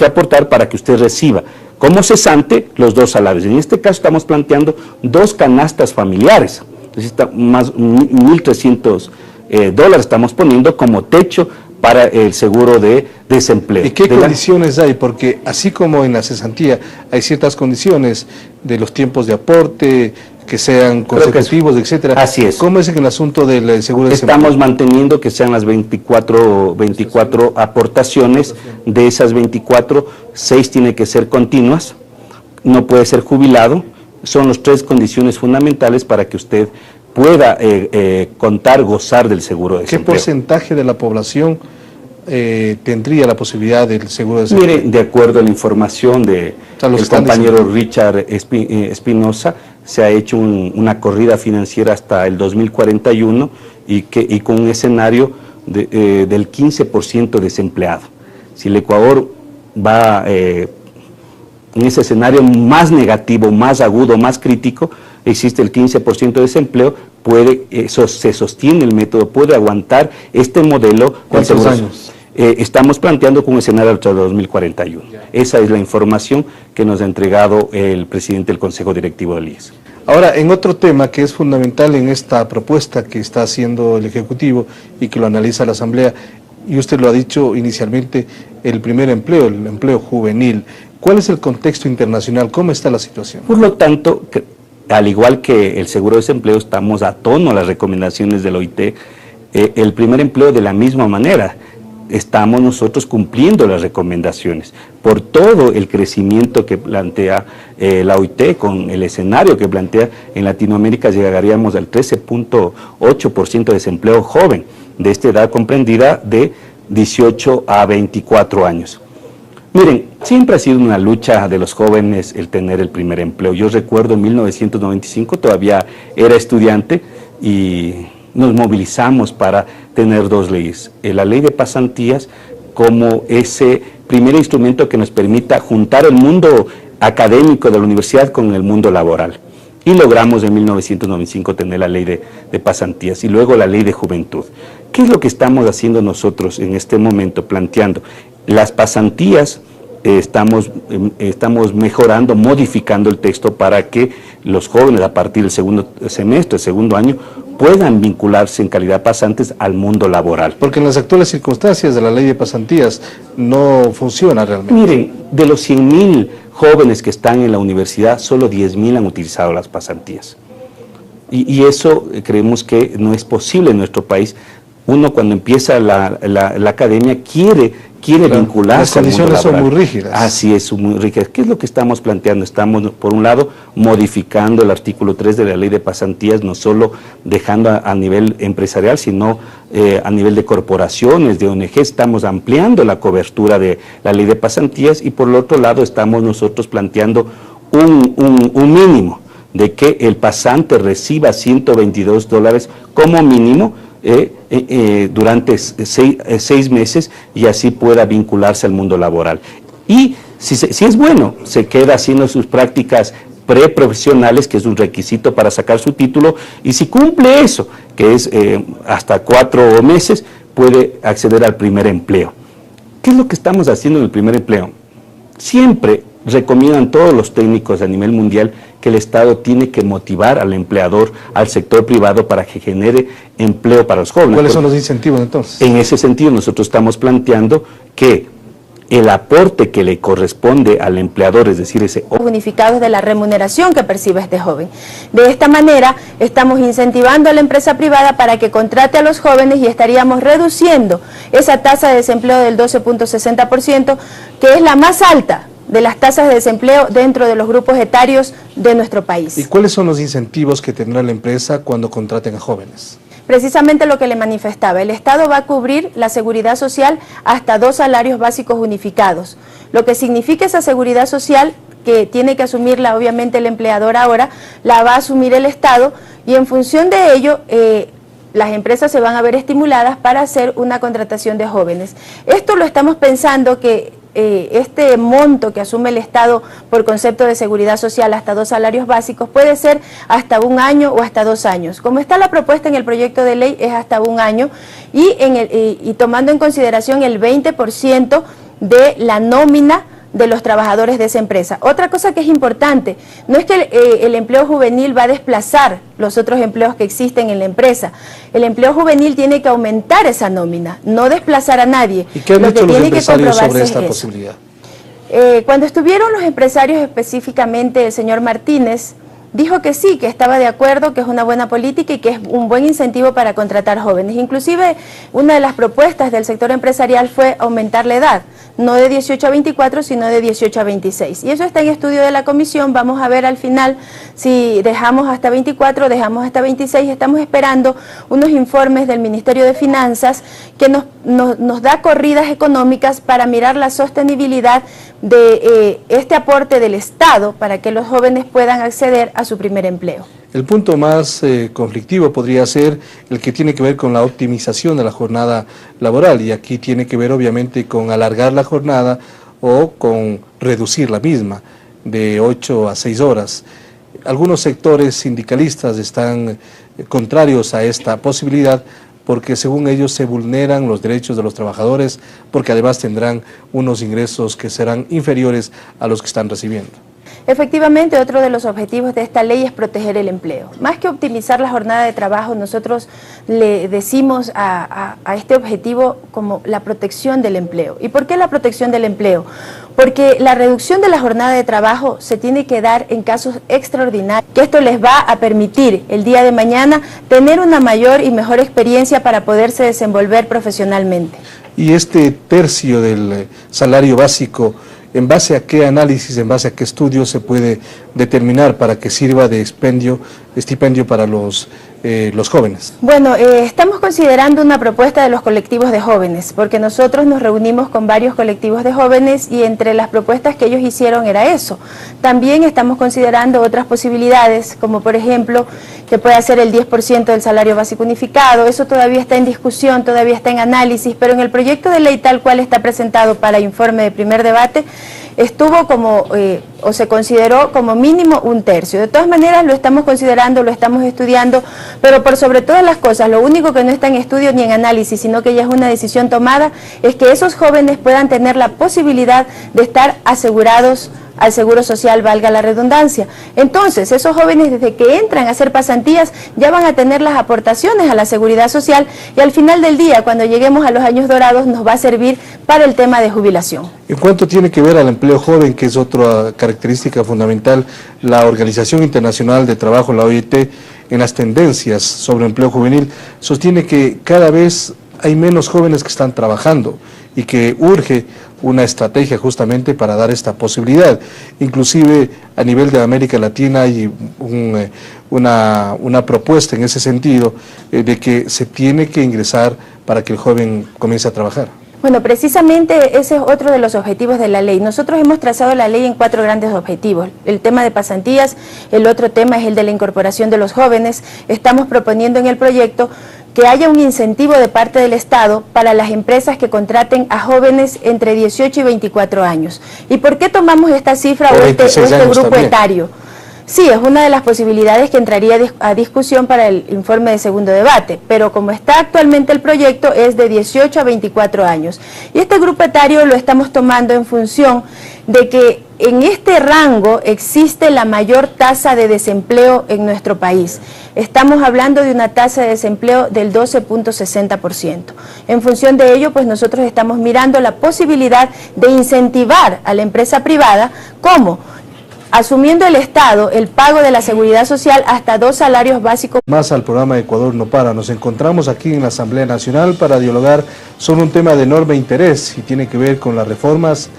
S6: aportar para que usted reciba como cesante los 2 salarios. En este caso estamos planteando 2 canastas familiares, entonces más $1.300 estamos poniendo como techo para el seguro de desempleo.
S1: ¿Y qué condiciones hay? Porque así como en la cesantía hay ciertas condiciones de los tiempos de aporte, que sean consecutivos, etcétera.
S6: Así es.
S1: ¿Cómo es en el asunto del seguro de desempleo?
S6: Estamos manteniendo que sean las 24 aportaciones. De esas 24, 6 tiene que ser continuas, no puede ser jubilado. Son las 3 condiciones fundamentales para que usted pueda gozar del seguro de desempleo.
S1: ¿Qué porcentaje de la población tendría la posibilidad del seguro de desempleo?
S6: Mire, de acuerdo a la información del compañero Richard Espinosa, se ha hecho una corrida financiera hasta el 2041 y con un escenario del 15% desempleado. Si el Ecuador va en ese escenario más negativo, más agudo, más crítico, existe el 15% de desempleo, se sostiene el método, puede aguantar este modelo.
S1: ¿Cuántos años?
S6: Estamos planteando con un escenario hasta el 2041. Esa es la información que nos ha entregado el presidente del Consejo Directivo del IES.
S1: Ahora, en otro tema que es fundamental en esta propuesta que está haciendo el Ejecutivo y que lo analiza la Asamblea, y usted lo ha dicho inicialmente, el primer empleo, el empleo juvenil. ¿Cuál es el contexto internacional? ¿Cómo está la situación?
S6: Por lo tanto, al igual que el seguro de desempleo, estamos a tono a las recomendaciones del OIT. El primer empleo de la misma manera. Estamos nosotros cumpliendo las recomendaciones por todo el crecimiento que plantea la OIT, con el escenario que plantea. En Latinoamérica llegaríamos al 13.8% de desempleo joven, de esta edad comprendida de 18 a 24 años. Miren, siempre ha sido una lucha de los jóvenes el tener el primer empleo. Yo recuerdo en 1995, todavía era estudiante y nos movilizamos para tener dos leyes. La ley de pasantías como ese primer instrumento que nos permita juntar el mundo académico de la universidad con el mundo laboral. Y logramos en 1995 tener la ley de pasantías y luego la ley de juventud. ¿Qué es lo que estamos haciendo nosotros en este momento? Planteando las pasantías. Estamos mejorando, modificando el texto para que los jóvenes a partir del segundo semestre, segundo año, puedan vincularse en calidad pasantes al mundo laboral.
S1: Porque en las actuales circunstancias de la ley de pasantías no funciona realmente.
S6: Miren, de los 100.000 jóvenes que están en la universidad, solo 10.000 han utilizado las pasantías. Y eso creemos que no es posible en nuestro país. Uno cuando empieza la academia quiere vincularse al mundo laboral.
S1: Las condiciones son muy rígidas.
S6: Así es, muy rígidas. ¿Qué es lo que estamos planteando? Estamos, por un lado, modificando el artículo 3 de la ley de pasantías, no solo dejando a nivel empresarial, sino a nivel de corporaciones, de ONG. Estamos ampliando la cobertura de la ley de pasantías y por el otro lado estamos nosotros planteando un mínimo de que el pasante reciba $122 como mínimo durante 6 meses y así pueda vincularse al mundo laboral. Y si es bueno, se queda haciendo sus prácticas preprofesionales, que es un requisito para sacar su título, y si cumple eso, que es hasta 4 meses, puede acceder al primer empleo. ¿Qué es lo que estamos haciendo en el primer empleo? Siempre recomiendan todos los técnicos a nivel mundial que el Estado tiene que motivar al empleador, al sector privado, para que genere empleo para los jóvenes.
S1: ¿Cuáles son los incentivos entonces?
S6: En ese sentido nosotros estamos planteando que el aporte que le corresponde al empleador, es decir, ese
S2: unificados de la remuneración que percibe este joven. De esta manera estamos incentivando a la empresa privada para que contrate a los jóvenes y estaríamos reduciendo esa tasa de desempleo del 12.60%, que es la más alta de las tasas de desempleo dentro de los grupos etarios de nuestro país.
S1: ¿Y cuáles son los incentivos que tendrá la empresa cuando contraten a jóvenes?
S2: Precisamente lo que le manifestaba, el Estado va a cubrir la seguridad social hasta 2 salarios básicos unificados, lo que significa esa seguridad social que tiene que asumirla obviamente el empleador ahora, la va a asumir el Estado y en función de ello las empresas se van a ver estimuladas para hacer una contratación de jóvenes. Esto lo estamos pensando que este monto que asume el Estado por concepto de seguridad social hasta 2 salarios básicos puede ser hasta 1 año o hasta 2 años. Como está la propuesta en el proyecto de ley es hasta 1 año y tomando en consideración el 20% de la nómina de los trabajadores de esa empresa. Otra cosa que es importante, no es que el empleo juvenil va a desplazar los otros empleos que existen en la empresa. El empleo juvenil tiene que aumentar esa nómina, no desplazar a nadie.
S1: ¿Y qué han dicho los empresarios sobre esta posibilidad?
S2: Cuando estuvieron los empresarios, específicamente el señor Martínez, dijo que sí, que estaba de acuerdo, que es una buena política y que es un buen incentivo para contratar jóvenes. Inclusive, una de las propuestas del sector empresarial fue aumentar la edad, no de 18 a 24, sino de 18 a 26. Y eso está en estudio de la comisión, vamos a ver al final si dejamos hasta 24, dejamos hasta 26. Estamos esperando unos informes del Ministerio de Finanzas que nos da corridas económicas para mirar la sostenibilidad de este aporte del Estado para que los jóvenes puedan acceder a su primer empleo.
S1: El punto más conflictivo podría ser el que tiene que ver con la optimización de la jornada laboral y aquí tiene que ver obviamente con alargar la jornada o con reducir la misma de 8 a 6 horas. Algunos sectores sindicalistas están contrarios a esta posibilidad porque según ellos se vulneran los derechos de los trabajadores porque además tendrán unos ingresos que serán inferiores a los que están recibiendo.
S2: Efectivamente, otro de los objetivos de esta ley es proteger el empleo. Más que optimizar la jornada de trabajo, nosotros le decimos a este objetivo como la protección del empleo. ¿Y por qué la protección del empleo? Porque la reducción de la jornada de trabajo se tiene que dar en casos extraordinarios, que esto les va a permitir el día de mañana tener una mayor y mejor experiencia para poderse desenvolver profesionalmente.
S1: Y este tercio del salario básico, ¿en base a qué análisis, en base a qué estudio se puede determinar para que sirva de estipendio para los jóvenes?
S2: Bueno, estamos considerando una propuesta de los colectivos de jóvenes, porque nosotros nos reunimos con varios colectivos de jóvenes y entre las propuestas que ellos hicieron era eso. También estamos considerando otras posibilidades, como por ejemplo, que pueda ser el 10% del salario básico unificado. Eso todavía está en discusión, todavía está en análisis, pero en el proyecto de ley tal cual está presentado para informe de primer debate, estuvo como, o se consideró como mínimo un tercio. De todas maneras lo estamos considerando, lo estamos estudiando, pero por sobre todas las cosas, lo único que no está en estudio ni en análisis, sino que ya es una decisión tomada, es que esos jóvenes puedan tener la posibilidad de estar asegurados al Seguro Social, valga la redundancia. Entonces, esos jóvenes desde que entran a hacer pasantías ya van a tener las aportaciones a la Seguridad Social y al final del día, cuando lleguemos a los años dorados, nos va a servir para el tema de jubilación.
S1: En cuanto tiene que ver al empleo joven, que es otra característica fundamental, la Organización Internacional de Trabajo, la OIT, en las tendencias sobre empleo juvenil, sostiene que cada vez hay menos jóvenes que están trabajando y que urge una estrategia justamente para dar esta posibilidad. Inclusive a nivel de América Latina hay una propuesta en ese sentido de que se tiene que ingresar para que el joven comience a trabajar.
S2: Bueno, precisamente ese es otro de los objetivos de la ley. Nosotros hemos trazado la ley en 4 grandes objetivos. El tema de pasantías, el otro tema es el de la incorporación de los jóvenes. Estamos proponiendo en el proyecto que haya un incentivo de parte del Estado para las empresas que contraten a jóvenes entre 18 y 24 años. ¿Y por qué tomamos esta cifra o este grupo también etario? Sí, es una de las posibilidades que entraría a discusión para el informe de segundo debate, pero como está actualmente el proyecto es de 18 a 24 años. Y este grupo etario lo estamos tomando en función de que en este rango existe la mayor tasa de desempleo en nuestro país. Estamos hablando de una tasa de desempleo del 12.60%. En función de ello, pues nosotros estamos mirando la posibilidad de incentivar a la empresa privada, ¿cómo? Asumiendo el Estado el pago de la Seguridad Social hasta 2 salarios básicos.
S1: Más al programa Ecuador no para. Nos encontramos aquí en la Asamblea Nacional para dialogar sobre un tema de enorme interés y tiene que ver con las reformas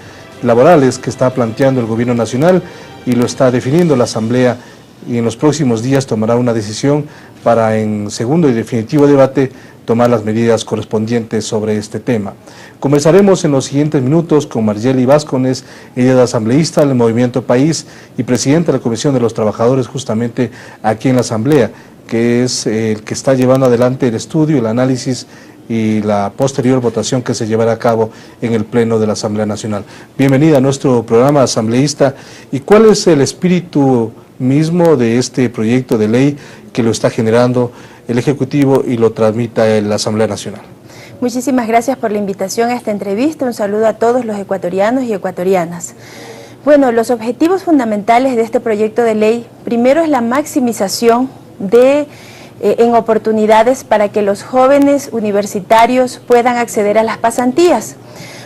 S1: laborales que está planteando el Gobierno Nacional y lo está definiendo la Asamblea, y en los próximos días tomará una decisión para en segundo y definitivo debate tomar las medidas correspondientes sobre este tema. Conversaremos en los siguientes minutos con Margely Vázquez, ella es asambleísta del Movimiento País y presidenta de la Comisión de los Trabajadores justamente aquí en la Asamblea, que es el que está llevando adelante el estudio, el análisis y la posterior votación que se llevará a cabo en el Pleno de la Asamblea Nacional. Bienvenida a nuestro programa asambleísta. ¿Y cuál es el espíritu mismo de este proyecto de ley que lo está generando el Ejecutivo y lo transmita en la Asamblea Nacional?
S2: Muchísimas gracias por la invitación a esta entrevista. Un saludo a todos los ecuatorianos y ecuatorianas. Bueno, los objetivos fundamentales de este proyecto de ley, primero es la maximización en oportunidades para que los jóvenes universitarios puedan acceder a las pasantías.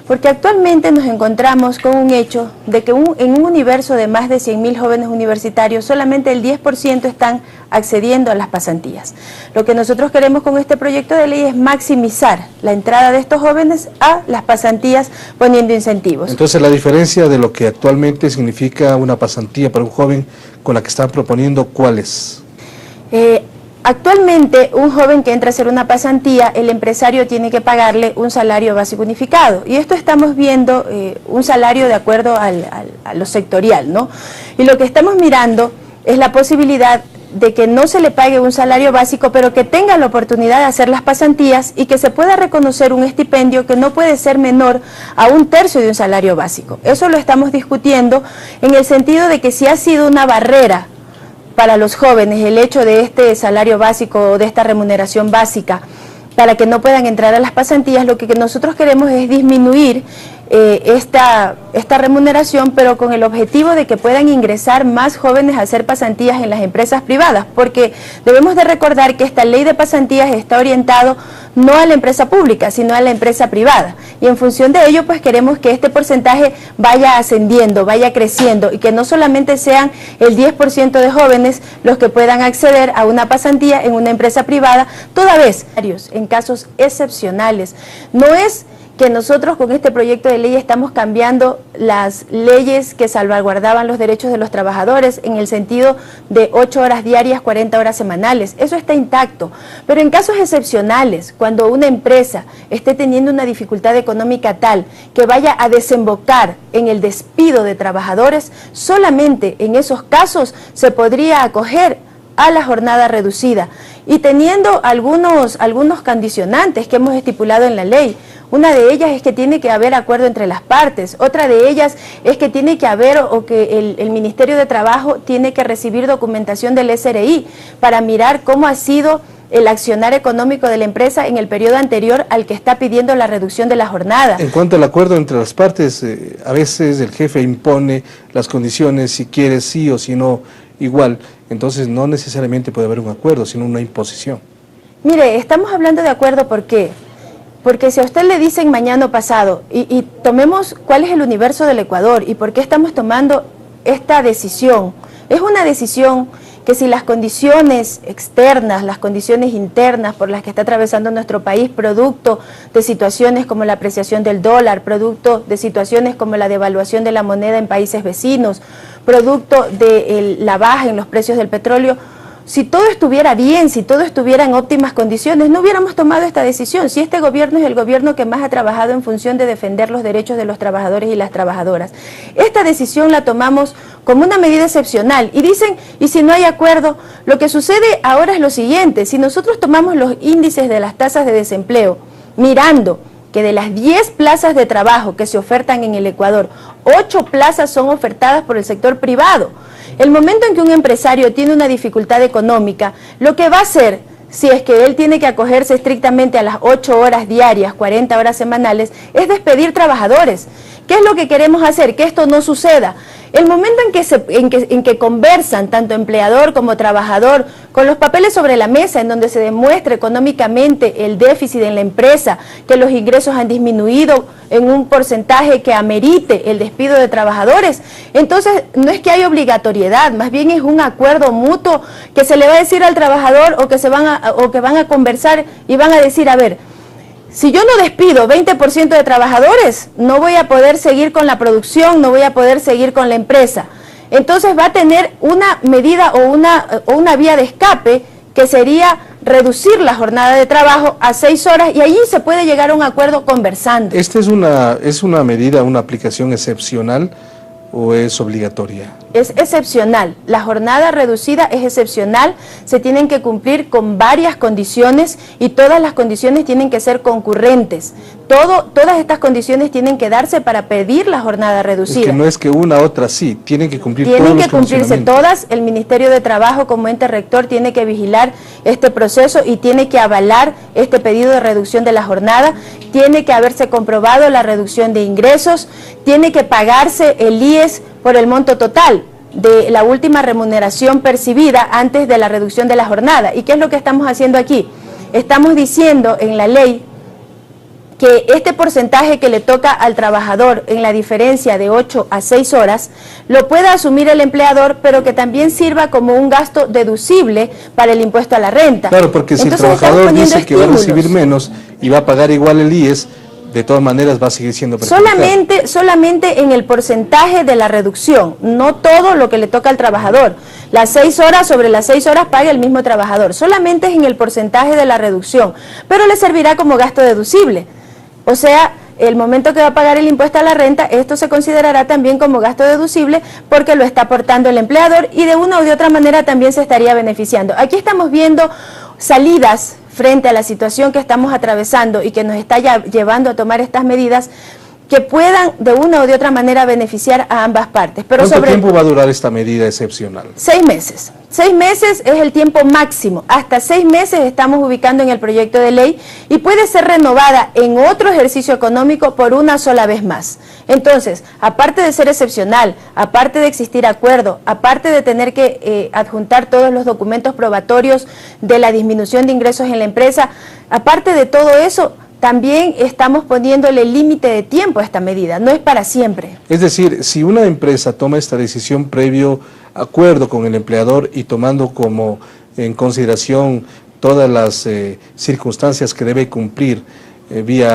S2: Porque actualmente nos encontramos con un hecho de que en un universo de más de 100.000 jóvenes universitarios, solamente el 10% están accediendo a las pasantías. Lo que nosotros queremos con este proyecto de ley es maximizar la entrada de estos jóvenes a las pasantías poniendo incentivos.
S1: Entonces, la diferencia de lo que actualmente significa una pasantía para un joven con la que están proponiendo, ¿cuál es?
S2: Actualmente, un joven que entra a hacer una pasantía, el empresario tiene que pagarle un salario básico unificado. Y esto estamos viendo un salario de acuerdo a lo sectorial, ¿no? Y lo que estamos mirando es la posibilidad de que no se le pague un salario básico, pero que tenga la oportunidad de hacer las pasantías y que se pueda reconocer un estipendio que no puede ser menor a 1/3 de un salario básico. Eso lo estamos discutiendo en el sentido de que si ha sido una barrera para los jóvenes el hecho de este salario básico o de esta remuneración básica para que no puedan entrar a las pasantías, lo que nosotros queremos es disminuir esta remuneración, pero con el objetivo de que puedan ingresar más jóvenes a hacer pasantías en las empresas privadas, porque debemos de recordar que esta ley de pasantías está orientado no a la empresa pública, sino a la empresa privada, y en función de ello pues queremos que este porcentaje vaya ascendiendo, vaya creciendo, y que no solamente sean el 10% de jóvenes los que puedan acceder a una pasantía en una empresa privada, toda vez en casos excepcionales. No es que nosotros con este proyecto de ley estamos cambiando las leyes que salvaguardaban los derechos de los trabajadores en el sentido de 8 horas diarias, 40 horas semanales. Eso está intacto, pero en casos excepcionales, cuando una empresa esté teniendo una dificultad económica tal que vaya a desembocar en el despido de trabajadores, solamente en esos casos se podría acoger a la jornada reducida y teniendo algunos condicionantes que hemos estipulado en la ley. Una de ellas es que tiene que haber acuerdo entre las partes, otra de ellas es que tiene que haber o que el Ministerio de Trabajo tiene que recibir documentación del SRI para mirar cómo ha sido el accionar económico de la empresa en el periodo anterior al que está pidiendo la reducción de la jornada.
S1: En cuanto al acuerdo entre las partes, a veces el jefe impone las condiciones, si quiere sí o si no igual, entonces no necesariamente puede haber un acuerdo, sino una imposición.
S2: Mire, estamos hablando de acuerdo, ¿por qué? Porque si a usted le dicen mañana o pasado, y tomemos cuál es el universo del Ecuador y por qué estamos tomando esta decisión, es una decisión que si las condiciones externas, las condiciones internas por las que está atravesando nuestro país, producto de situaciones como la apreciación del dólar, producto de situaciones como la devaluación de la moneda en países vecinos, producto de la baja en los precios del petróleo, si todo estuviera bien, si todo estuviera en óptimas condiciones, no hubiéramos tomado esta decisión. Si este gobierno es el gobierno que más ha trabajado en función de defender los derechos de los trabajadores y las trabajadoras. Esta decisión la tomamos como una medida excepcional. Y dicen, y si no hay acuerdo, lo que sucede ahora es lo siguiente: si nosotros tomamos los índices de las tasas de desempleo, mirando que de las 10 plazas de trabajo que se ofertan en el Ecuador, 8 plazas son ofertadas por el sector privado. El momento en que un empresario tiene una dificultad económica, lo que va a hacer, si es que él tiene que acogerse estrictamente a las 8 horas diarias, 40 horas semanales, es despedir trabajadores. ¿Qué es lo que queremos hacer? Que esto no suceda. El momento en que conversan tanto empleador como trabajador con los papeles sobre la mesa, en donde se demuestra económicamente el déficit en la empresa, que los ingresos han disminuido en un porcentaje que amerite el despido de trabajadores, entonces no es que hay obligatoriedad, más bien es un acuerdo mutuo que se le va a decir al trabajador o que van a conversar y van a decir, a ver, si yo no despido 20% de trabajadores, no voy a poder seguir con la producción, no voy a poder seguir con la empresa. Entonces va a tener una medida o una vía de escape que sería reducir la jornada de trabajo a 6 horas y allí se puede llegar a un acuerdo conversando.
S1: ¿Esta es una medida, una aplicación excepcional o es obligatoria?
S2: Es excepcional, la jornada reducida es excepcional, se tienen que cumplir con varias condiciones y todas las condiciones tienen que ser concurrentes. Todas estas condiciones tienen que darse para pedir la jornada reducida.
S1: Es que no es que una otra sí, tienen que cumplir todos
S2: Tienen
S1: los
S2: que cumplirse
S1: condicionamientos.
S2: todas, el Ministerio de Trabajo como ente rector tiene que vigilar este proceso y tiene que avalar este pedido de reducción de la jornada, tiene que haberse comprobado la reducción de ingresos, tiene que pagarse el IES por el monto total de la última remuneración percibida antes de la reducción de la jornada. ¿Y qué es lo que estamos haciendo aquí? Estamos diciendo en la ley que este porcentaje que le toca al trabajador en la diferencia de 8 a 6 horas, lo pueda asumir el empleador, pero que también sirva como un gasto deducible para el impuesto a la renta.
S1: Claro, porque si
S2: Entonces,
S1: el trabajador dice
S2: estímulos.
S1: que va a recibir menos y va a pagar igual el IES, de todas maneras va a seguir siendo perjudicado.
S2: Solamente en el porcentaje de la reducción, no todo lo que le toca al trabajador. Las 6 horas, sobre las 6 horas paga el mismo trabajador, solamente es en el porcentaje de la reducción, pero le servirá como gasto deducible. O sea, el momento que va a pagar el impuesto a la renta, esto se considerará también como gasto deducible porque lo está aportando el empleador y de una u de otra manera también se estaría beneficiando. Aquí estamos viendo salidas frente a la situación que estamos atravesando y que nos está llevando a tomar estas medidas que puedan de una u de otra manera beneficiar a ambas partes. Pero
S1: ¿Cuánto tiempo va a durar esta medida excepcional?
S2: 6 meses. 6 meses es el tiempo máximo, hasta 6 meses estamos ubicando en el proyecto de ley y puede ser renovada en otro ejercicio económico por una sola vez más. Entonces, aparte de ser excepcional, aparte de existir acuerdo, aparte de tener que adjuntar todos los documentos probatorios de la disminución de ingresos en la empresa, aparte de todo eso, también estamos poniéndole límite de tiempo a esta medida, no es para siempre.
S1: Es decir, si una empresa toma esta decisión previo acuerdo con el empleador y tomando como en consideración todas las circunstancias que debe cumplir vía